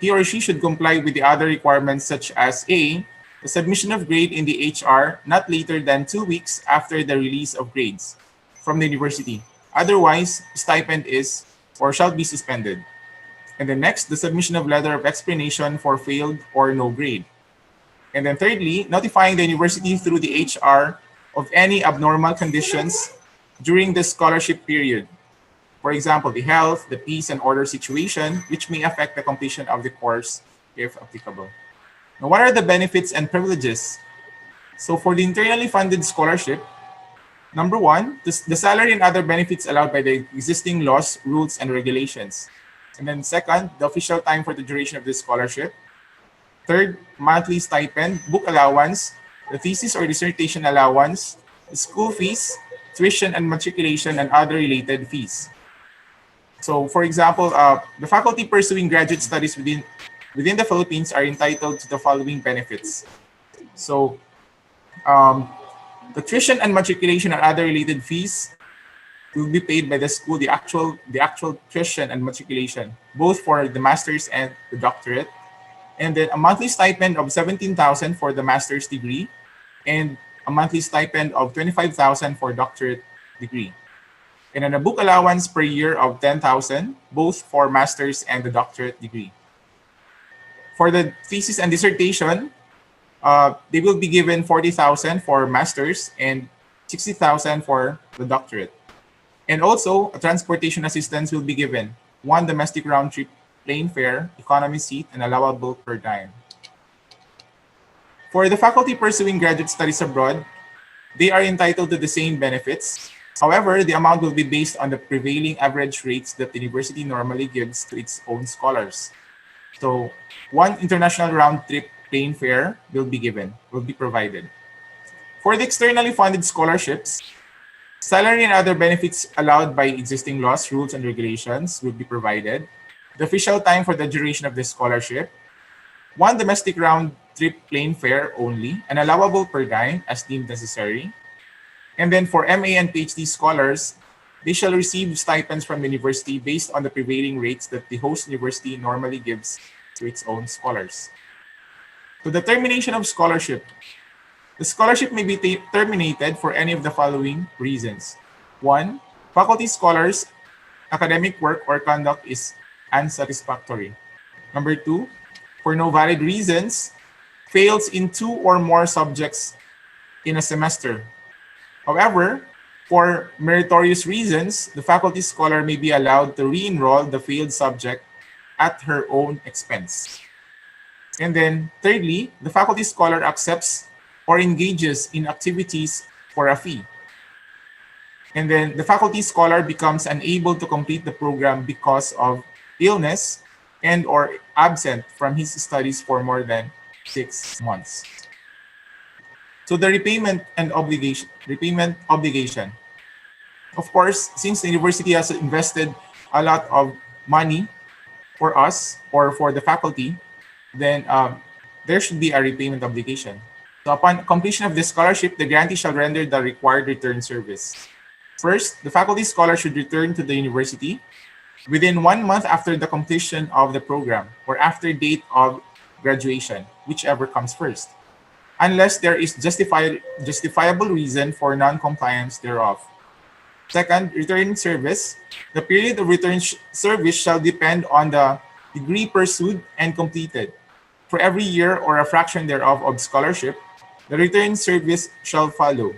He or she should comply with the other requirements such as A, the submission of grade in the HR not later than 2 weeks after the release of grades from the university. Otherwise, stipend is or shall be suspended. And then next, the submission of letter of explanation for failed or no grade. And then thirdly, notifying the university through the HR of any abnormal conditions during the scholarship period. For example, the health, the peace and order situation, which may affect the completion of the course if applicable. Now, what are the benefits and privileges? So for the internally funded scholarship, number 1, the salary and other benefits allowed by the existing laws, rules, and regulations. And then second, the official time for the duration of the scholarship. Third, monthly stipend, book allowance, the thesis or dissertation allowance, the school fees, tuition and matriculation, and other related fees. So for example, the faculty pursuing graduate studies within within the Philippines are entitled to the following benefits. So, the tuition and matriculation and other related fees will be paid by the school, the actual tuition and matriculation, both for the master's and the doctorate. And then a monthly stipend of 17,000 for the master's degree, and a monthly stipend of 25,000 for doctorate degree. And then a book allowance per year of 10,000, both for master's and the doctorate degree. For the thesis and dissertation, they will be given 40,000 for master's and 60,000 for the doctorate. And also, a transportation assistance will be given, one domestic round trip plane fare, economy seat, and allowable per dime. For the faculty pursuing graduate studies abroad, they are entitled to the same benefits. However, the amount will be based on the prevailing average rates that the university normally gives to its own scholars. So, one international round trip plane fare will be provided. For the externally funded scholarships, salary and other benefits allowed by existing laws, rules, and regulations will be provided. The official time for the duration of the scholarship, one domestic round trip plane fare only, and allowable per dime as deemed necessary. And then for MA and PhD scholars, they shall receive stipends from the university based on the prevailing rates that the host university normally gives to its own scholars. To the termination of scholarship, the scholarship may be terminated for any of the following reasons. 1. Faculty scholars' academic work or conduct is unsatisfactory. Number 2, for no valid reasons, fails in 2 or more subjects in a semester. However, for meritorious reasons, the faculty scholar may be allowed to re-enroll the failed subject at her own expense. And then, thirdly, the faculty scholar accepts or engages in activities for a fee. And then the faculty scholar becomes unable to complete the program because of illness and or absent from his studies for more than 6 months. So the repayment obligation. Of course, since the university has invested a lot of money for us or for the faculty, then there should be a repayment obligation. So upon completion of the scholarship, the grantee shall render the required return service. First, the faculty scholar should return to the university within 1 month after the completion of the program or after date of graduation, whichever comes first, unless there is justifiable reason for non-compliance thereof. Second, return service. The period of return service shall depend on the degree pursued and completed. For every year or a fraction thereof of scholarship, the return service shall follow.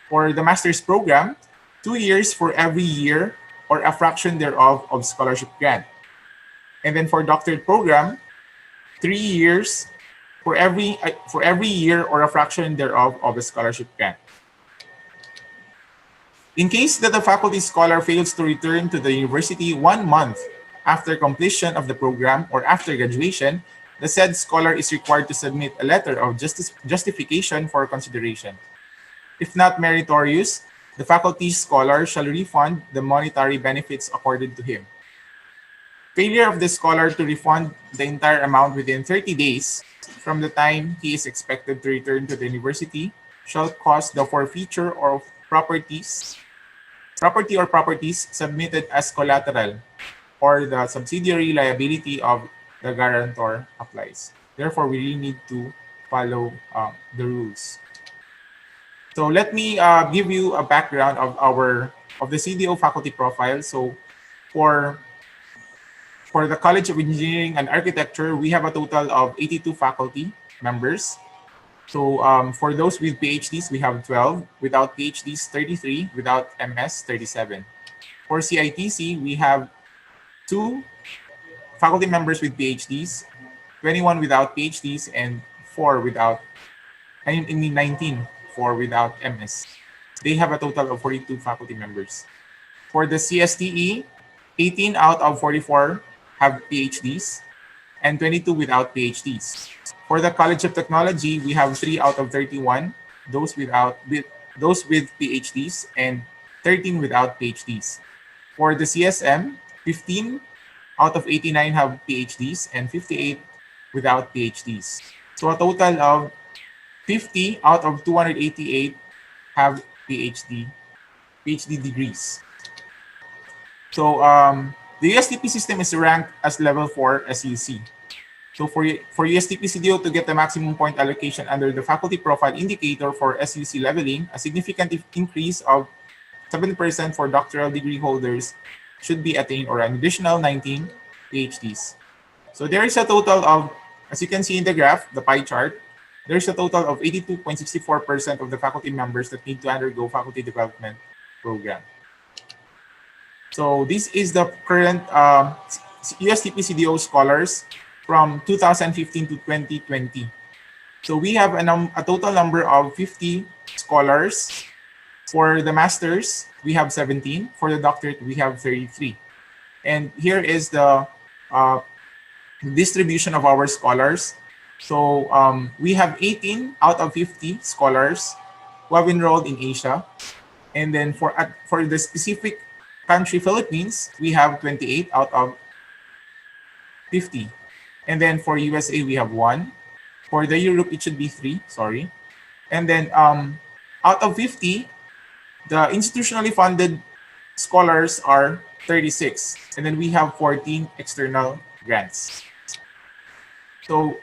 For the master's program, 2 years for every year or a fraction thereof of scholarship grant. And then for doctorate program, 3 years for every year or a fraction thereof of a scholarship grant. In case that the faculty scholar fails to return to the university 1 month after completion of the program or after graduation, the said scholar is required to submit a letter of justification for consideration. If not meritorious, the faculty scholar shall refund the monetary benefits accorded to him. Failure of the scholar to refund the entire amount within 30 days from the time he is expected to return to the university shall cause the forfeiture of property or properties submitted as collateral, or the subsidiary liability of the guarantor applies. Therefore, we really need to follow the rules. So let me give you a background of the CDO faculty profile. So for the College of Engineering and Architecture, we have a total of 82 faculty members. So for those with PhDs, we have 12. Without PhDs, 33. Without MS, 37. For CITC, we have 2 faculty members with PhDs, 21 without PhDs, and 19 for without MS. They have a total of 42 faculty members. For the CSTE, 18 out of 44 have PhDs and 22 without PhDs. For the College of Technology, we have 3 out of 31, those with PhDs and 13 without PhDs. For the CSM, 15 out of 89 have PhDs and 58 without PhDs. So a total of 50 out of 288 have PhD degrees. So the USTP system is ranked as level 4 SUC. So for USTP-CiTL to get the maximum point allocation under the faculty profile indicator for SUC leveling, a significant increase of 7% for doctoral degree holders should be attained, or an additional 19 PhDs. So there is a total of, as you can see in the graph, the pie chart, there's a total of 82.64% of the faculty members that need to undergo faculty development program. So this is the current USTP-CDO scholars from 2015 to 2020. So we have a total number of 50 scholars. For the masters, we have 17. For the doctorate, we have 33. And here is the distribution of our scholars. So we have 18 out of 50 scholars who have enrolled in Asia. And then for the specific country, Philippines, we have 28 out of 50. And then for USA, we have 1. For the Europe, it should be 3, sorry. And then out of 50, the institutionally funded scholars are 36. And then we have 14 external grants. So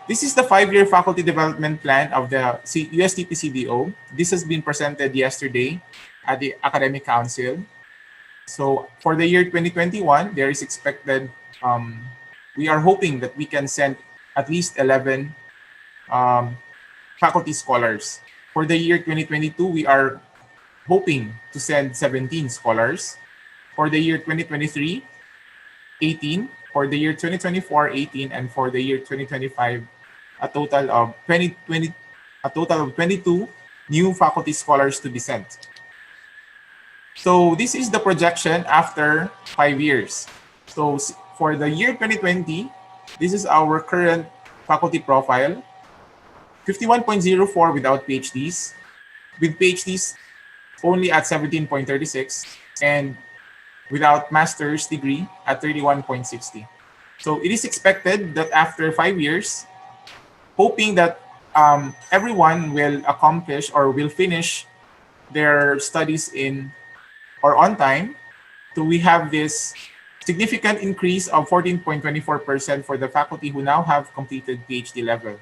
this is the 5-year faculty development plan of the USTP-CDO. This has been presented yesterday at the Academic Council. So for the year 2021, there is expected, we are hoping that we can send at least 11 faculty scholars. For the year 2022, we are hoping to send 17 scholars. For the year 2023, 18. For the year 2024, 18. And for the year 2025, a total of 22 new faculty scholars to be sent. So this is the projection after 5 years. So for the year 2020, this is our current faculty profile. 51.04 without PhDs. With PhDs, only at 17.36. And without master's degree at 31.60. So it is expected that after 5 years, hoping that everyone will accomplish or will finish their studies in or on time, so we have this significant increase of 14.24% for the faculty who now have completed PhD level.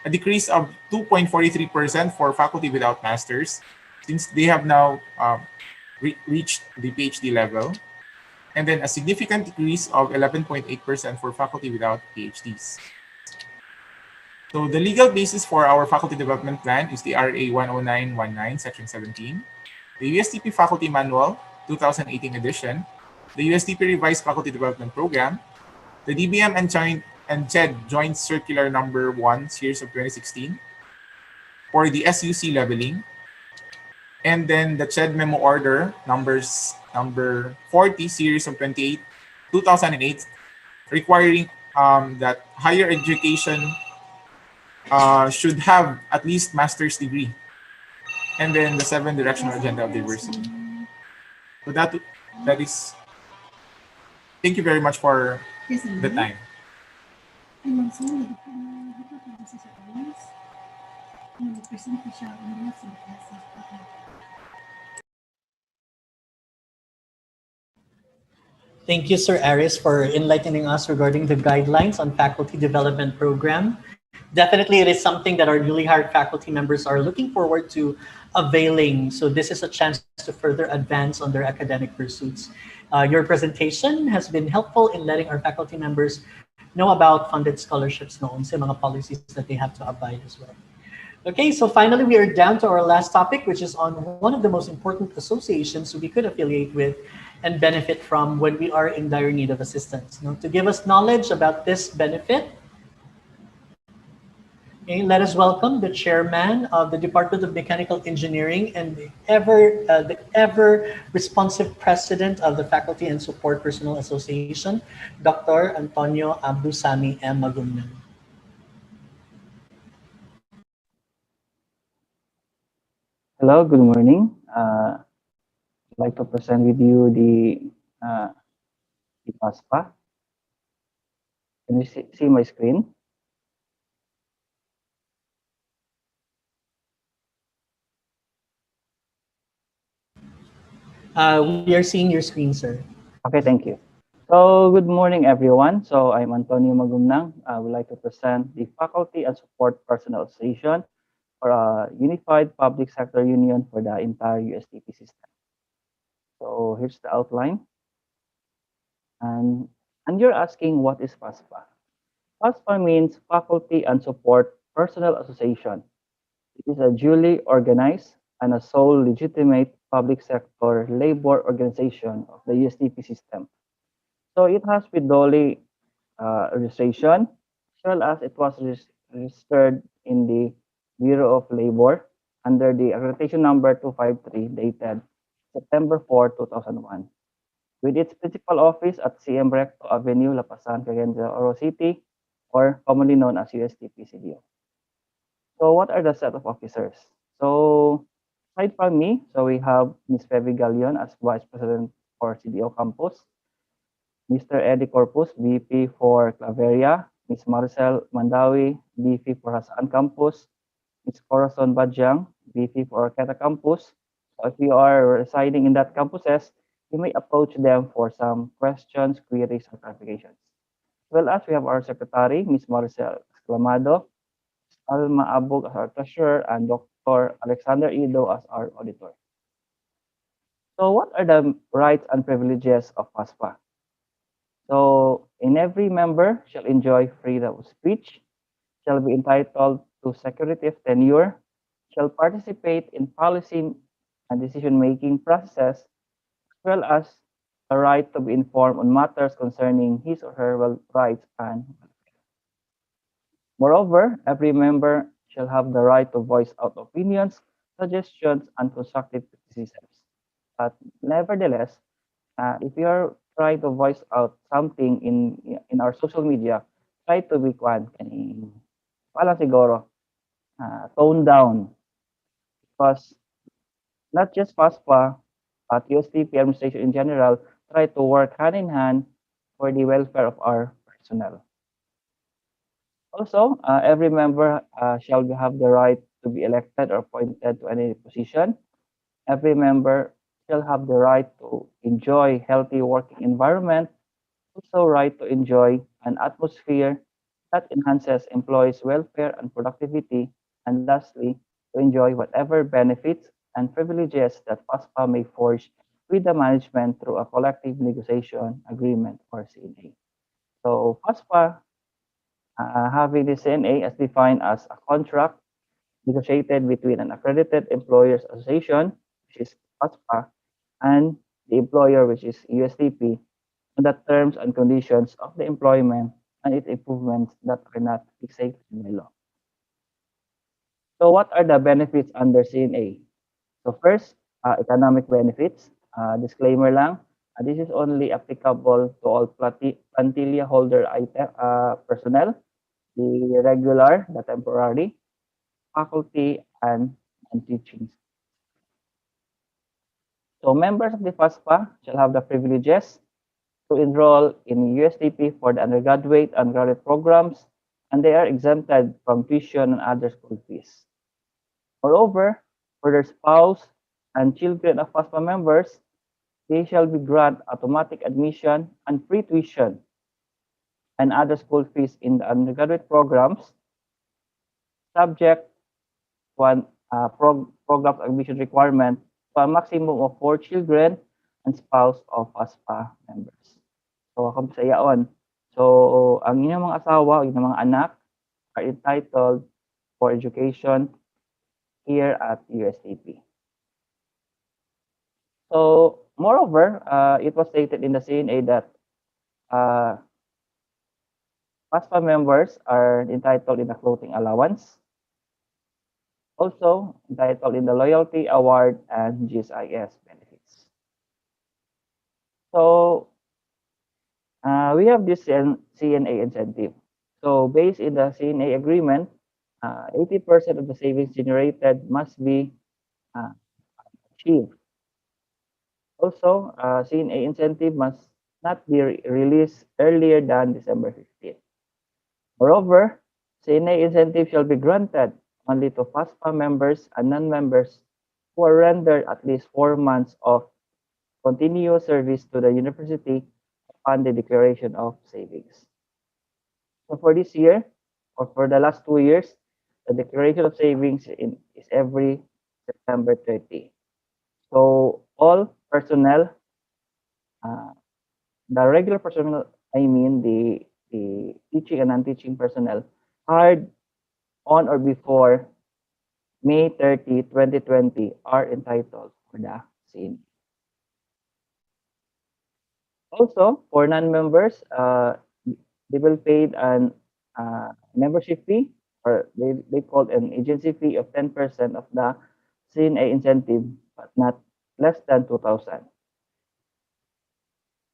A decrease of 2.43% for faculty without masters, since they have now reached the PhD level. And then a significant decrease of 11.8% for faculty without PhDs. So the legal basis for our faculty development plan is the RA 10919, Section 17, the USTP Faculty Manual, 2018 edition, the USTP Revised Faculty Development Program, the DBM and CHED Joint Circular Number 1, Series of 2016, for the SUC leveling, and then the CHED Memo Order number 40, Series of 2008, requiring that higher education should have at least master's degree. And then the 7 Directional Agenda of Diversity. So that is, thank you very much for the time. Thank you, Sir Aris, for enlightening us regarding the guidelines on faculty development program. Definitely, it is something that our newly hired faculty members are looking forward to availing. So this is a chance to further advance on their academic pursuits. Your presentation has been helpful in letting our faculty members know about funded scholarships noon sa mga policies that they have to abide as well. Okay, so finally, we are down to our last topic, which is on one of the most important associations we could affiliate with and benefit from when we are in dire need of assistance. Now, to give us knowledge about this benefit, okay, let us welcome the chairman of the Department of Mechanical Engineering and the ever responsive president of the Faculty and Support Personnel Association, Dr. Antonio Abdusami M. Magumnan. Hello, good morning. I'd like to present with you the IPASPA. Can you see my screen? We are seeing your screen, sir. Okay, thank you. So, good morning, everyone. So, I'm Antonio Magumnang. I would like to present the Faculty and Support Personnel Association, or a unified public sector union for the entire USTP system. So, here's the outline. And, and you're asking, what is FASPA? FASPA means Faculty and Support Personnel Association. It is a duly organized and a sole legitimate public sector labor organization of the USTP system. So it has Widoli registration, as well as it was registered in the Bureau of Labor under the accreditation number 253 dated September 4, 2001, with its principal office at CM Recto Avenue, Lapasan, Cagayan de Oro City, or commonly known as USTP-CiTL. So what are the set of officers? So aside from me, so we have Ms. Feby Galion as Vice President for CDO Campus, Mr. Eddie Corpus, VP for Claveria, Ms. Maricel Mandawi, VP for Hasaan Campus, Ms. Corazon Bajang, VP for Arqueta Campus. So if you are residing in that campuses, you may approach them for some questions, queries, or clarifications. As well as we have our secretary, Ms. Maricel Exclamado, Alma Abog as our treasurer, and Dr. Alexander Ido as our auditor. So what are the rights and privileges of PASPA? So in every member shall enjoy freedom of speech, shall be entitled to security of tenure, shall participate in policy and decision-making processes, as well as the right to be informed on matters concerning his or her rights and moreover, every member shall have the right to voice out opinions, suggestions, and constructive criticisms. But nevertheless, if you're trying to voice out something in our social media, try to be wala siguro, tone down because not just FASPA, but USTP administration in general try to work hand in hand for the welfare of our personnel. Also, every member shall have the right to be elected or appointed to any position. Every member shall have the right to enjoy healthy working environment, also right to enjoy an atmosphere that enhances employees' welfare and productivity, and lastly, to enjoy whatever benefits and privileges that PASPA may forge with the management through a collective negotiation agreement or CNA. So PASPA having the CNA as defined as a contract negotiated between an accredited employers association, which is PASPA, and the employer, which is USTP, on the terms and conditions of the employment and its improvements that are not fixated by law. So what are the benefits under CNA? So first, economic benefits. Disclaimer lang, this is only applicable to all plantilla holder personnel, the regular, the temporary, faculty, and teachings. So members of the FASPA shall have the privileges to enroll in USTP for the undergraduate and graduate programs, and they are exempted from tuition and other school fees. Moreover, for their spouse and children of FASPA members, they shall be granted automatic admission and free tuition and other school fees in the undergraduate programs, subject to an program admission requirement to a maximum of 4 children and spouse of FASPA members. So, akong sayaon. So, ang inyong mga asawa, inyong mga anak are entitled for education here at USTP. So, moreover, it was stated in the CNA that FASPA members are entitled in the clothing allowance, also entitled in the loyalty award and GSIS benefits. So, we have this CNA incentive. So, based in the CNA agreement, 80% of the savings generated must be achieved. Also, CNA incentive must not be released earlier than December 15th. Moreover, CNA incentive shall be granted only to FASPA members and non-members who are rendered at least 4 months of continuous service to the university upon the declaration of savings. So for this year, or for the last 2 years, the declaration of savings is every September 30. So all personnel, uh, the regular personnel, I mean the teaching and non-teaching personnel, hired on or before May 30, 2020 are entitled for the same. Also, for non-members, they will pay an membership fee, or they call an agency fee of 10% of the CNA incentive, but not less than 2,000.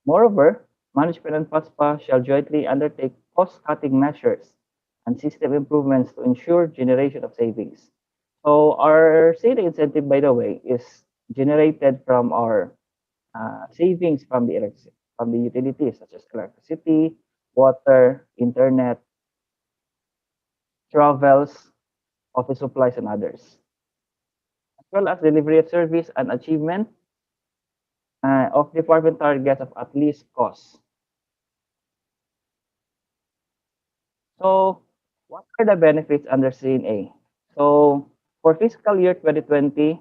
Moreover, management and FASPA shall jointly undertake cost-cutting measures and system improvements to ensure generation of savings. So our CNA incentive, by the way, is generated from our savings from the utilities such as electricity, water, internet, travels, office supplies, and others, as well as delivery of service and achievement of department targets of at least costs. So, what are the benefits under CNA? So, for fiscal year 2020,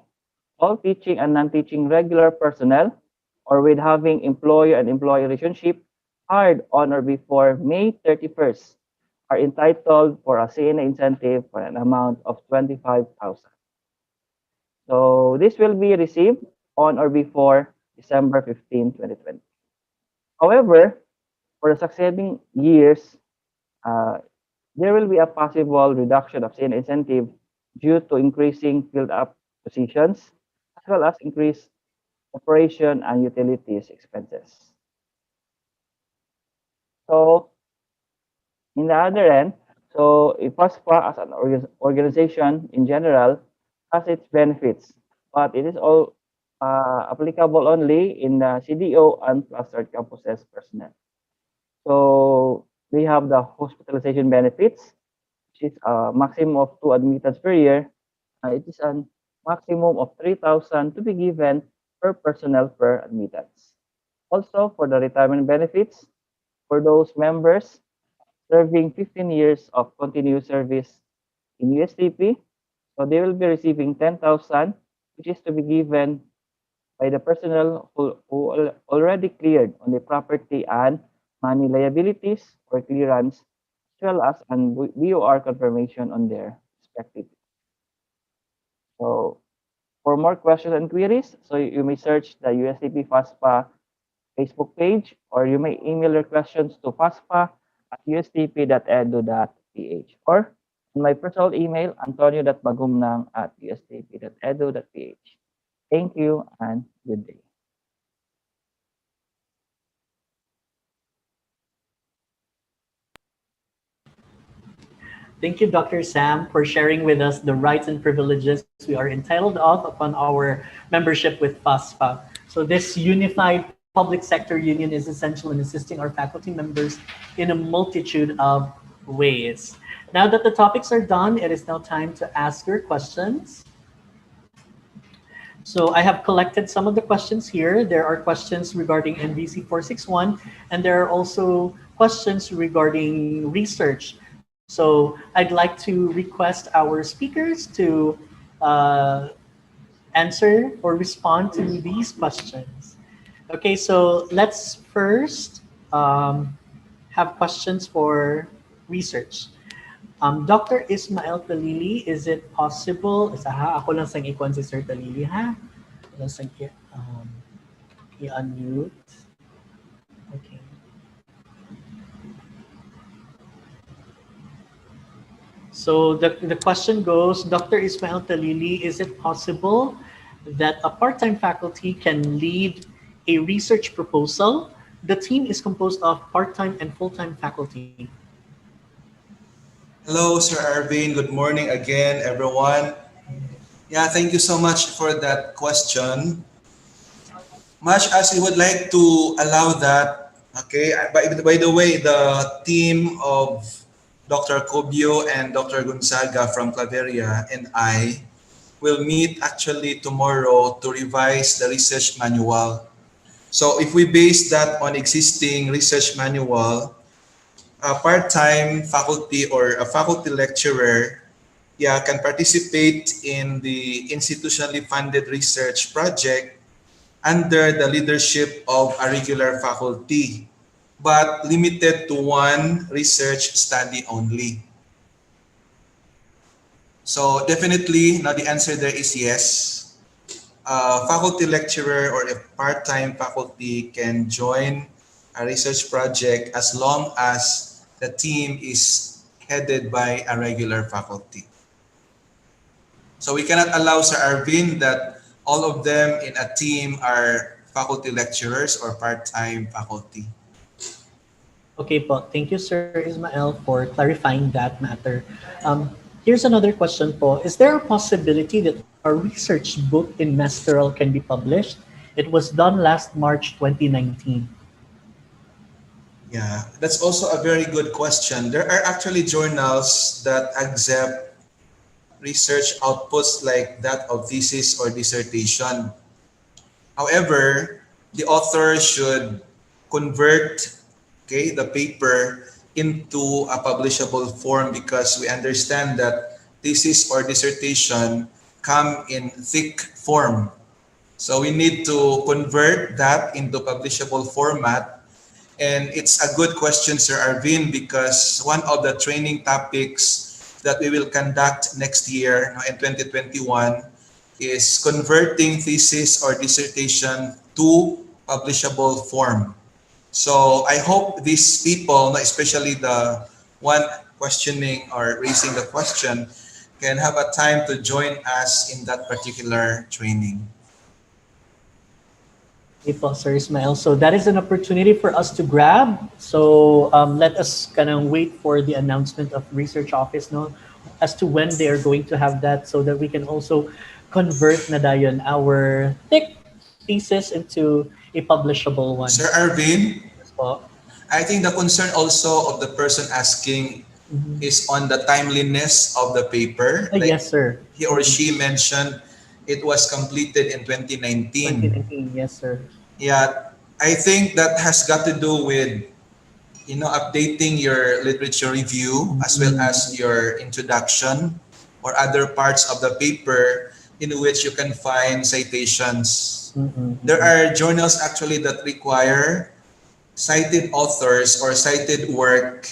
all teaching and non-teaching regular personnel or with having employer and employee relationship hired on or before May 31st are entitled for a CNA incentive for an amount of 25,000. So this will be received on or before December 15, 2020. However, for the succeeding years, uh, there will be a possible reduction of CNA incentive due to increasing field up positions as well as increased operation and utilities expenses. So in the other end, so IPASPA as an organization in general has its benefits, but it is all applicable only in the CDO and Upstart campuses personnel. So we have the hospitalization benefits, which is a maximum of 2 admittance per year. It is a maximum of 3,000 to be given per personnel per admittance. Also, for the retirement benefits, for those members serving 15 years of continuous service in USTP, so they will be receiving 10,000, which is to be given by the personnel who already cleared on the property and money liabilities or clearance, as well as an BOR confirmation on their respective. So for more questions and queries, so you may search the USTP FASPA Facebook page, or you may email your questions to faspa@ustp.edu.ph, or on my personal email, antonio.magumnang@ustp.edu.ph. Thank you and good day. Thank you, Dr. Sam, for sharing with us the rights and privileges we are entitled of upon our membership with FASPA. So this unified public sector union is essential in assisting our faculty members in a multitude of ways. Now that the topics are done, it is now time to ask your questions. So I have collected some of the questions here. There are questions regarding NBC 461, and there are also questions regarding research. So I'd like to request our speakers to uh, answer or respond to these questions. Okay, so let's first have questions for research. Dr. Ismael Talili, is it possible, isa ha, ako lang sang ikon si Sir Talili ha? Ako lang sang i-unmute. Okay. So the question goes, Dr. Ismael Talili, is it possible that a part-time faculty can lead a research proposal? The team is composed of part-time and full-time faculty. Hello, Sir Arvin. Good morning again, everyone. Yeah, thank you so much for that question. Much as we would like to allow that, okay, by the way, the team of Dr. Cobio and Dr. Gonzaga from Claveria and I will meet actually tomorrow to revise the research manual. So if we base that on existing research manual, a part-time faculty or a faculty lecturer, yeah, can participate in the institutionally funded research project under the leadership of a regular faculty, but limited to one research study only. So definitely, now the answer there is yes. A faculty lecturer or a part-time faculty can join a research project as long as the team is headed by a regular faculty. So we cannot allow Sir Arvin that all of them in a team are faculty lecturers or part-time faculty. Okay po. Thank you, Sir Ismael, for clarifying that matter. Here's another question po. Is there a possibility that our research book in Masteral can be published? It was done last March 2019. Yeah, that's also a very good question. There are actually journals that accept research outputs like that of thesis or dissertation. However, the author should convert, okay, the paper into a publishable form because we understand that thesis or dissertation come in thick form. So we need to convert that into publishable format. And it's a good question, Sir Arvin, because one of the training topics that we will conduct next year, no, in 2021, is converting thesis or dissertation to publishable form. So I hope these people, no, especially the one questioning or raising the question, can have a time to join us in that particular training. Okay po, Sir Ismael. So that is an opportunity for us to grab. So let us kind of wait for the announcement of research office, no, as to when they are going to have that, so that we can also convert na dayon our thick thesis into a publishable one. Sir Arvin, Yes po. I think the concern also of the person asking Mhm. is on the timeliness of the paper. Like Yes, sir. he or she mentioned, it was completed in 2019. 2019, yes, sir. Yeah, I think that has got to do with updating your literature review as well as your introduction or other parts of the paper in which you can find citations. Mhm. There are journals actually that require cited authors or cited work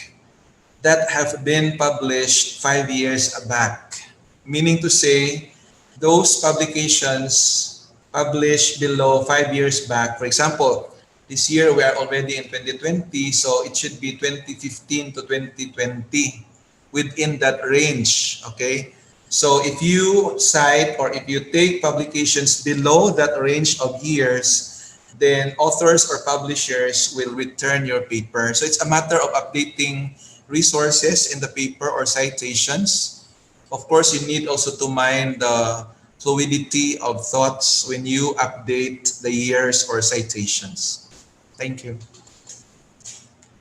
that have been published 5 years back. Meaning to say, those publications published below 5 years back, for example, this year we are already in 2020, so it should be 2015 to 2020 within that range, okay? So if you cite or if you take publications below that range of years, then authors or publishers will return your paper. So it's a matter of updating resources in the paper or citations. Of course, you need also to mind the fluidity of thoughts when you update the years or citations. Thank you.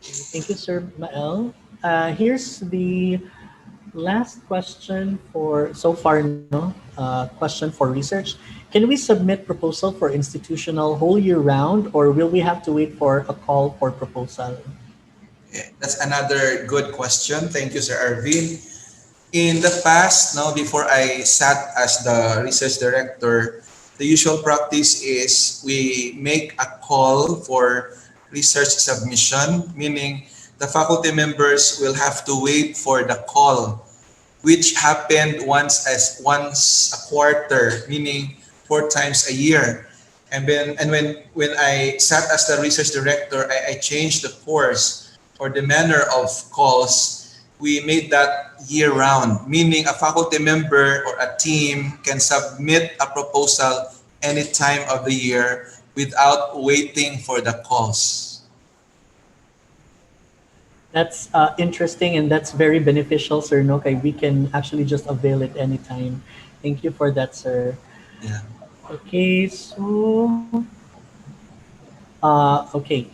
Thank you, Sir Mael. Here's the last question for so far, no? Question for research. Can we submit proposal for institutional whole year round, or will we have to wait for a call for proposal? Yeah, that's another good question. Thank you, Sir Arvin. In the past, now before I sat as the research director, the usual practice is we make a call for research submission, meaning the faculty members will have to wait for the call, which happened once a quarter, meaning 4 times a year. And when I sat as the research director, I changed the course or the manner of calls. We made that year round, meaning a faculty member or a team can submit a proposal any time of the year without waiting for the calls. That's interesting, and that's very beneficial, Sir Nokay. We can actually just avail it anytime. Thank you for that, sir. Yeah. Okay, so okay.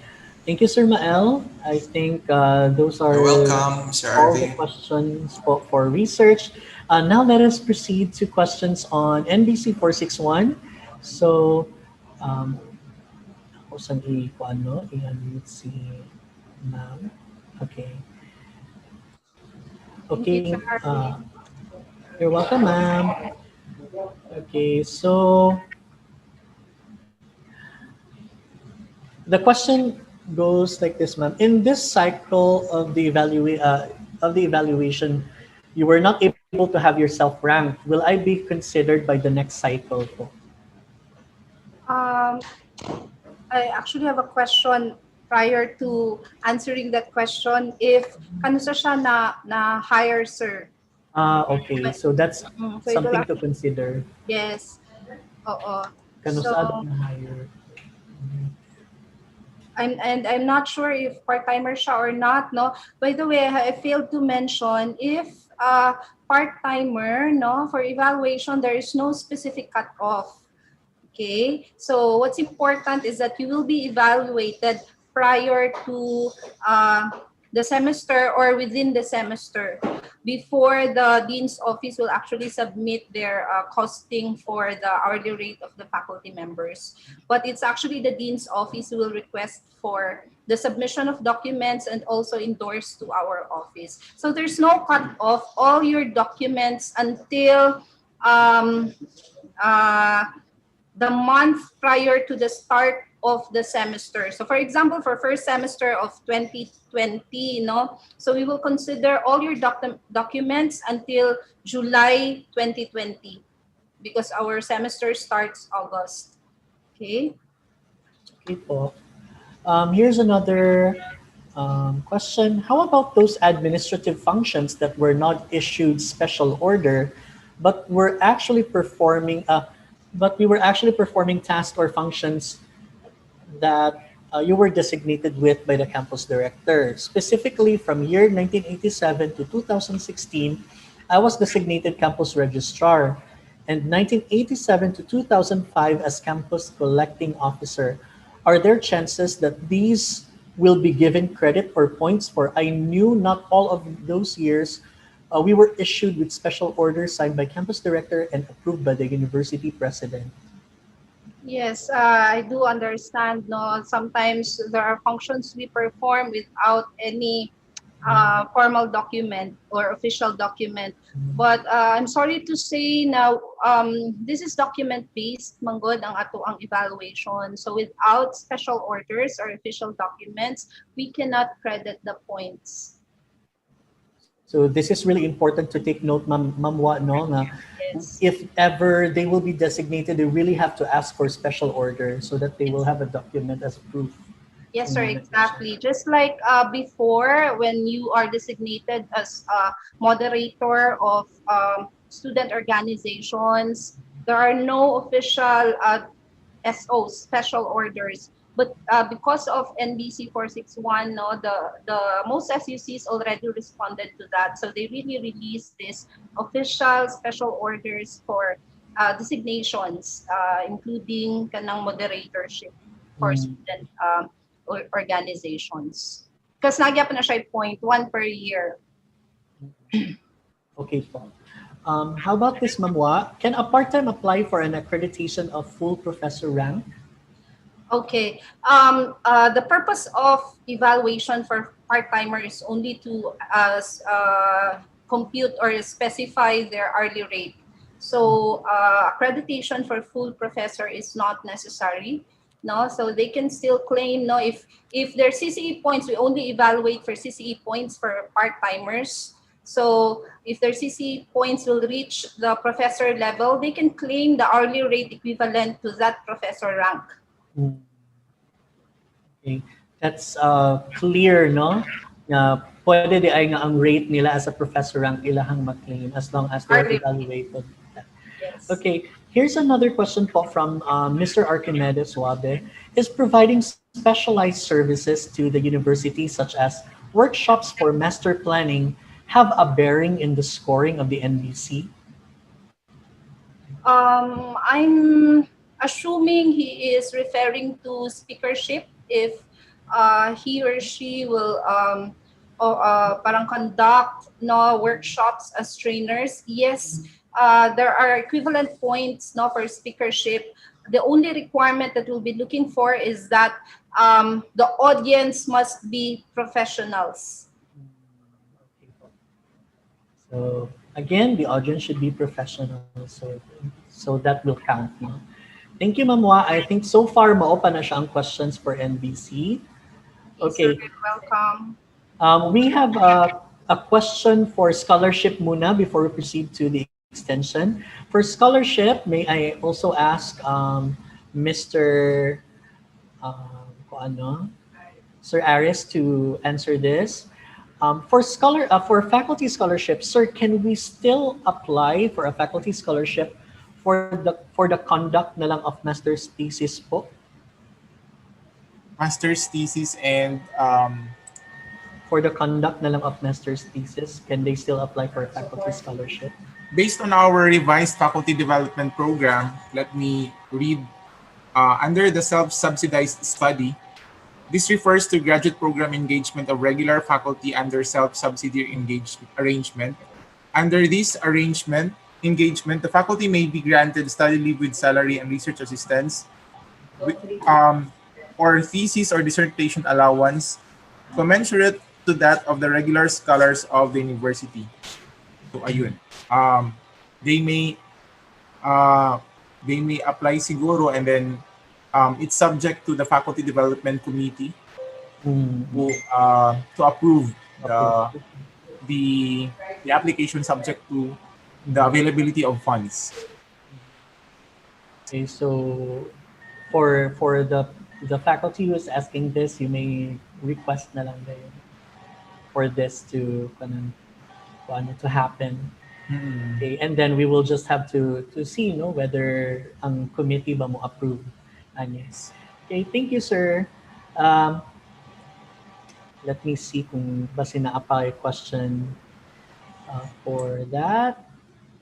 Thank you, Sir Mael. I think those You're are welcome, Sir all the Arvin. questions for research. Now let us proceed to questions on NBC 461. So, um, ako saan i-unmute si ma'am. Okay. Thank you, Okay. Sir Arvin. You're welcome, ma'am. Okay, so the question goes like this, ma'am. In this cycle of the evaluation, you were not able to have yourself ranked. Will I be considered by the next cycle po? Um, I actually have a question prior to answering that question. If kanusa siya na hire, sir? Okay. So that's So it will something to actually, consider. yes. Oo. So Kanusada na hire. I'm not sure if part-timer siya or not, no. By the way, I failed to mention if part-timer, no, for evaluation there is no specific cut-off. Okay, so what's important is that you will be evaluated prior to the semester or within the semester before the dean's office will actually submit their costing for the hourly rate of the faculty members. But it's actually the dean's office who will request for the submission of documents and also endorse to our office. So there's no cut off. All your documents until um, uh, the month prior to the start of the semester. So for example, for first semester of 2020, no, so we will consider all your documents until July 2020 because our semester starts August. Okay. Okay po. Here's another question. How about those administrative functions that were not issued special order, but were actually performing but we were actually performing tasks or functions that you were designated with by the campus director. Specifically, from year 1987 to 2016, I was designated campus registrar, and 1987 to 2005 as campus collecting officer. Are there chances that these will be given credit or points for? I knew not all of those years we were issued with special orders signed by campus director and approved by the university president. Yes, I do understand. No, sometimes there are functions we perform without any formal document or official document. But I'm sorry to say now, this is document based, manggod ang ato ang evaluation. So without special orders or official documents, we cannot credit the points. So this is really important to take note, Ma'am Wa, no, na Yes. if ever they will be designated, they really have to ask for special order so that they will Yes. have a document as proof. Yes, Ng sir, nomination. exactly. Just like before, when you are designated as a moderator of student organizations, there are no official SOs, special orders. But because of NBC 461, no, the most SUCs already responded to that. So they really released this official special orders for designations, including kanang moderatorship for Mm, student organizations. Because nagya pa na siya point, one per year. okay po. How about this, Ma'am Wa? Can a part-time apply for an accreditation of full professor rank? Okay. The purpose of evaluation for part-timer is only to compute or specify their hourly rate. So accreditation for full professor is not necessary. No, so they can still claim. No, if their CCE points, we only evaluate for CCE points for part-timers. So if their CCE points will reach the professor level, they can claim the hourly rate equivalent to that professor rank. Mm, okay. That's clear, no? Pwede di ay nga ang rate nila as a professor rank ilahang maklaim as long as they are Hourly, evaluated. yes. Okay, here's another question po from Mr. Archimedes Wabe. Is providing specialized services to the university, such as workshops for master planning, have a bearing in the scoring of the NBC? I'm assuming he is referring to speakership if he or she will parang conduct no workshops as trainers. Yes, there are equivalent points no for speakership. The only requirement that we'll be looking for is that the audience must be professionals. Okay po. So again, the audience should be professional. So that will count. No? Thank you, Ma'am Wa. I think so far maopa na siya ang questions for NBC. Yes, sir, Okay. you're welcome. We have a question for scholarship muna before we proceed to the extension. For scholarship, may I also ask Mr. Kung ano, Sir Aris to answer this. For faculty scholarship, sir, can we still apply for a faculty scholarship for the conduct na lang of master's thesis po? Master's thesis and For the conduct na lang of master's thesis, can they still apply for a faculty scholarship? based on our revised faculty development program, let me read under the self-subsidized study. This refers to graduate program engagement of regular faculty under self-subsidy arrangement. Under this engagement, the faculty may be granted study leave with salary and research assistance, or thesis or dissertation allowance commensurate to that of the regular scholars of the university. So ayun. They may apply siguro, and then it's subject to the faculty development committee to approve the application, subject to the availability of funds. Okay, so for the faculty who is asking this, you may request na lang din for this to to happen. Okay, and then we will just have to see no whether ang committee ba mo approve. Yes. Okay, thank you, sir. Let me see kung basi na apply question for that.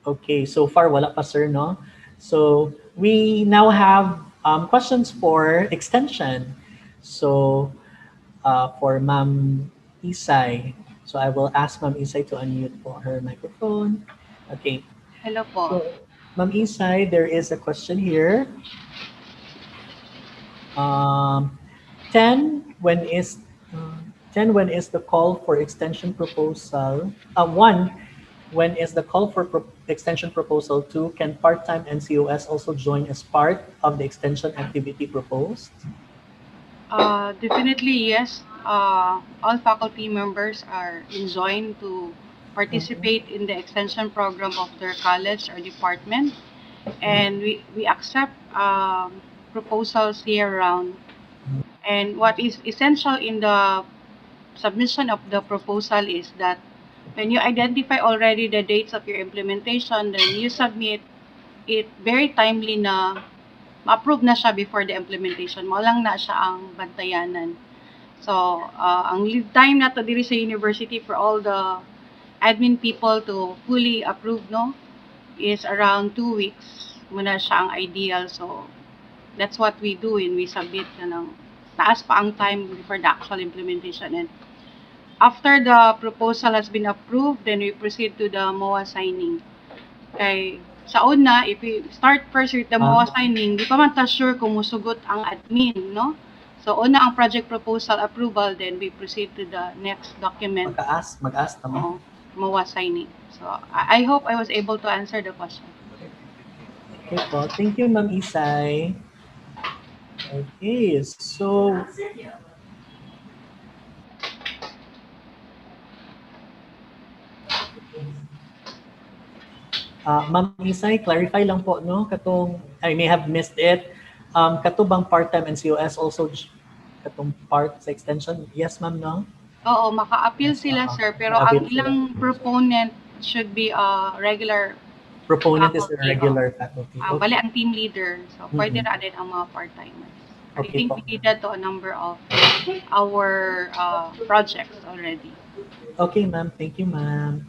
Okay, so far wala pa, sir, no? So we now have questions for extension. So for Ma'am Isay, so I will ask Ma'am Isay to unmute for her microphone. Okay. Hello po. So, Ma'am Isay, there is a question here. 10 when is 10 when is the call for extension proposal? 1 when is the call for extension proposal? 2, can part-time NCOS also join as part of the extension activity proposed? Definitely yes. All faculty members are enjoined to participate in the extension program of their college or department, and we accept proposals year round. And what is essential in the submission of the proposal is that when you identify already the dates of your implementation, then you submit it very timely na ma-approve na siya before the implementation. Mao lang na siya ang bantayanan. So, ang lead time na to diri sa university for all the admin people to fully approve, no, is around 2 weeks. Muna siya ang ideal. So, that's what we do when we submit na ng taas pa ang time before the actual implementation. And after the proposal has been approved, then we proceed to the MOA signing. Kay sa una, if we start first with the MOA signing, di pa man ta sure kung musugot ang admin, no? So una ang project proposal approval, then we proceed to the next document. Mag-ask naman. MOA signing. So I hope I was able to answer the question. Okay po. Thank you, Ma'am Isay. Okay, so Ma'am Isay, clarify lang po, no? Katong, I may have missed it. Katubang part-time NCOS also katong part sa extension? Yes, ma'am, no? Oo, maka-appeal sila, sir, pero ang maka-appeal ilang proponent should be a regular Proponent is a faculty, regular faculty. bali ang team leader. So, pwede na din ang mga part-timers. I Okay think po. we did that to a number of our projects already. Okay, ma'am. Thank you, ma'am.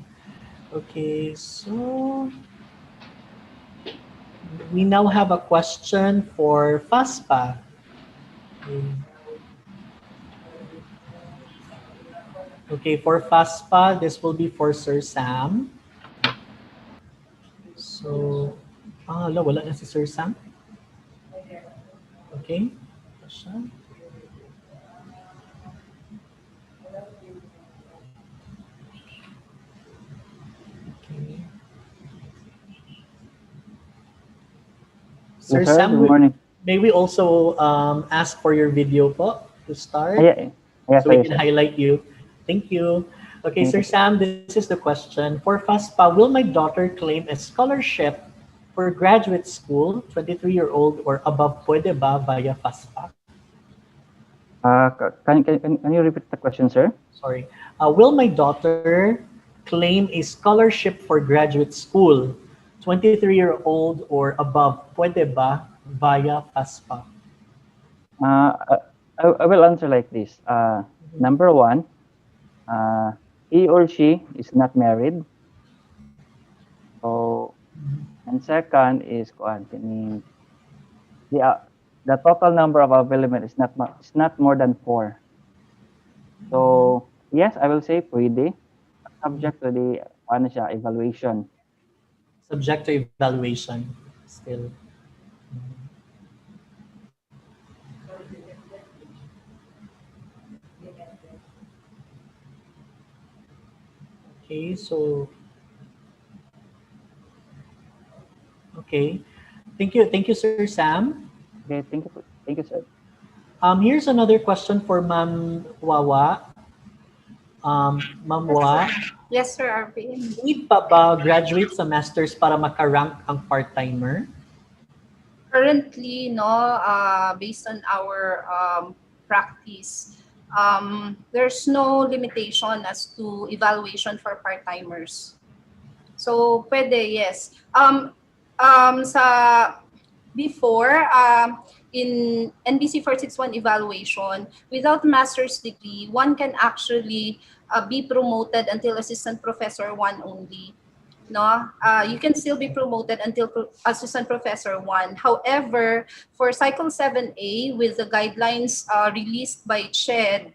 Okay, so we now have a question for FASPA. Okay. Okay, for FASPA, this will be for Sir Sam. So, wala na si Sir Sam. Okay. Siya. Okay. Hello, Sir sir. Sam, Good morning. may we also ask for your video po to Ah, start yeah, yeah, so we sorry, can sir. highlight you. Thank you. Okay, Thank Sir you, sir. Sam, this is the question. For FASPA, will my daughter claim a scholarship for graduate school, 23-year-old or above, pwede ba via FASPA? Can you repeat the question, sir? Sorry. Will my daughter claim a scholarship for graduate school, 23-year-old or above, pwede ba via FASPA? Uh, uh, I will answer like this. Number one, he or she is not married. So, and second is kani the total number of available is not more than four. So, yes, I will say pwede, subject to the ano siya, evaluation. Subject to evaluation still. Okay, so okay. Thank you, Sir Sam. Okay, thank you, sir. Here's another question for Ma'am Wawa. Ma'am Wa, Yes, sir, RP. need pa ba graduate sa masters para makarank ang part-timer? Currently, no, based on our practice, there's no limitation as to evaluation for part-timers. So, pwede, yes. Sa before, in NBC 461 evaluation, without master's degree, one can actually be promoted until assistant professor one only. No, you can still be promoted until assistant professor one. However, for cycle 7A, with the guidelines released by CHED,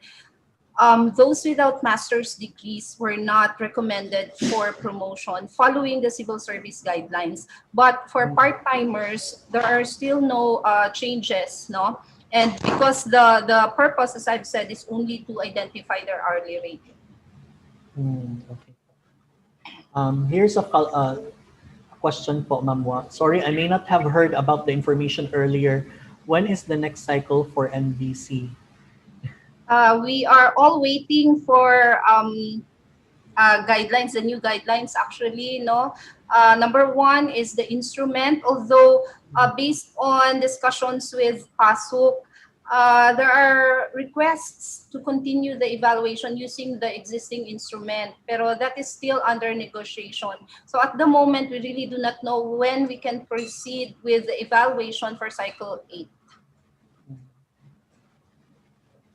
those without master's degrees were not recommended for promotion following the civil service guidelines. But for part-timers, there are still no changes, no? And because the purpose, as I've said, is only to identify their hourly rate. Okay. Here's a question po, Ma'am Wa. Sorry, I may not have heard about the information earlier. When is the next cycle for NBC? We are all waiting for guidelines, the new guidelines actually, no? Number one is the instrument, although based on discussions with PASUK, there are requests to continue the evaluation using the existing instrument, pero that is still under negotiation. So at the moment, we really do not know when we can proceed with the evaluation for cycle 8.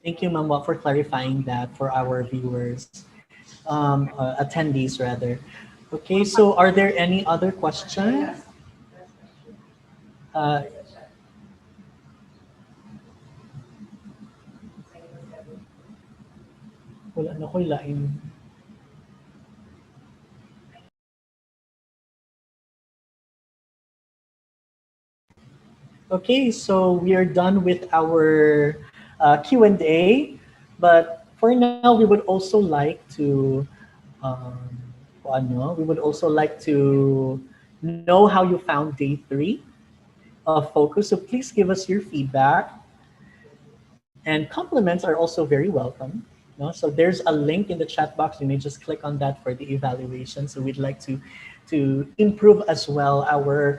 Thank you, Ma'am Wa, for clarifying that for our viewers, attendees rather. Okay, so are there any other questions? Uh, wala na ko'y lain. Okay, so we are done with our Q&A, but for now, we would also like to, we would also like to know how you found day 3 of Focus. So please give us your feedback, and compliments are also very welcome. No? So there's a link in the chat box. You may just click on that for the evaluation. So we'd like to improve as well our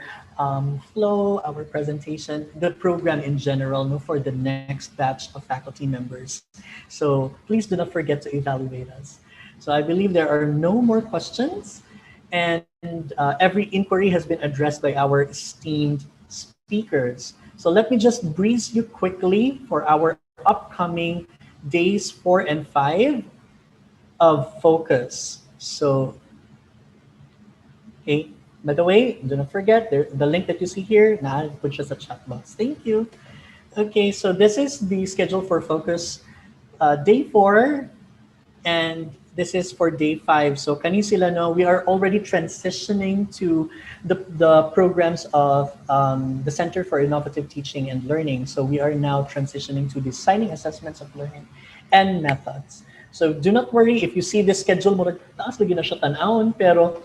flow, our presentation, the program in general, no, for the next batch of faculty members. So please do not forget to evaluate us. So I believe there are no more questions, and every inquiry has been addressed by our esteemed speakers. So let me just breeze you quickly for our upcoming days 4 and 5 of Focus. So, okay, by the way, do not forget the link that you see here, na put just a chat box. Thank you. Okay, so this is the schedule for Focus day 4. And this is for day 5. So kani sila no, we are already transitioning to the programs of the Center for Innovative Teaching and Learning. So we are now transitioning to designing assessments of learning and methods. So do not worry if you see the schedule mo taas lagi na siya tan-awon, pero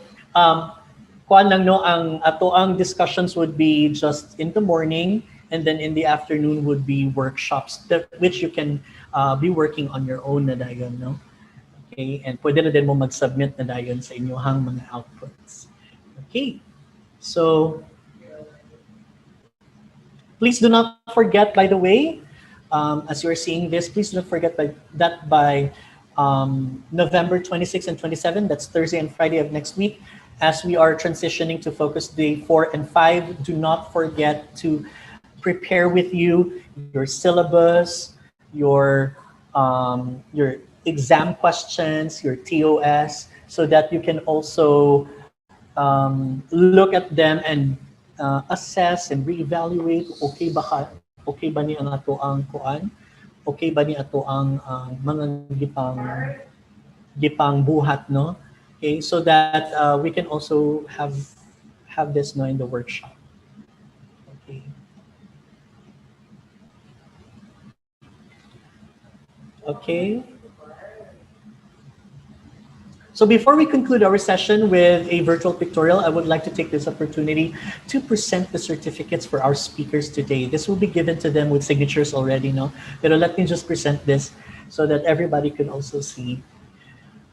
kuan lang no, ang ato ang discussions would be just in the morning, and then in the afternoon would be workshops that which you can be working on your own na dayon, no? Okay, and pwede na din mo mag-submit na dayon sa inyohang mga outputs. Okay, so please do not forget, by the way, as you're seeing this, please do not forget that by November 26 and 27, that's Thursday and Friday of next week, as we are transitioning to focus day 4 and 5, do not forget to prepare with you your syllabus, your exam questions, your TOS, so that you can also look at them and assess and reevaluate. Okay ba okay ba ni ang ato ang kuan? Okay ba ni ato ang mga gipang buhat, no? Okay, so that we can also have this no in the workshop. Okay. Okay. So before we conclude our session with a virtual pictorial, I would like to take this opportunity to present the certificates for our speakers today. This will be given to them with signatures already, no? But let me just present this so that everybody can also see.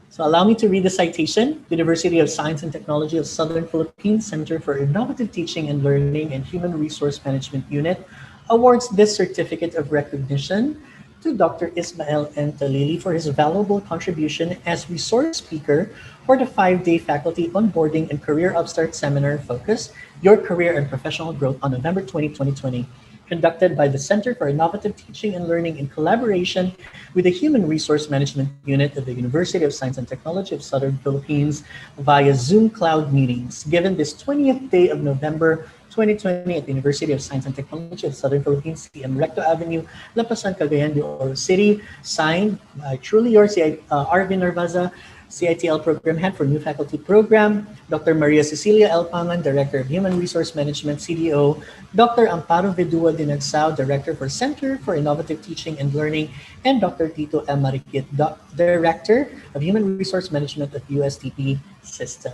So allow me to read the citation. University of Science and Technology of Southern Philippines Center for Innovative Teaching and Learning and Human Resource Management Unit awards this certificate of recognition to Dr. Ismael N. Talili for his valuable contribution as resource speaker for the 5-day faculty onboarding and career upstart seminar focus, Your Career and Professional Growth on November 20, 2020. Conducted by the Center for Innovative Teaching and Learning in collaboration with the Human Resource Management Unit of the University of Science and Technology of Southern Philippines via Zoom cloud meetings. Given this 20th day of November 2020 at the University of Science and Technology of Southern Philippines, CM Recto Avenue, Lapasan, Cagayan de Oro City, signed by truly yours, Arvin Narvaza, CiTL Program Head for New Faculty Program, Dr. Maria Cecilia L. Pangan, Director of Human Resource Management, CDO, Dr. Amparo Vedua Dinagsao, Director for Center for Innovative Teaching and Learning, and Dr. Tito M. Marikit, Director of Human Resource Management at USTP System.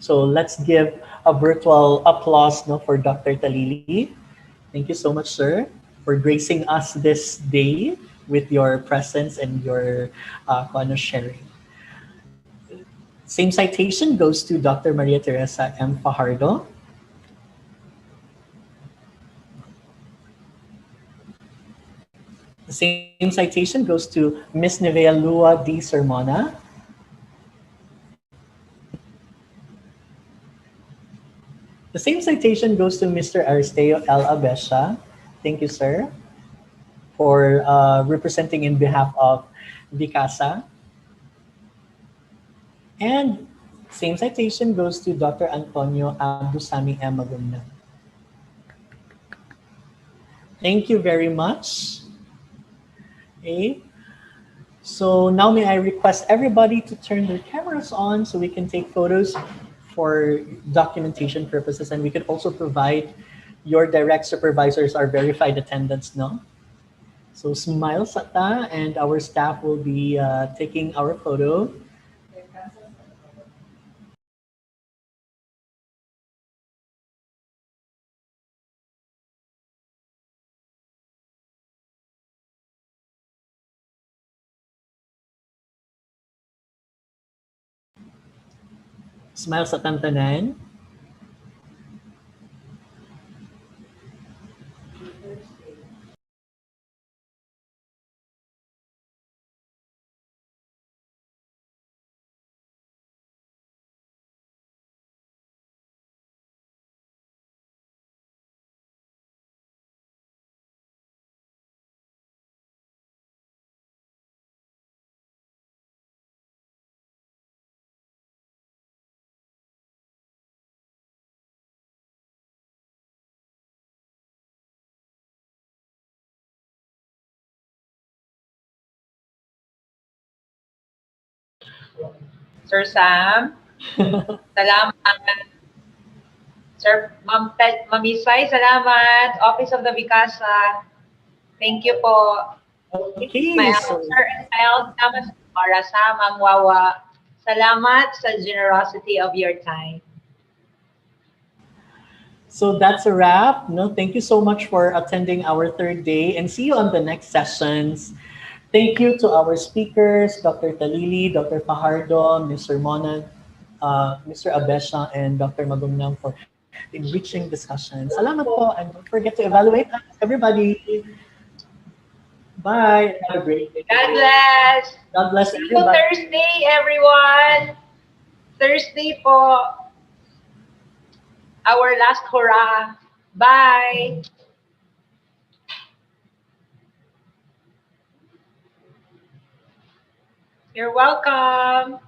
So let's give a virtual applause no, for Dr. Talili. Thank you so much, sir, for gracing us this day with your presence and your sharing. Same citation goes to Dr. Maria Teresa M. Fajardo. The same citation goes to Ms. Nevea Lua D. Sermona. The same citation goes to Mr. Aristeo L. Abesha. Thank you, sir, for representing in behalf of Vicasa. And same citation goes to Dr. Antonio Abdusami M. Magumna. Thank you very much. Okay. So now may I request everybody to turn their cameras on so we can take photos for documentation purposes, and we can also provide your direct supervisors our verified attendance, no? So smile sata, and our staff will be taking our photo. Smile sa tantanan. Sir Sam, salamat. Sir Ma'am Isay, salamat. Office of the Bicasa, thank you po. Okay, My so Sir and Mel, salamat para sa Ma'am Wawa. Salamat sa generosity of your time. so that's a wrap. No, thank you so much for attending our third day and see you on the next sessions. Thank you to our speakers, Dr. Talili, Dr. Fajardo, Mr. Mona, Mr. Abesha, and Dr. Magumnang for enriching discussion. Salamat po, and don't forget to evaluate us, everybody. Bye, and have a great day. God bless. God bless See you everybody. Thursday, everyone. Thursday po. Our last hurrah. Bye. You're welcome.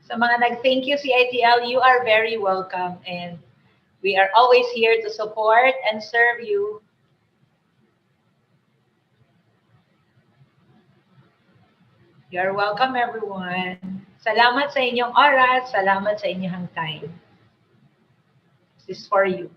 Sa mga nag-thank you CITL, you are very welcome. And we are always here to support and serve you. You're welcome, everyone. Salamat sa inyong oras. Salamat sa inyong time. This is for you.